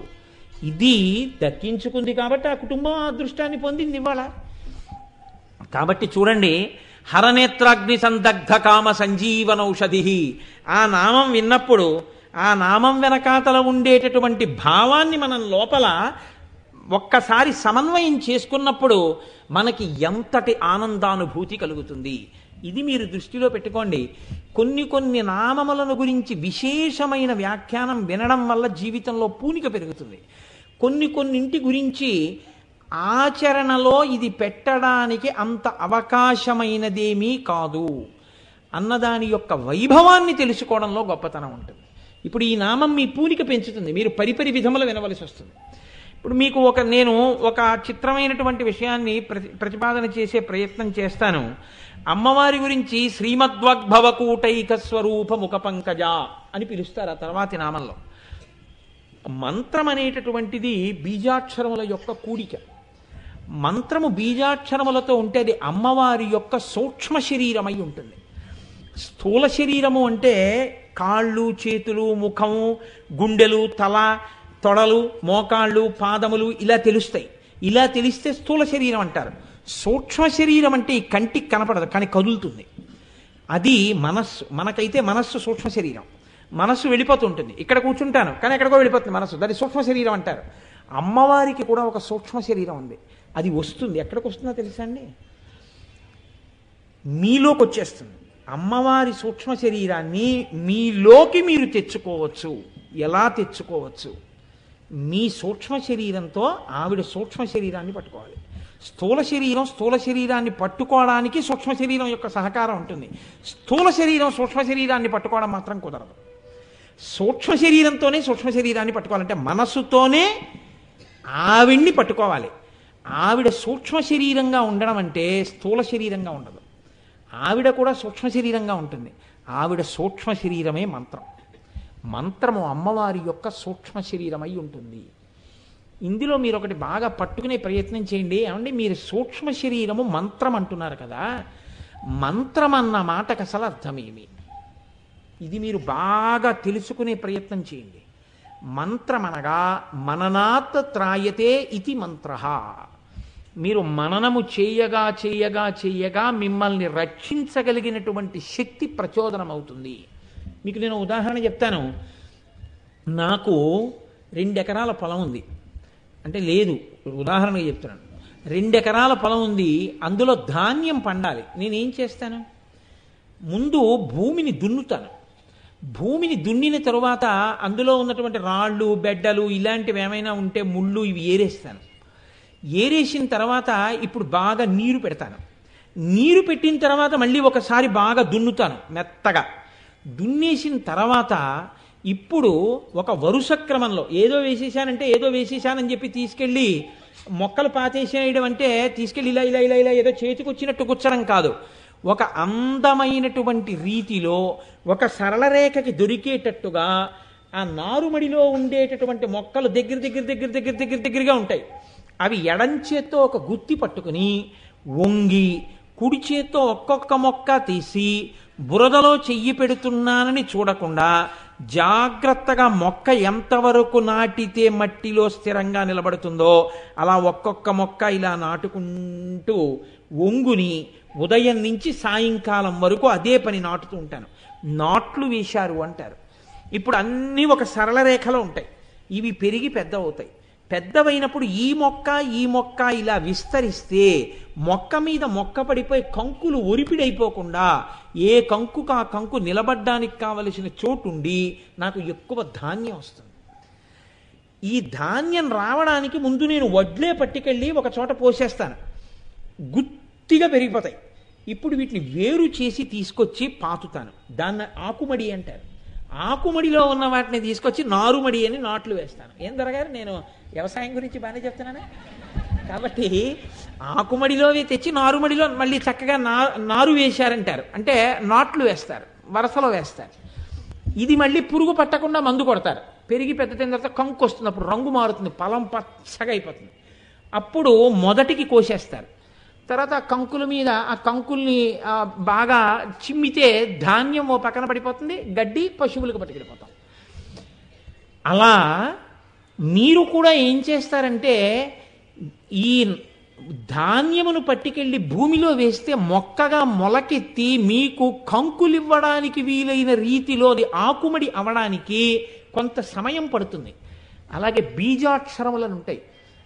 ఇది దక్కించుకుంది కాబట్టి ఆ కుటుంబం ఆ అదృష్టాన్ని పొందింది ఇవాళ. కాబట్టి చూడండి, హరనేత్రాగ్ని సందగ్ధ కామ సంజీవనౌషధి ఆ నామం విన్నప్పుడు ఆ నామం వెనకాతల ఉండేటటువంటి భావాన్ని మనం లోపల ఒక్కసారి సమన్వయం చేసుకున్నప్పుడు మనకి ఎంతటి ఆనందానుభూతి కలుగుతుంది. ఇది మీరు దృష్టిలో పెట్టుకోండి. కొన్ని నామములను గురించి విశేషమైన వ్యాఖ్యానం వినడం వల్ల జీవితంలో పూనిక పెరుగుతుంది. కొన్నింటి గురించి ఆచరణలో ఇది పెట్టడానికి అంత అవకాశమైనదేమీ కాదు అన్నదాని యొక్క వైభవాన్ని తెలుసుకోవడంలో గొప్పతనం ఉంటుంది. ఇప్పుడు ఈ నామం మీ పూనిక పెంచుతుంది, మీరు పరిపరి విధములు వినవలసి వస్తుంది. ఇప్పుడు మీకు నేను ఒక చిత్రమైనటువంటి విషయాన్ని ప్రతిపాదన చేసే ప్రయత్నం చేస్తాను. అమ్మవారి గురించి శ్రీమద్వాగ్భవకూటైక స్వరూప ముఖ పంకజ అని పిలుస్తారు ఆ తర్వాతి నామంలో. మంత్రం అనేటటువంటిది బీజాక్షరముల యొక్క కూడిక. మంత్రము బీజాక్షరములతో ఉంటే అది అమ్మవారి యొక్క సూక్ష్మ శరీరమై ఉంటుంది. స్థూల శరీరము అంటే కాళ్ళు, చేతులు, ముఖము, గుండెలు, తల, తొడలు, మోకాళ్ళు, పాదములు ఇలా తెలుస్తాయి. ఇలా తెలిస్తే స్థూల శరీరం అంటారు. సూక్ష్మ శరీరం అంటే ఈ కంటికి కనపడదు కానీ కదులుతుంది. అది మనస్సు. మనకైతే మనస్సు సూక్ష్మ శరీరం. మనస్సు వెళ్ళిపోతుంటుంది. ఇక్కడ కూర్చుంటాను కానీ ఎక్కడికో వెళ్ళిపోతుంది మనస్సు, దాన్ని సూక్ష్మ శరీరం అంటారు. అమ్మవారికి కూడా ఒక సూక్ష్మ శరీరం ఉంది. అది వస్తుంది. ఎక్కడికి వస్తుందో తెలుసా అండి? మీలోకి వచ్చేస్తుంది. అమ్మవారి సూక్ష్మ శరీరాన్ని మీలోకి మీరు తెచ్చుకోవచ్చు. ఎలా తెచ్చుకోవచ్చు? మీ సూక్ష్మ శరీరంతో ఆవిడ సూక్ష్మ శరీరాన్ని పట్టుకోవాలి. స్థూల శరీరాన్ని పట్టుకోవడానికి సూక్ష్మ శరీరం యొక్క సహకారం ఉంటుంది. స్థూల శరీరం సూక్ష్మ శరీరాన్ని పట్టుకోవడం మాత్రం కుదరదు. సూక్ష్మ శరీరంతోనే సూక్ష్మ శరీరాన్ని పట్టుకోవాలంటే మనస్సుతోనే ఆవిడ్ని పట్టుకోవాలి. ఆవిడ సూక్ష్మ శరీరంగా ఉండడం అంటే స్థూల శరీరంగా ఉండదు. ఆవిడ కూడా సూక్ష్మ శరీరంగా ఉంటుంది. ఆవిడ సూక్ష్మ శరీరమే మంత్రం. మంత్రము అమ్మవారి యొక్క సూక్ష్మ శరీరమై ఉంటుంది. ఇందులో మీరు ఒకటి బాగా పట్టుకునే ప్రయత్నం చేయండి. ఏమండి, మీరు సూక్ష్మ శరీరము మంత్రం అంటున్నారు కదా, మంత్రం అన్న మాటకు అసలు అర్థమేమి? ఇది మీరు బాగా తెలుసుకునే ప్రయత్నం చేయండి. మంత్రం అనగా మననాత్ త్రాయతే ఇతి మంత్ర. మీరు మననము చేయగా చేయగా చేయగా మిమ్మల్ని రక్షించగలిగినటువంటి శక్తి ప్రచోదనం అవుతుంది. మీకు నేను ఉదాహరణ చెప్తాను. నాకు 2 ఎకరాల పొలం ఉంది. అంటే లేదు, ఉదాహరణగా చెప్తున్నాను. 2 ఎకరాల పొలం ఉంది, అందులో ధాన్యం పండాలి. నేనేం చేస్తాను? ముందు భూమిని దున్నుతాను. భూమిని దున్నిన తరువాత అందులో ఉన్నటువంటి రాళ్ళు, బెడ్డలు ఇలాంటివి ఏమైనా ఉంటే ముళ్ళు ఇవి ఏరేస్తాను. ఏరేసిన తర్వాత ఇప్పుడు బాగా నీరు పెడతాను. నీరు పెట్టిన తర్వాత మళ్ళీ ఒకసారి బాగా దున్నుతాను మెత్తగా. దున్నేసిన తర్వాత ఇప్పుడు ఒక వరుస క్రమంలో ఏదో వేసేసానని చెప్పి తీసుకెళ్ళి మొక్కలు పాతేసేయడం అంటే తీసుకెళ్ళి ఇలా ఇలా ఇలా ఇలా ఏదో చేతికి వచ్చినట్టు గుచ్చడం కాదు. ఒక అందమైనటువంటి రీతిలో ఒక సరళ రేఖకి దొరికేటట్టుగా ఆ నారుమడిలో ఉండేటటువంటి మొక్కలు దగ్గరగా ఉంటాయి. అవి ఎడం చేత్తో ఒక గుత్తి పట్టుకుని వంగి కుడి చేత్తో ఒక్కొక్క మొక్క తీసి బురదలో చెయ్యి పెడుతున్నానని చూడకుండా జాగ్రత్తగా మొక్క ఎంతవరకు నాటితే మట్టిలో స్థిరంగా నిలబడుతుందో అలా ఒక్కొక్క మొక్క ఇలా నాటుకుంటూ వంగుని ఉదయం నుంచి సాయంకాలం వరకు అదే పని నాటుతూ ఉంటాను. నాట్లు వేశారు అంటారు. ఇప్పుడు అన్నీ ఒక సరళ రేఖలో ఉంటాయి. ఇవి పెరిగి పెద్ద అవుతాయి. పెద్దవైనప్పుడు ఈ మొక్క ఇలా విస్తరిస్తే మొక్క మీద మొక్క పడిపోయి కంకులు ఒరిపిడైపోకుండా ఏ కంకుకు ఆ కంకు నిలబడ్డానికి కావలసిన చోటుండి నాకు ఎక్కువ ధాన్యం వస్తుంది. ఈ ధాన్యం రావడానికి ముందు నేను వడ్లే పట్టుకెళ్ళి ఒక చోట పోసేస్తాను. గుత్తిగా పెరిగిపోతాయి. ఇప్పుడు వీటిని వేరు చేసి తీసుకొచ్చి పాతుతాను. దాన్ని ఆకుమడి అంటారు. ఆకుమడిలో ఉన్న వాటిని తీసుకొచ్చి నారుమడి అని నాట్లు వేస్తాను. ఏం దొరగారు, నేను వ్యవసాయం గురించి బాగానే చెప్తున్నాను. కాబట్టి ఆకుమడిలోవి తెచ్చి నారుమడిలో మళ్ళీ చక్కగా నారు వేశారంటారు. అంటే నాట్లు వేస్తారు, వరసలో వేస్తారు. ఇది మళ్ళీ పురుగు పట్టకుండా మందు కొడతారు. పెరిగి పెద్ద తర్వాత కంకు వస్తుంది. అప్పుడు రంగు మారుతుంది, పొలం పచ్చగా అయిపోతుంది. అప్పుడు మొదటికి కోసేస్తారు. తర్వాత ఆ కంకుల మీద ఆ కంకుల్ని బాగా చిమ్మితే ధాన్యం ఓ పక్కన పడిపోతుంది, గడ్డి పశువులకు పట్టుకెళ్ళిపోతాం. అలా మీరు కూడా ఏం చేస్తారంటే ఈ ధాన్యమును పట్టుకెళ్ళి భూమిలో వేస్తే మొక్కగా మొలకెత్తి మీకు కంకులివ్వడానికి వీలైన రీతిలో అది ఆకుమడి అవడానికి కొంత సమయం పడుతుంది. అలాగే బీజాక్షరములను ఉంటాయి,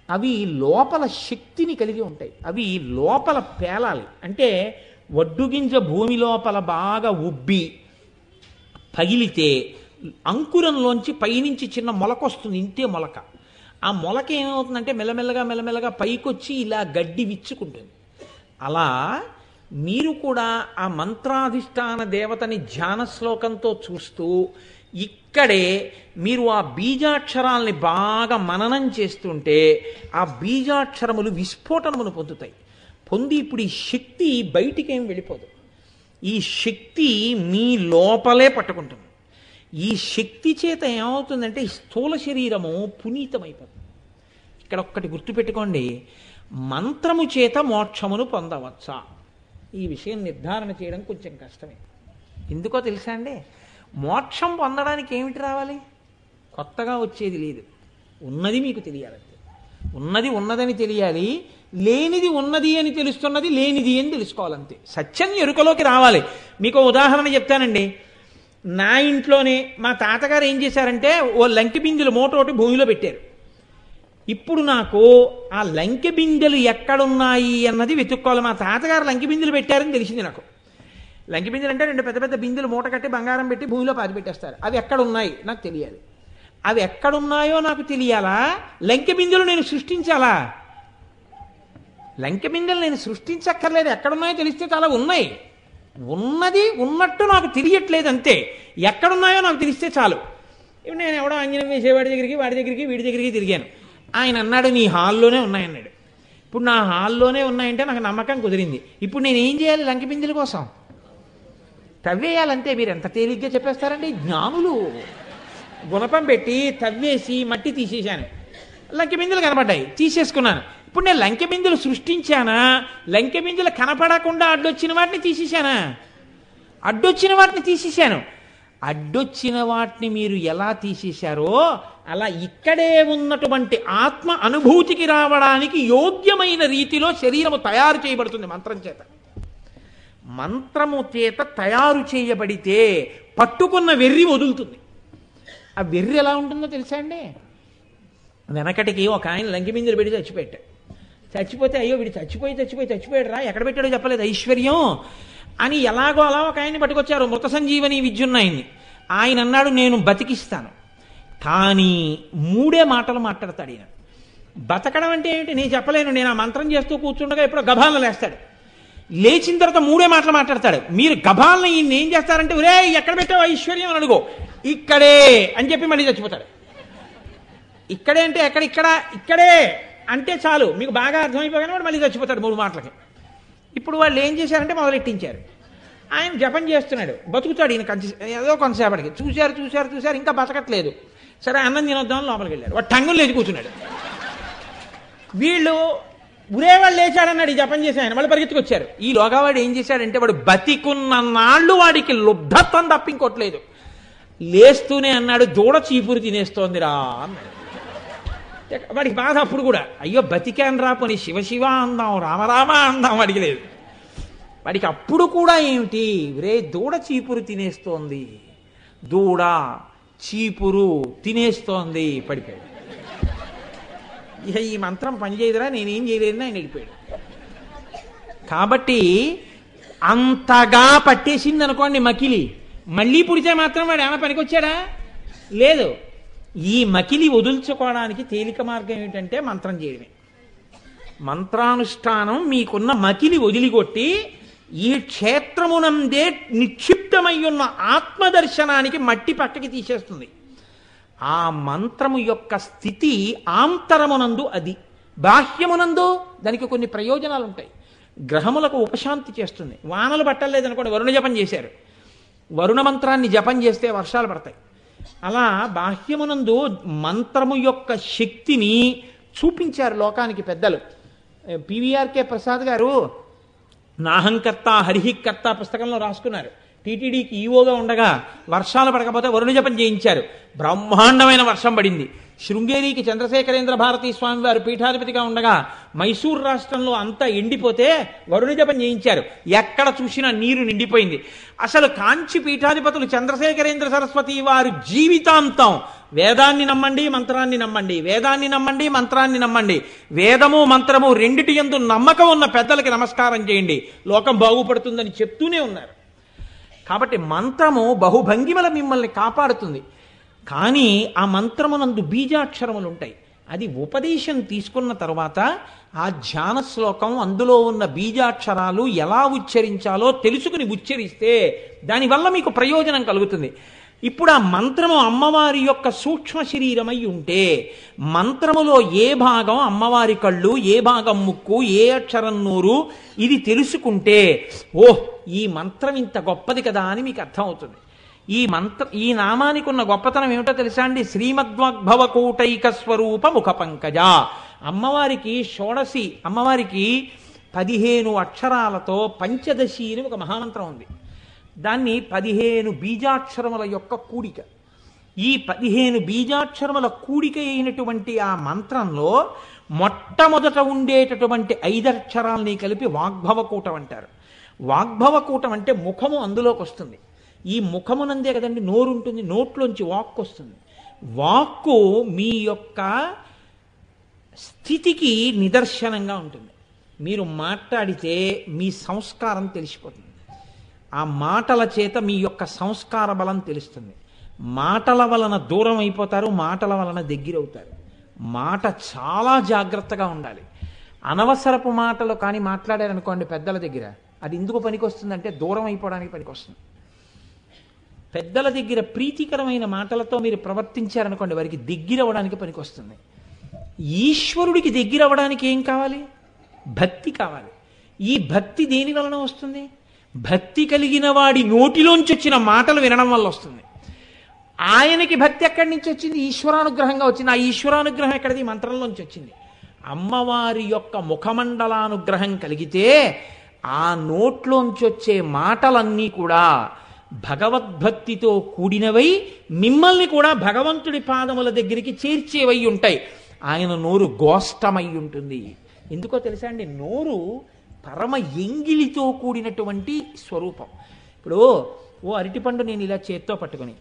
అవి లోపల శక్తిని కలిగి ఉంటాయి, అవి లోపల పేలాలి. అంటే వడ్డుగింజ భూమి లోపల బాగా ఉబ్బి పగిలితే అంకురంలోంచి పైనుంచి చిన్న మొలక వస్తుంది, ఇంతే మొలక. ఆ మొలక ఏమవుతుందంటే మెల్లమెల్లగా మెల్లమెల్లగా పైకొచ్చి ఇలా గడ్డి విచ్చుకుంటుంది. అలా మీరు కూడా ఆ మంత్రాధిష్టాన దేవతని ధ్యాన శ్లోకంతో చూస్తూ ఇక్కడే మీరు ఆ బీజాక్షరాల్ని బాగా మననం చేస్తుంటే ఆ బీజాక్షరములు విస్ఫోటనమును పొందుతాయి. పొంది ఇప్పుడు ఈ శక్తి బయటికేం వెళ్ళిపోదు, ఈ శక్తి మీ లోపలే పట్టుకుంటుంది. ఈ శక్తి చేత ఏమవుతుందంటే ఈ స్థూల శరీరము పునీతమైపోతుంది. ఇక్కడ ఒక్కటి గుర్తుపెట్టుకోండి, మంత్రము చేత మోక్షమును పొందవచ్చా? ఈ విషయం నిర్ధారణ చేయడం కొంచెం కష్టమే. ఎందుకో తెలుసా అండి? మోక్షం పొందడానికి ఏమిటి రావాలి? కొత్తగా వచ్చేది లేదు, ఉన్నది మీకు తెలియాలంతే. ఉన్నది ఉన్నదని తెలియాలి, లేనిది ఉన్నది అని తెలుస్తున్నది లేనిది అని తెలుసుకోవాలంతే. సత్యం ఎరుకలోకి రావాలి. మీకు ఉదాహరణ చెప్తానండి. నా ఇంట్లోనే మా తాతగారు ఏం చేశారంటే ఓ లంకె బిందెలు మూటోటి భూమిలో పెట్టారు. ఇప్పుడు నాకు ఆ లంకె బిందెలు ఎక్కడున్నాయి అన్నది వెతుక్కోవాలి. మా తాతగారు లంకె బిందెలు పెట్టారని తెలిసింది నాకు. లంకె బిందెలు అంటే 2 పెద్ద పెద్ద బిందెలు మూట కట్టి బంగారం పెట్టి భూమిలో పాతి పెట్టేస్తారు. అవి ఎక్కడున్నాయి నాకు తెలియాలి. అవి ఎక్కడున్నాయో నాకు తెలియాలా? లంకె బిందెలు నేను సృష్టించాలా? లంకె బిందెలు నేను సృష్టించక్కర్లేదు, ఎక్కడున్నాయో తెలిస్తే చాలా ఉన్నాయి. ఉన్నది ఉన్నట్టు నాకు తెలియట్లేదు అంతే. ఎక్కడున్నాయో నాకు తెలిస్తే చాలు. ఇప్పుడు నేను ఎవడో అంజనం వేసేవాడి దగ్గరికి వాడి దగ్గరికి వీడి దగ్గరికి తిరిగాను. ఆయన అన్నాడు నీ హాల్లోనే ఉన్నాయన్నాడు. ఇప్పుడు నా హాల్లోనే ఉన్నాయంటే నాకు నమ్మకం కుదిరింది. ఇప్పుడు నేను ఏం చేయాలి? లంకె బిందెల కోసం తవ్వేయాలంటే. మీరు ఎంత తేలిగ్గా చెప్పేస్తారండి జ్ఞానులు. గుణపం పెట్టి తవ్వేసి మట్టి తీసేశాను, లంకె బిందెలు కనబడ్డాయి, తీసేసుకున్నాను. ఇప్పుడు నేను లంకె బిందెలు సృష్టించానా? లంకె బిందెలు కనపడకుండా అడ్డొచ్చిన వాటిని తీసేశానా? అడ్డొచ్చిన వాటిని తీసేశాను. అడ్డొచ్చిన వాటిని మీరు ఎలా తీసేశారో అలా ఇక్కడే ఉన్నటువంటి ఆత్మ అనుభూతికి రావడానికి యోగ్యమైన రీతిలో శరీరము తయారు చేయబడుతుంది మంత్రం చేత. మంత్రము చేత తయారు చేయబడితే పట్టుకున్న వెర్రి వదులుతుంది. ఆ వెర్రి ఎలా ఉంటుందో తెలుసా అండి? వెనకటికి ఒక ఆయన లంకె బిందెలు పెట్టి చచ్చిపోయాడు. చచ్చిపోతే అయ్యో వీడు చచ్చిపోయాడు రా, ఎక్కడ పెట్టాడో చెప్పలేదు, ఐశ్వర్యం అని ఎలాగో అలా ఒక ఆయన్ని పట్టుకొచ్చారు, మృత సంజీవని విద్యున్నాయన్ని. ఆయన అన్నాడు నేను బతికిస్తాను, కానీ 3 మాటలు మాట్లాడతాడు ఈయన. బతకడం అంటే ఏంటి నేను చెప్పలేను. నేను ఆ మంత్రం చేస్తూ కూర్చుండగా ఎప్పుడో గభాలను లేస్తాడు. లేచిన తర్వాత 3 మాటలు మాట్లాడతాడు. మీరు గభాలను ఈయన ఏం చేస్తారంటే ఒరే ఎక్కడ పెట్టావు ఐశ్వర్యం అని అడుగో, ఇక్కడే అని చెప్పి మళ్ళీ చచ్చిపోతాడు. ఇక్కడే అంటే ఎక్కడ? ఇక్కడే అంటే చాలు మీకు బాగా అర్థమైపోగానే వాడు మళ్ళీ చచ్చిపోతాడు 3 మాటలకి. ఇప్పుడు వాళ్ళు ఏం చేశారంటే మొదలెట్టించారు. ఆయన జపం చేస్తున్నాడు, బతుకుతాడు ఈయన ఏదో కొంతసేపటికి. చూశారు ఇంకా బతకట్లేదు. సరే అన్నం తినొద్దామని లోపలికి వెళ్ళారు. వాడు టంగులు లేచి కూర్చున్నాడు. వీళ్ళు ఉరే వాళ్ళు లేచాడన్నాడు ఈ జపం చేసి ఆయన, వాళ్ళు పరిగెత్తుకొచ్చారు. ఈ లోగావాడు ఏం చేశాడంటే వాడు బతికున్న నాళ్ళు వాడికి లుబ్ధత్వం తప్ప ఇంకోట్లేదు. లేస్తూనే అన్నాడు దూడ చీపురు తినేస్తోందిరా అన్నాడు. వాడికి బాధ అప్పుడు కూడా, అయ్యో బతికాను రా పోనీ శివ అందాం రామరామ అందాం వాడికి లేదు. వాడికి అప్పుడు కూడా ఏమిటి, రే దూడ చీపురు తినేస్తోంది, దూడ చీపురు తినేస్తోంది, పడిపోయాడు. ఇక ఈ మంత్రం పనిచేయదురా నేనేం చేయలేదని ఆయన వెళ్ళిపోయాడు. కాబట్టి అంతగా పట్టేసింది అనుకోండి మకిలి, మళ్ళీ పుడితే మాత్రం వాడు ఏమైనా పనికొచ్చాడా? లేదు. ఈ మకిలి వదుల్చుకోవడానికి తేలిక మార్గం ఏమిటంటే మంత్రం చేయడమే. మంత్రానుష్ఠానం మీకున్న మకిలి వదిలికొట్టి ఈ క్షేత్రమునందే నిక్షిప్తమై ఉన్న ఆత్మదర్శనానికి మట్టి పక్కకి తీసేస్తుంది. ఆ మంత్రము యొక్క స్థితి ఆంతరమునందు, అది బాహ్యమునందు దానికి కొన్ని ప్రయోజనాలు ఉంటాయి. గ్రహములకు ఉపశాంతి చేస్తుంది. వానలు పట్టలేదనుకోండి, వరుణ జపం చేశారు, వరుణ మంత్రాన్ని జపం చేస్తే వర్షాలు పడతాయి. అలా బాహ్యమునందు మంత్రము యొక్క శక్తిని చూపించారు లోకానికి పెద్దలు. పివిఆర్కే ప్రసాద్ గారు నాహంకర్త హరిహికర్త పుస్తకంలో రాసుకున్నారు. టీటీడీకి ఈవోగా ఉండగా వర్షాలు పడకపోతే వరుణ జపం చేయించారు. బ్రహ్మాండమైన వర్షం పడింది. శృంగేరికి చంద్రశేఖరేంద్ర భారతీ స్వామి వారు పీఠాధిపతిగా ఉండగా మైసూరు రాష్ట్రంలో అంతా ఎండిపోతే వరుణ జపం చేయించారు. ఎక్కడ చూసినా నీరు నిండిపోయింది. అసలు కాంచి పీఠాధిపతులు చంద్రశేఖరేంద్ర సరస్వతి వారు జీవితాంతం వేదాన్ని నమ్మండి, మంత్రాన్ని నమ్మండి, వేదాన్ని నమ్మండి, మంత్రాన్ని నమ్మండి, వేదము మంత్రము రెండిటి యందు నమ్మకం ఉన్న పెద్దలకి నమస్కారం చేయండి, లోకం బాగుపడుతుందని చెప్తూనే ఉన్నారు. కాబట్టి మంత్రము బహుభంగిమల మిమ్మల్ని కాపాడుతుంది. కానీ ఆ మంత్రమునందు బీజాక్షరములు ఉంటాయి. అది ఉపదేశం తీసుకున్న తర్వాత ఆ ధ్యాన శ్లోకం అందులో ఉన్న బీజాక్షరాలు ఎలా ఉచ్చరించాలో తెలుసుకుని ఉచ్చరిస్తే దానివల్ల మీకు ప్రయోజనం కలుగుతుంది. ఇప్పుడు ఆ మంత్రము అమ్మవారి యొక్క సూక్ష్మ శరీరమై ఉంటే మంత్రములో ఏ భాగం అమ్మవారి కళ్ళు, ఏ భాగం ముక్కు, ఏ అక్షరం నోరు, ఇది తెలుసుకుంటే ఓహ్ ఈ మంత్రం ఇంత గొప్పది కదా అని మీకు అర్థమవుతుంది. ఈ నామానికి ఉన్న గొప్పతనం ఏమిటో తెలుసా అండి? శ్రీమద్వాగ్భవ కూటైక స్వరూప ముఖ పంకజ. అమ్మవారికి షోడశి, అమ్మవారికి 15 అక్షరాలతో పంచదశి అని ఒక మహామంత్రం ఉంది. దాన్ని 15 బీజాక్షరముల యొక్క కూడిక. ఈ 15 బీజాక్షరముల కూడిక అయినటువంటి ఆ మంత్రంలో మొట్టమొదట ఉండేటటువంటి 5 అక్షరాలని కలిపి వాగ్భవకూటం అంటారు. వాగ్భవకూటం అంటే ముఖము అందులోకి వస్తుంది. ఈ ముఖమునందే కదండి నోరు ఉంటుంది, నోట్లోంచి వాక్కు వస్తుంది. వాక్కు మీ యొక్క స్థితికి నిదర్శనంగా ఉంటుంది. మీరు మాట్లాడితే మీ సంస్కారం తెలిసిపోతుంది. ఆ మాటల చేత మీ యొక్క సంస్కార బలం తెలుస్తుంది. మాటల వలన దూరం అయిపోతారు, మాటల వలన దగ్గరవుతారు. మాట చాలా జాగ్రత్తగా ఉండాలి. అనవసరపు మాటలు కానీ మాట్లాడారనుకోండి పెద్దల దగ్గర, అది ఎందుకు పనికొస్తుందంటే దూరం అయిపోవడానికి పనికొస్తుంది. పెద్దల దగ్గర ప్రీతికరమైన మాటలతో మీరు ప్రవర్తించారనుకోండి వారికి దగ్గరవడానికి పనికొస్తుంది. ఈశ్వరుడికి దగ్గరవడానికి ఏం కావాలి? భక్తి కావాలి. ఈ భక్తి దేని వలన వస్తుంది? భక్తి కలిగిన వాడి నోటిలోంచి వచ్చిన మాటలు వినడం వల్ల వస్తుంది. ఆయనకి భక్తి ఎక్కడి నుంచి వచ్చింది? ఈశ్వరానుగ్రహంగా వచ్చింది. ఆ ఈశ్వరానుగ్రహం ఎక్కడిది? మంత్రంలోంచి వచ్చింది. అమ్మవారి యొక్క ముఖమండలానుగ్రహం కలిగితే ఆ నోట్లోంచి వచ్చే మాటలన్నీ కూడా భగవద్భక్తితో కూడినవై మిమ్మల్ని కూడా భగవంతుడి పాదముల దగ్గరికి చేర్చేవై ఉంటాయి. ఆయన నోరు గోష్టమై ఉంటుంది. ఎందుకో తెలుసా అండి? నోరు పరమ ఎంగిలితో కూడినటువంటి స్వరూపం. ఇప్పుడు ఓ అరటిపండు నేను ఇలా చేత్తో పట్టుకొని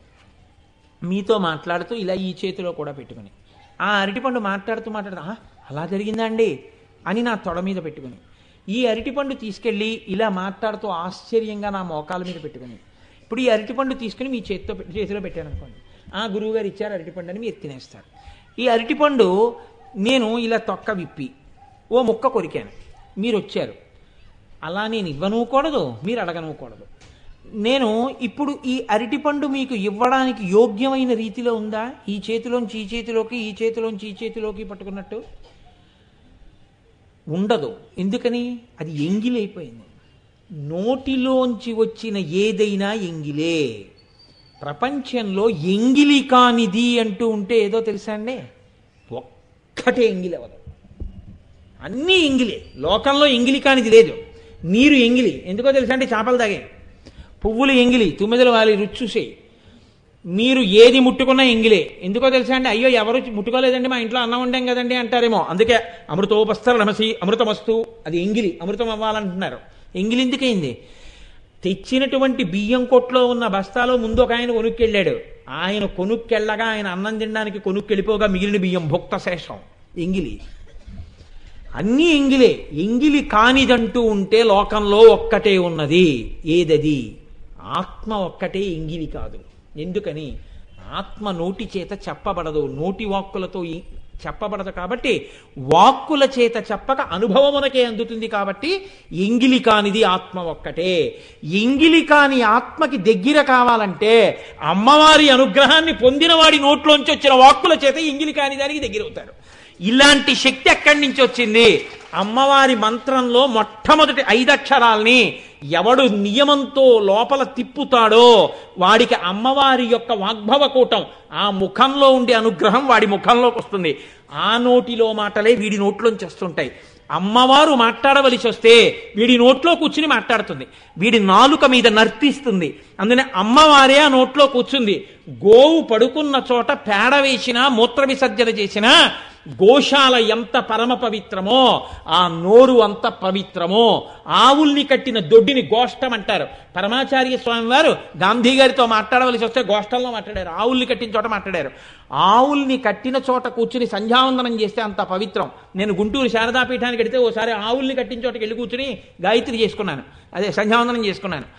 మీతో మాట్లాడుతూ ఇలా ఈ చేతిలో కూడా పెట్టుకుని ఆ అరటిపండు మాట్లాడుతూ అలా జరిగిందా అండి అని నా తొడ మీద పెట్టుకుని ఈ అరటిపండు తీసుకెళ్ళి ఇలా మాట్లాడుతూ ఆశ్చర్యంగా నా మోకాల మీద పెట్టుకుని ఇప్పుడు ఈ అరటిపండు తీసుకుని మీ చేతిలో పెట్టాను అనుకోండి, ఆ గురువు గారు ఇచ్చారు అరటిపండు అని మీరు తినేస్తారు. ఈ అరటిపండు నేను ఇలా తొక్క విప్పి ఓ ముక్క కొరికాను, మీరు వచ్చారు. అలా నేను ఇవ్వనుకూడదు, మీరు అడగనుకూడదు. నేను ఇప్పుడు ఈ అరటిపండు మీకు ఇవ్వడానికి యోగ్యమైన రీతిలో ఉందా? ఈ చేతిలోంచి ఈ చేతిలోకి, ఈ చేతిలోంచి ఈ చేతిలోకి పట్టుకున్నట్టు ఉండదు. ఎందుకని? అది ఎంగిలైపోయింది. నోటిలోంచి వచ్చిన ఏదైనా ఎంగిలే. ప్రపంచంలో ఎంగిలి కానిది అంటూ ఉంటే ఏదో తెలుసా అండి? ఒక్కటే ఎంగిలి అవ్వదు, అన్నీ ఎంగిలే. లోకంలో ఎంగిలి కానిది లేదు. నీరు ఎంగిలి, ఎందుకో తెలుసా అంటే చేపలు తాగే. పువ్వులు ఎంగిలి, తుమ్మెదలు వాలి రుచి చూసేయి. మీరు ఏది ముట్టుకున్నా ఎంగిలే, ఎందుకో తెలుసా అండి? అయ్యో ఎవరు ముట్టుకోలేదండి, మా ఇంట్లో అన్నం వండాం కదండి అంటారేమో, అందుకే అమృతోపస్తర నమసి అమృతమస్తు, అది ఎంగిలి, అమృతం అవ్వాలంటున్నారు. ఎంగిలి ఎందుకైంది? తెచ్చినటువంటి బియ్యం కొట్లో ఉన్న బస్తాలో ముందు ఒక ఆయన కొనుక్కెళ్ళాడు. ఆయన కొనుక్కెళ్ళగా ఆయన అన్నం తినడానికి కొనుక్కెళ్ళిపోగా మిగిలిన బియ్యం భుక్త శేషం. ఎంగిలి, అన్నీ ఎంగిలే. ఎంగిలి కానిదంటూ ఉంటే లోకంలో ఒక్కటే ఉన్నది. ఏదది? ఆత్మ ఒక్కటే ఎంగిలి కాదు. ఎందుకని? ఆత్మ నోటి చేత చెప్పబడదు, నోటి వాక్కులతో చెప్పబడదు. కాబట్టి వాక్కుల చేత చెప్పక అనుభవమునకే అందుతుంది. కాబట్టి ఎంగిలి కానిది ఆత్మ ఒక్కటే. ఎంగిలి కాని ఆత్మకి దగ్గర కావాలంటే అమ్మవారి అనుగ్రహాన్ని పొందిన వాడి నోట్లోంచి వచ్చిన వాక్కుల చేత ఎంగిలి కాని దానికి దగ్గర అవుతారు. ఇలాంటి శక్తి ఎక్కడి నుంచి వచ్చింది? అమ్మవారి మంత్రంలో మొట్టమొదటి 5 అక్షరాల్ని ఎవడు నియమంతో లోపల తిప్పుతాడో వాడికి అమ్మవారి యొక్క వాగ్భవకూటం, ఆ ముఖంలో ఉండే అనుగ్రహం వాడి ముఖంలోకి వస్తుంది. ఆ నోటిలో మాటలే వీడి నోట్లోంచి వస్తుంటాయి. అమ్మవారు మాట్లాడవలసి వస్తే వీడి నోట్లో కూర్చుని మాట్లాడుతుంది, వీడి నాలుక మీద నర్తిస్తుంది. అందుకని అమ్మవారే ఆ నోట్లో కూర్చుంది. గోవు పడుకున్న చోట పేడ వేసినా మూత్ర విసర్జన చేసినా గోశాల ఎంత పరమ పవిత్రమో ఆ నోరు అంత పవిత్రమో. ఆవుల్ని కట్టిన దొడ్డిని గోష్టం అంటారు. పరమాచార్య స్వామి వారు గాంధీ గారితో మాట్లాడవలసి వస్తే గోష్టంలో మాట్లాడారు, ఆవుల్ని కట్టిన చోట మాట్లాడారు. ఆవుల్ని కట్టిన చోట కూర్చుని సంధ్యావందనం చేస్తే అంత పవిత్రం. నేను గుంటూరు శారదాపీఠానికి వెడితే ఓసారి ఆవుల్ని కట్టిన చోటకి వెళ్ళి కూర్చుని గాయత్రి చేసుకున్నాను, అదే సంధ్యావందనం చేసుకున్నాను.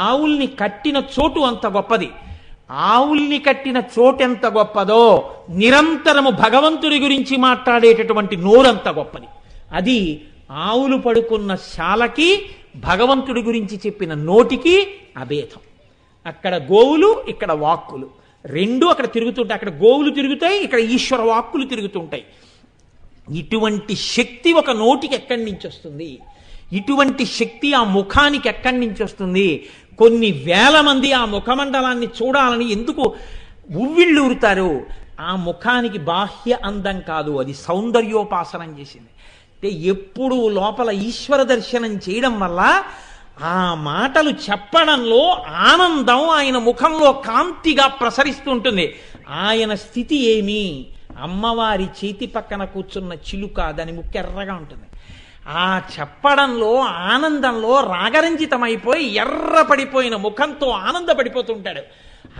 ఆవుల్ని కట్టిన చోటు అంత గొప్పది. ఆవుల్ని కట్టిన చోటెంత గొప్పదో నిరంతరము భగవంతుడి గురించి మాట్లాడేటటువంటి నోరంత గొప్పది. అది ఆవులు పడుకున్న శాలకి భగవంతుడి గురించి చెప్పిన నోటికి అభేదం. అక్కడ గోవులు, ఇక్కడ వాక్కులు రెండు అక్కడ తిరుగుతుంటాయి. అక్కడ గోవులు తిరుగుతాయి, ఇక్కడ ఈశ్వర వాక్కులు తిరుగుతుంటాయి. ఇటువంటి శక్తి ఒక నోటికి ఎక్కడి నుంచి వస్తుంది? ఇటువంటి శక్తి ఆ ముఖానికి ఎక్కడి నుంచి వస్తుంది? కొన్ని వేల మంది ఆ ముఖమండలాన్ని చూడాలని ఎందుకు ఉవ్విళ్ళూరుతారు? ఆ ముఖానికి బాహ్య అందం కాదు, అది సౌందర్యోపాసనం చేసింది. అంటే ఎప్పుడు లోపల ఈశ్వర దర్శనం చేయడం వల్ల ఆ మాటలు చెప్పడంలో ఆనందం ఆయన ముఖంలో కాంతిగా ప్రసరిస్తుంటుంది. ఆయన స్థితి ఏమి? అమ్మవారి చేతి పక్కన కూర్చున్న చిలుక, దాని ముక్కెర్రగా ఉంటుంది. ఆ చెప్పడంలో ఆనందంలో రాగరంజితమైపోయి ఎర్రపడిపోయిన ముఖంతో ఆనందపడిపోతుంటాడు.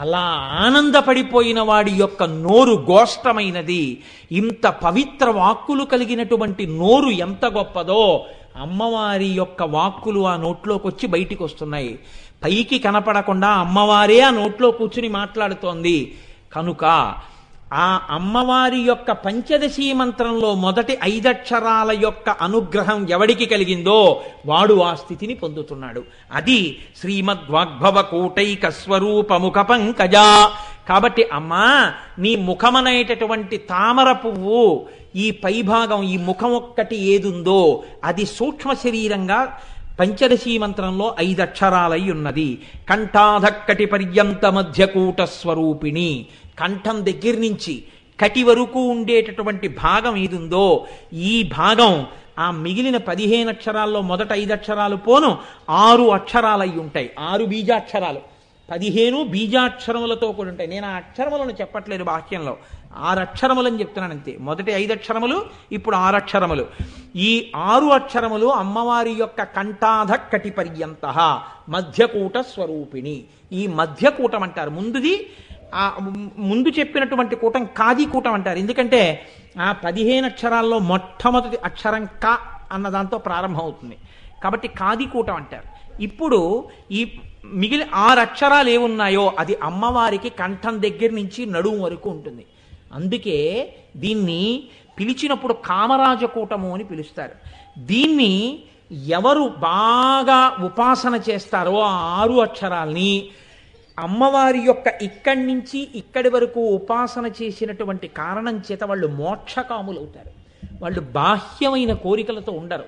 అలా ఆనందపడిపోయిన వాడి యొక్క నోరు గోష్టమైనది. ఇంత పవిత్ర వాక్కులు కలిగినటువంటి నోరు ఎంత గొప్పదో అమ్మవారి యొక్క వాక్కులు ఆ నోట్లోకి వచ్చి బయటికి వస్తున్నాయి. పైకి కనపడకుండా అమ్మవారే ఆ నోట్లో కూర్చుని మాట్లాడుతోంది. కనుక ఆ అమ్మవారి యొక్క పంచదశీ మంత్రంలో మొదటి 5 అక్షరాల యొక్క అనుగ్రహం ఎవడికి కలిగిందో వాడు ఆ స్థితిని పొందుతున్నాడు. అది శ్రీమద్వాగ్భవ కూటైక స్వరూప ముఖ పంకజ. కాబట్టి అమ్మా, నీ ముఖమనేటటువంటి తామర పువ్వు ఈ పైభాగం, ఈ ముఖం ఒక్కటి ఏదుందో అది సూక్ష్మ శరీరంగా పంచదశీ మంత్రంలో 5 అక్షరాలై ఉన్నది. కంఠాధక్కటి పర్యంత మధ్యకూట స్వరూపిణి. కంఠం దగ్గర నుంచి కటి వరకు ఉండేటటువంటి భాగం ఏదుందో ఈ భాగం ఆ మిగిలిన 15 అక్షరాల్లో మొదట 5 అక్షరాలు పోను 6 అక్షరాలు అయి ఉంటాయి. 6 బీజాక్షరాలు, 15 బీజాక్షరములతో కూడా ఉంటాయి. నేను ఆ అక్షరములను చెప్పట్లేదు వాక్యంలో, 6 అక్షరములని చెప్తున్నాను అంతే. మొదటి 5 అక్షరములు, ఇప్పుడు 6 అక్షరములు. ఈ 6 అక్షరములు అమ్మవారి యొక్క కంఠాధ కటి పర్యంత మధ్యకూట స్వరూపిణి. ఈ మధ్యకూటం అంటారు. ముందు చెప్పినటువంటి కూటం కాది కూటం అంటారు. ఎందుకంటే ఆ 15 అక్షరాల్లో మొట్టమొదటి అక్షరం క అన్న దాంతో ప్రారంభం అవుతుంది కాబట్టి కాది కూటం అంటారు. ఇప్పుడు ఈ మిగిలిన 6 అక్షరాలు ఏమున్నాయో అది అమ్మవారికి కంఠం దగ్గర నుంచి నడుము వరకు ఉంటుంది. అందుకే దీన్ని పిలిచినప్పుడు కామరాజకూటము అని పిలుస్తారు. దీన్ని ఎవరు బాగా ఉపాసన చేస్తారో ఆ 6 అక్షరాల్ని అమ్మవారి యొక్క ఇక్కడి నుంచి ఇక్కడి వరకు ఉపాసన చేసినటువంటి కారణం చేత వాళ్ళు మోక్షకాములవుతారు. వాళ్ళు బాహ్యమైన కోరికలతో ఉండరు.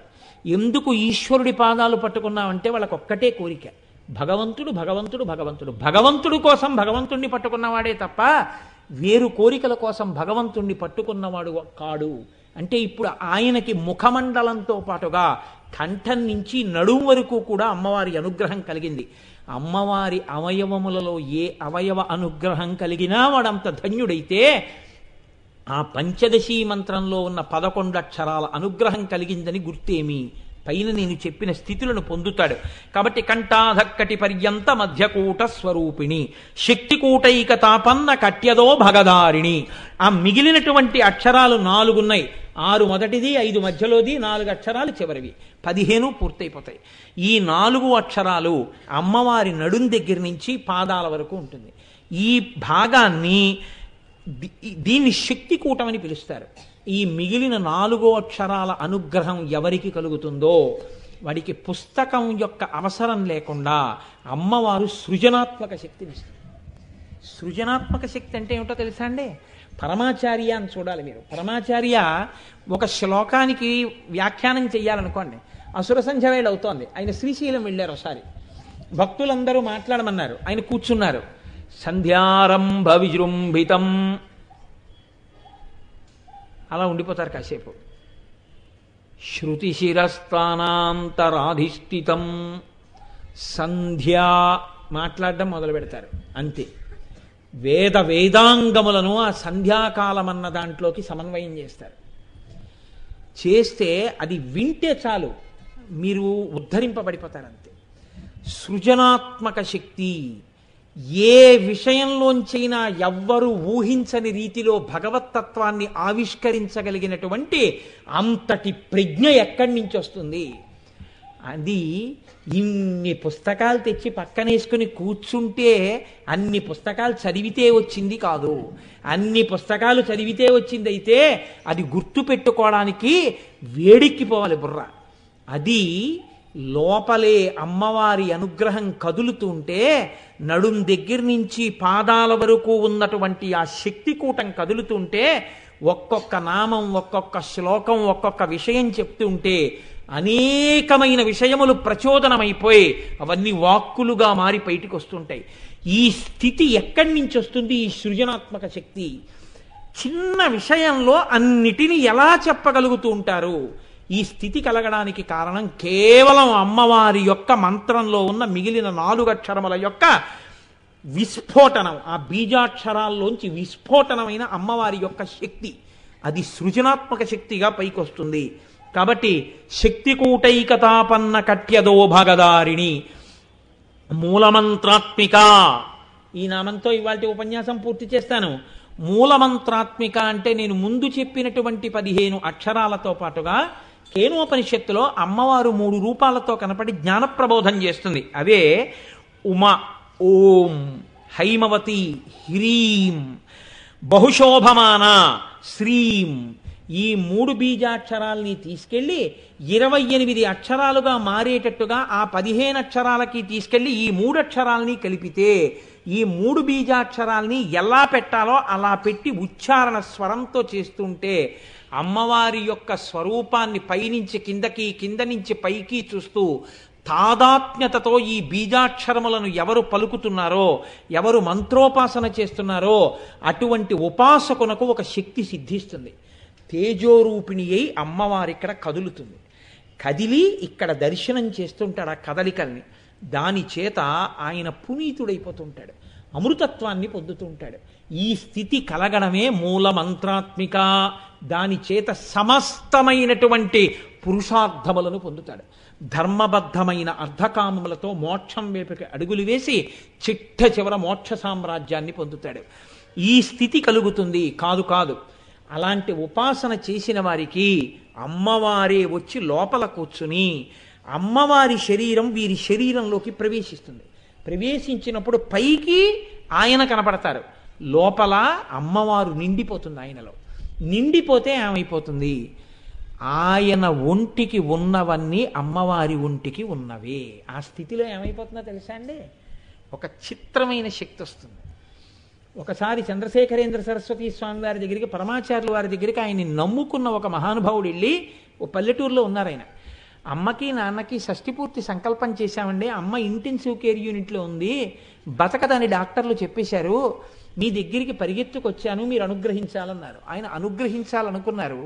ఎందుకు ఈశ్వరుడి పాదాలు పట్టుకున్నామంటే వాళ్ళకు ఒక్కటే కోరిక, భగవంతుడు భగవంతుడు భగవంతుడు. భగవంతుడి కోసం భగవంతుణ్ణి పట్టుకున్నవాడే తప్ప వేరు కోరికల కోసం భగవంతుణ్ణి పట్టుకున్నవాడు కాడు. అంటే ఇప్పుడు ఆయనకి ముఖమండలంతో పాటుగా కంఠం నుంచి నడుము వరకు కూడా అమ్మవారి అనుగ్రహం కలిగింది. అమ్మవారి అవయవములలో ఏ అవయవ అనుగ్రహం కలిగినా వాడంత ధన్యుడైతే ఆ పంచదశీ మంత్రంలో ఉన్న 11 అక్షరాల అనుగ్రహం కలిగిందని గుర్తేమి? పైన నేను చెప్పిన స్థితులను పొందుతాడు. కాబట్టి కంఠాధక్కటి పర్యంత మధ్యకూట స్వరూపిణి శక్తికూటైక తాపన్న కట్యదో భగదారిణి. ఆ మిగిలినటువంటి అక్షరాలు 4 ఉన్నాయి. 6 మొదటిది, 5 మధ్యలోది, 4 అక్షరాలు చివరివి, 15 పూర్తయిపోతాయి. ఈ 4 అక్షరాలు అమ్మవారి నడుం దగ్గర నుంచి పాదాల వరకు ఉంటుంది. ఈ భాగాన్ని దీన్ని శక్తి కూటమని పిలుస్తారు. ఈ మిగిలిన 4 అక్షరాల అనుగ్రహం ఎవరికి కలుగుతుందో వాడికి పుస్తకం యొక్క అవసరం లేకుండా అమ్మవారు సృజనాత్మక శక్తిని ఇస్తారు. సృజనాత్మక శక్తి అంటే ఏమిటో తెలుసా అండి? పరమాచార్య అని చూడాలి మీరు. పరమాచార్య ఒక శ్లోకానికి వ్యాఖ్యానం చెయ్యాలనుకోండి, అసుర సంధ్య వేళ అవుతోంది, ఆయన శ్రీశైలం వెళ్ళారు. ఒకసారి భక్తులందరూ మాట్లాడమన్నారు, ఆయన కూర్చున్నారు. సంధ్యారంభ విజృంభితం అలా ఉండిపోతారు కాసేపు. శృతిశిరస్థానాంతరాధిష్ఠితం సంధ్యా మాట్లాడడం మొదలు పెడతారు. అంతే. వేదాంగములను ఆ సంధ్యాకాలం అన్న దాంట్లోకి సమన్వయం చేస్తారు. చేస్తే అది వింటే చాలు, మీరు ఉద్ధరింపబడిపోతారు. అంతే. సృజనాత్మక శక్తి ఏ విషయంలోంచైనా ఎవ్వరూ ఊహించని రీతిలో భగవత్తత్వాన్ని ఆవిష్కరించగలిగినటువంటి అంతటి ప్రజ్ఞ ఎక్కడి నుంచి వస్తుంది? అది ఇన్ని పుస్తకాలు తెచ్చి పక్కనేసుకుని కూర్చుంటే అన్ని పుస్తకాలు చదివితే వచ్చింది కాదు. అన్ని పుస్తకాలు చదివితే వచ్చింది అయితే అది గుర్తు పెట్టుకోవడానికి వేడెక్కిపోవాలి బుర్ర. అది లోపలే అమ్మవారి అనుగ్రహం కదులుతుంటే నడుం దగ్గర నుంచి పాదాల వరకు ఉన్నటువంటి ఆ శక్తికూటం కదులుతుంటే ఒక్కొక్క నామం, ఒక్కొక్క శ్లోకం, ఒక్కొక్క విషయం చెప్తుంటే అనేకమైన విషయములు ప్రచోదనమైపోయి అవన్నీ వాక్కులుగా మారి బయటికి వస్తుంటాయి. ఈ స్థితి ఎక్కడి నుంచి వస్తుంది? ఈ సృజనాత్మక శక్తి. చిన్న విషయంలో అన్నిటినీ ఎలా చెప్పగలుగుతూ ఉంటారు? ఈ స్థితి కలగడానికి కారణం కేవలం అమ్మవారి యొక్క మంత్రంలో ఉన్న మిగిలిన 4 అక్షరముల యొక్క విస్ఫోటనం, ఆ బీజాక్షరాల్లోంచి విస్ఫోటనమైన అమ్మవారి యొక్క శక్తి. అది సృజనాత్మక శక్తిగా పైకి వస్తుంది. కాబట్టి శక్తికూటైకతాపన్న కట్యదో భగదారిణి మూలమంత్రాత్మిక. ఈ నామంతో ఇవాళ ఉపన్యాసం పూర్తి చేస్తాను. మూలమంత్రాత్మిక అంటే నేను ముందు చెప్పినటువంటి 15 అక్షరాలతో పాటుగా కేనోపనిషత్తులో అమ్మవారు 3 రూపాలతో కనపడి జ్ఞానప్రబోధం చేస్తుంది. అవే ఉమ, ఓం, హైమవతి, హ్రీం, బహుశోభమాన, శ్రీం. ఈ 3 బీజాక్షరాల్ని తీసుకెళ్లి 28 అక్షరాలుగా మారేటట్టుగా ఆ 15 అక్షరాలకి తీసుకెళ్లి ఈ 3 అక్షరాల్ని కలిపితే ఈ 3 బీజాక్షరాల్ని ఎలా పెట్టాలో అలా పెట్టి ఉచ్చారణ స్వరంతో చేస్తుంటే అమ్మవారి యొక్క స్వరూపాన్ని పైనుంచి కిందకి, కింద నుంచి పైకి చూస్తూ తాదాత్మ్యతతో ఈ బీజాక్షరములను ఎవరు పలుకుతున్నారో, ఎవరు మంత్రోపాసన చేస్తున్నారో అటువంటి ఉపాసకునకు ఒక శక్తి సిద్ధిస్తుంది. తేజోరూపిణి అయి అమ్మవారి ఇక్కడ కదులుతుంది. కదిలి ఇక్కడ దర్శనం చేస్తుంటాడు ఆ కదలికల్ని. దాని చేత ఆయన పునీతుడైపోతుంటాడు, అమృతత్వాన్ని పొందుతుంటాడు. ఈ స్థితి కలగడమే మూలమంత్రాత్మిక. దాని చేత సమస్తమైనటువంటి పురుషార్థములను పొందుతాడు. ధర్మబద్ధమైన అర్ధకామములతో మోక్షం వైపుకి అడుగులు వేసి చిట్ట చివర మోక్ష సామ్రాజ్యాన్ని పొందుతాడు. ఈ స్థితి కలుగుతుంది. కాదు కాదు, అలాంటి ఉపాసన చేసిన వారికి అమ్మవారే వచ్చి లోపల కూర్చుని అమ్మవారి శరీరం వీరి శరీరంలోకి ప్రవేశిస్తుంది. ప్రవేశించినప్పుడు పైకి ఆయన కనపడతారు, లోపల అమ్మవారు నిండిపోతుంది. ఆయనలో నిండిపోతే ఏమైపోతుంది? ఆయన ఒంటికి ఉన్నవన్నీ అమ్మవారి ఒంటికి ఉన్నవే. ఆ స్థితిలో ఏమైపోతుందో తెలుసా అండి? ఒక చిత్రమైన శక్తి వస్తుంది. ఒకసారి చంద్రశేఖరేంద్ర సరస్వతి స్వామి వారి దగ్గరికి, పరమాచార్యుల వారి దగ్గరికి ఆయన్ని నమ్ముకున్న ఒక మహానుభావుడు వెళ్ళి, ఓ పల్లెటూరులో ఉన్నారు ఆయన. అమ్మకి నాన్నకి షష్ఠిపూర్తి సంకల్పం చేశామండి, అమ్మ ఇంటెన్సివ్ కేర్ యూనిట్లో ఉంది, బతకదని డాక్టర్లు చెప్పేశారు, మీ దగ్గరికి పరిగెత్తుకొచ్చాను, మీరు అనుగ్రహించాలన్నారు. ఆయన అనుగ్రహించాలనుకున్నారు.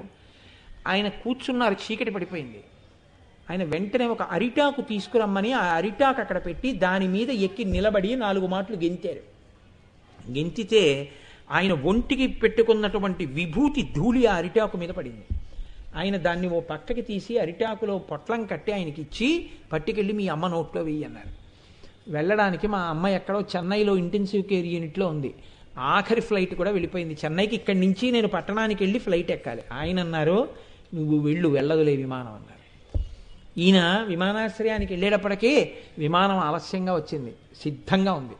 ఆయన కూర్చున్నారు, చీకటి పడిపోయింది. ఆయన వెంటనే ఒక అరిటాకు తీసుకురమ్మని ఆ అరిటాకు అక్కడ పెట్టి దాని మీద ఎక్కి నిలబడి 4 మాటలు గెంతారు. గెంతితే ఆయన ఒంటికి పెట్టుకున్నటువంటి విభూతి ధూళి ఆ అరిటాకు మీద పడింది. ఆయన దాన్ని ఓ పక్కకి తీసి అరిటాకులో పొట్లం కట్టి ఆయనకి ఇచ్చి, పట్టుకెళ్ళి మీ అమ్మ నోట్లో వెయ్యి అన్నారు. వెళ్ళడానికి మా అమ్మ ఎక్కడో చెన్నైలో ఇంటెన్సివ్ కేర్ యూనిట్లో ఉంది. ఆఖరి ఫ్లైట్ కూడా వెళ్ళిపోయింది చెన్నైకి. ఇక్కడి నుంచి నేను పట్టణానికి వెళ్ళి ఫ్లైట్ ఎక్కాలి. ఆయన అన్నారు, నువ్వు వెళ్ళదులే విమానం అన్నారు. ఈయన విమానాశ్రయానికి వెళ్ళేటప్పటికీ విమానం ఆలస్యంగా వచ్చింది, సిద్ధంగా ఉంది.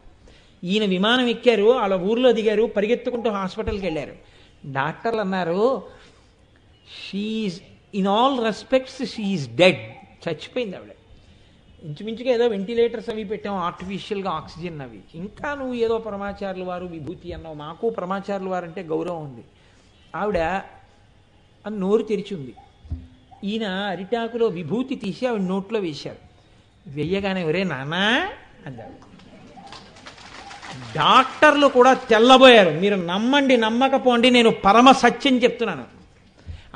ఈయన విమానం ఎక్కారు, వాళ్ళ ఊర్లో దిగారు, పరిగెత్తుకుంటూ హాస్పిటల్కి వెళ్ళారు. డాక్టర్లు అన్నారు, she's in all respects she's dead, చచ్చిపోయింది ఆవిడ. ఇంచుమించుగా ఏదో వెంటిలేటర్స్ అవి పెట్టాం, ఆర్టిఫిషియల్గా ఆక్సిజన్ అవి. ఇంకా నువ్వు ఏదో పరమాచార్యుల వారు విభూతి అన్నావు, మాకు పరమాచార్యుల వారు అంటే గౌరవం ఉంది. ఆవిడ అని నోరు తెరిచింది. ఈయన అరిటాకులో విభూతి తీసి ఆవిడ నోట్లో వేశారు. వెయ్యగానే ఒరే నాన్నా అన్నారు. డాక్టర్లు కూడా తెల్లబోయారు. మీరు నమ్మండి నమ్మకపోండి, నేను పరమ సత్యం చెప్తున్నాను.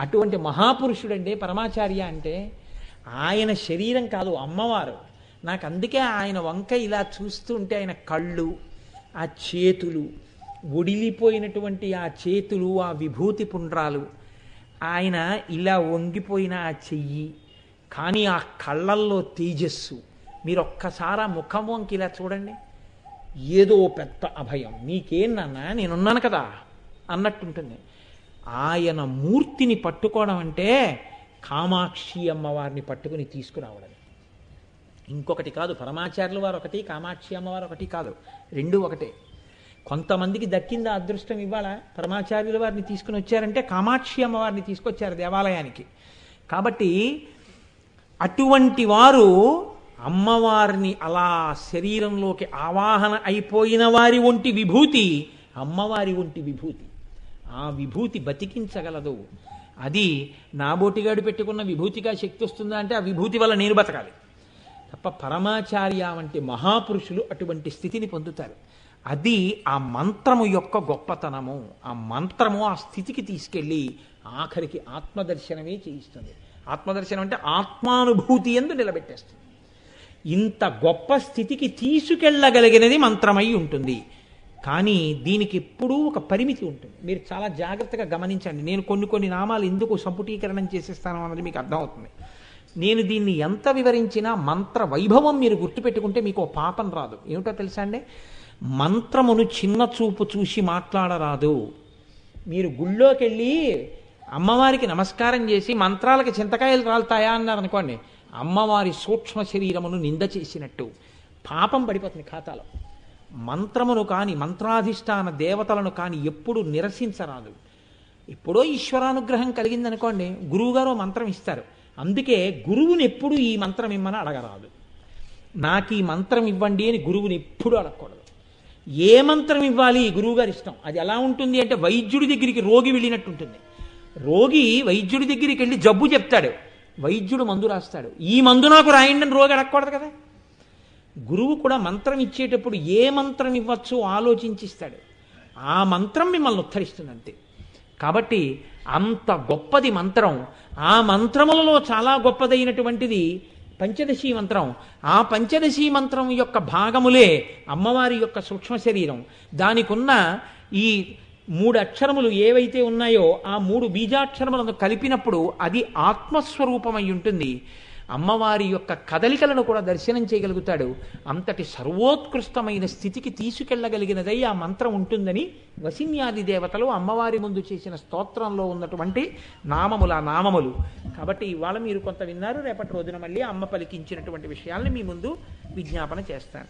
అటువంటి మహాపురుషుడండి పరమాచార్య అంటే. ఆయన శరీరం కాదు, అమ్మవారు. నాకు అందుకే ఆయన వంక ఇలా చూస్తుంటే ఆయన కళ్ళు, ఆ చేతులు, ఒడిలిపోయినటువంటి ఆ చేతులు, ఆ విభూతి పుండ్రాలు, ఆయన ఇలా వంగిపోయిన ఆ చెయ్యి, కానీ ఆ కళ్ళల్లో తేజస్సు. మీరు ఒక్కసారి ఆ ముఖం వంకి ఇలా చూడండి, ఏదో పెద్ద అభయం. నీకేం నాన్న, నేనున్నాను కదా అన్నట్టుంటుంది. ఆయన మూర్తిని పట్టుకోవడం అంటే కామాక్షి అమ్మవారిని పట్టుకుని తీసుకురావడం. ఇంకొకటి కాదు, పరమాచార్యుల వారు ఒకటి, కామాక్షి అమ్మవారు ఒకటి కాదు, రెండు ఒకటే. కొంతమందికి దక్కింది ఆ అదృష్టం. ఇవాళ పరమాచార్యుల వారిని తీసుకుని వచ్చారంటే కామాక్షి అమ్మవారిని తీసుకొచ్చారు దేవాలయానికి. కాబట్టి అటువంటి వారు అమ్మవారిని అలా శరీరంలోకి ఆవాహన అయిపోయిన వారి ఒంటి విభూతి అమ్మవారి ఒంటి విభూతి. ఆ విభూతి బతికించగలదు. అది నాబోటిగాడు పెట్టుకున్న విభూతిగా శక్తి వస్తుందా అంటే ఆ విభూతి వల్ల నేను బతకాలి తప్ప. పరమాచార్య వంటి మహాపురుషులు అటువంటి స్థితిని పొందుతారు. అది ఆ మంత్రము యొక్క గొప్పతనము. ఆ మంత్రము ఆ స్థితికి తీసుకెళ్ళి ఆఖరికి ఆత్మదర్శనమే చేయిస్తుంది. ఆత్మదర్శనం అంటే ఆత్మానుభూతి ఎందు నిలబెట్టేస్తుంది. ఇంత గొప్ప స్థితికి తీసుకెళ్ళగలిగినది మంత్రమై ఉంటుంది. కానీ దీనికి ఎప్పుడూ ఒక పరిమితి ఉంటుంది. మీరు చాలా జాగ్రత్తగా గమనించండి. నేను కొన్ని నామాలు ఎందుకు సంపుటీకరణం చేసేస్తాను అన్నది మీకు అర్థమవుతుంది. నేను దీన్ని ఎంత వివరించినా మంత్ర వైభవం మీరు గుర్తుపెట్టుకుంటే మీకు పాపం రాదు. ఏమిటో తెలుసా అండి, మంత్రమును చిన్న చూపు చూసి మాట్లాడరాదు. మీరు గుళ్ళోకి వెళ్ళి అమ్మవారికి నమస్కారం చేసి మంత్రాలకి చింతకాయలు రాలుతాయా అన్నారు అనుకోండి, అమ్మవారి సూక్ష్మ శరీరమును నింద చేసినట్టు పాపం పడిపోతుంది ఖాతాలో. మంత్రమును కాని మంత్రాధిష్టాన దేవతలను కాని ఎప్పుడు నిరసించరాదు. ఎప్పుడో ఈశ్వరానుగ్రహం కలిగిందనుకోండి, గురువుగారు మంత్రం ఇస్తారు. అందుకే గురువుని ఎప్పుడు ఈ మంత్రం ఇమ్మని అడగరాదు. నాకు ఈ మంత్రం ఇవ్వండి అని గురువుని ఎప్పుడు అడగకూడదు. ఏ మంత్రం ఇవ్వాలి గురువుగారి ఇష్టం. అది ఎలా ఉంటుంది అంటే వైద్యుడి దగ్గరికి రోగి వెళ్ళినట్టు ఉంటుంది. రోగి వైద్యుడి దగ్గరికి వెళ్ళి జబ్బు చెప్తాడు, వైద్యుడు మందు రాస్తాడు. ఈ మందు నాకు రాయండి అని రోగి అడగకూడదు కదా. గురువు కూడా మంత్రం ఇచ్చేటప్పుడు ఏ మంత్రం ఇవ్వచ్చో ఆలోచించిస్తాడు. ఆ మంత్రం మిమ్మల్ని ఉద్ధరిస్తుంది అంతే. కాబట్టి అంత గొప్పది మంత్రం. ఆ మంత్రములలో చాలా గొప్పదైనటువంటిది పంచదశి మంత్రం. ఆ పంచదశి మంత్రం యొక్క భాగములే అమ్మవారి యొక్క సూక్ష్మ శరీరం. దానికున్న ఈ 3 అక్షరములు ఏవైతే ఉన్నాయో ఆ 3 బీజాక్షరములను కలిపినప్పుడు అది ఆత్మస్వరూపమై ఉంటుంది. అమ్మవారి యొక్క కదలికలను కూడా దర్శనం చేయగలుగుతాడు. అంతటి సర్వోత్కృష్టమైన స్థితికి తీసుకెళ్లగలిగినదై ఆ మంత్రం ఉంటుందని వసిన్యాది దేవతలు అమ్మవారి ముందు చేసిన స్తోత్రంలో ఉన్నటువంటి నామములు ఆ నామములు. కాబట్టి ఇవాళ మీరు కొంత విన్నారు. రేపటి రోజున మళ్ళీ అమ్మ పలికించినటువంటి విషయాల్ని మీ ముందు విజ్ఞాపన చేస్తాను.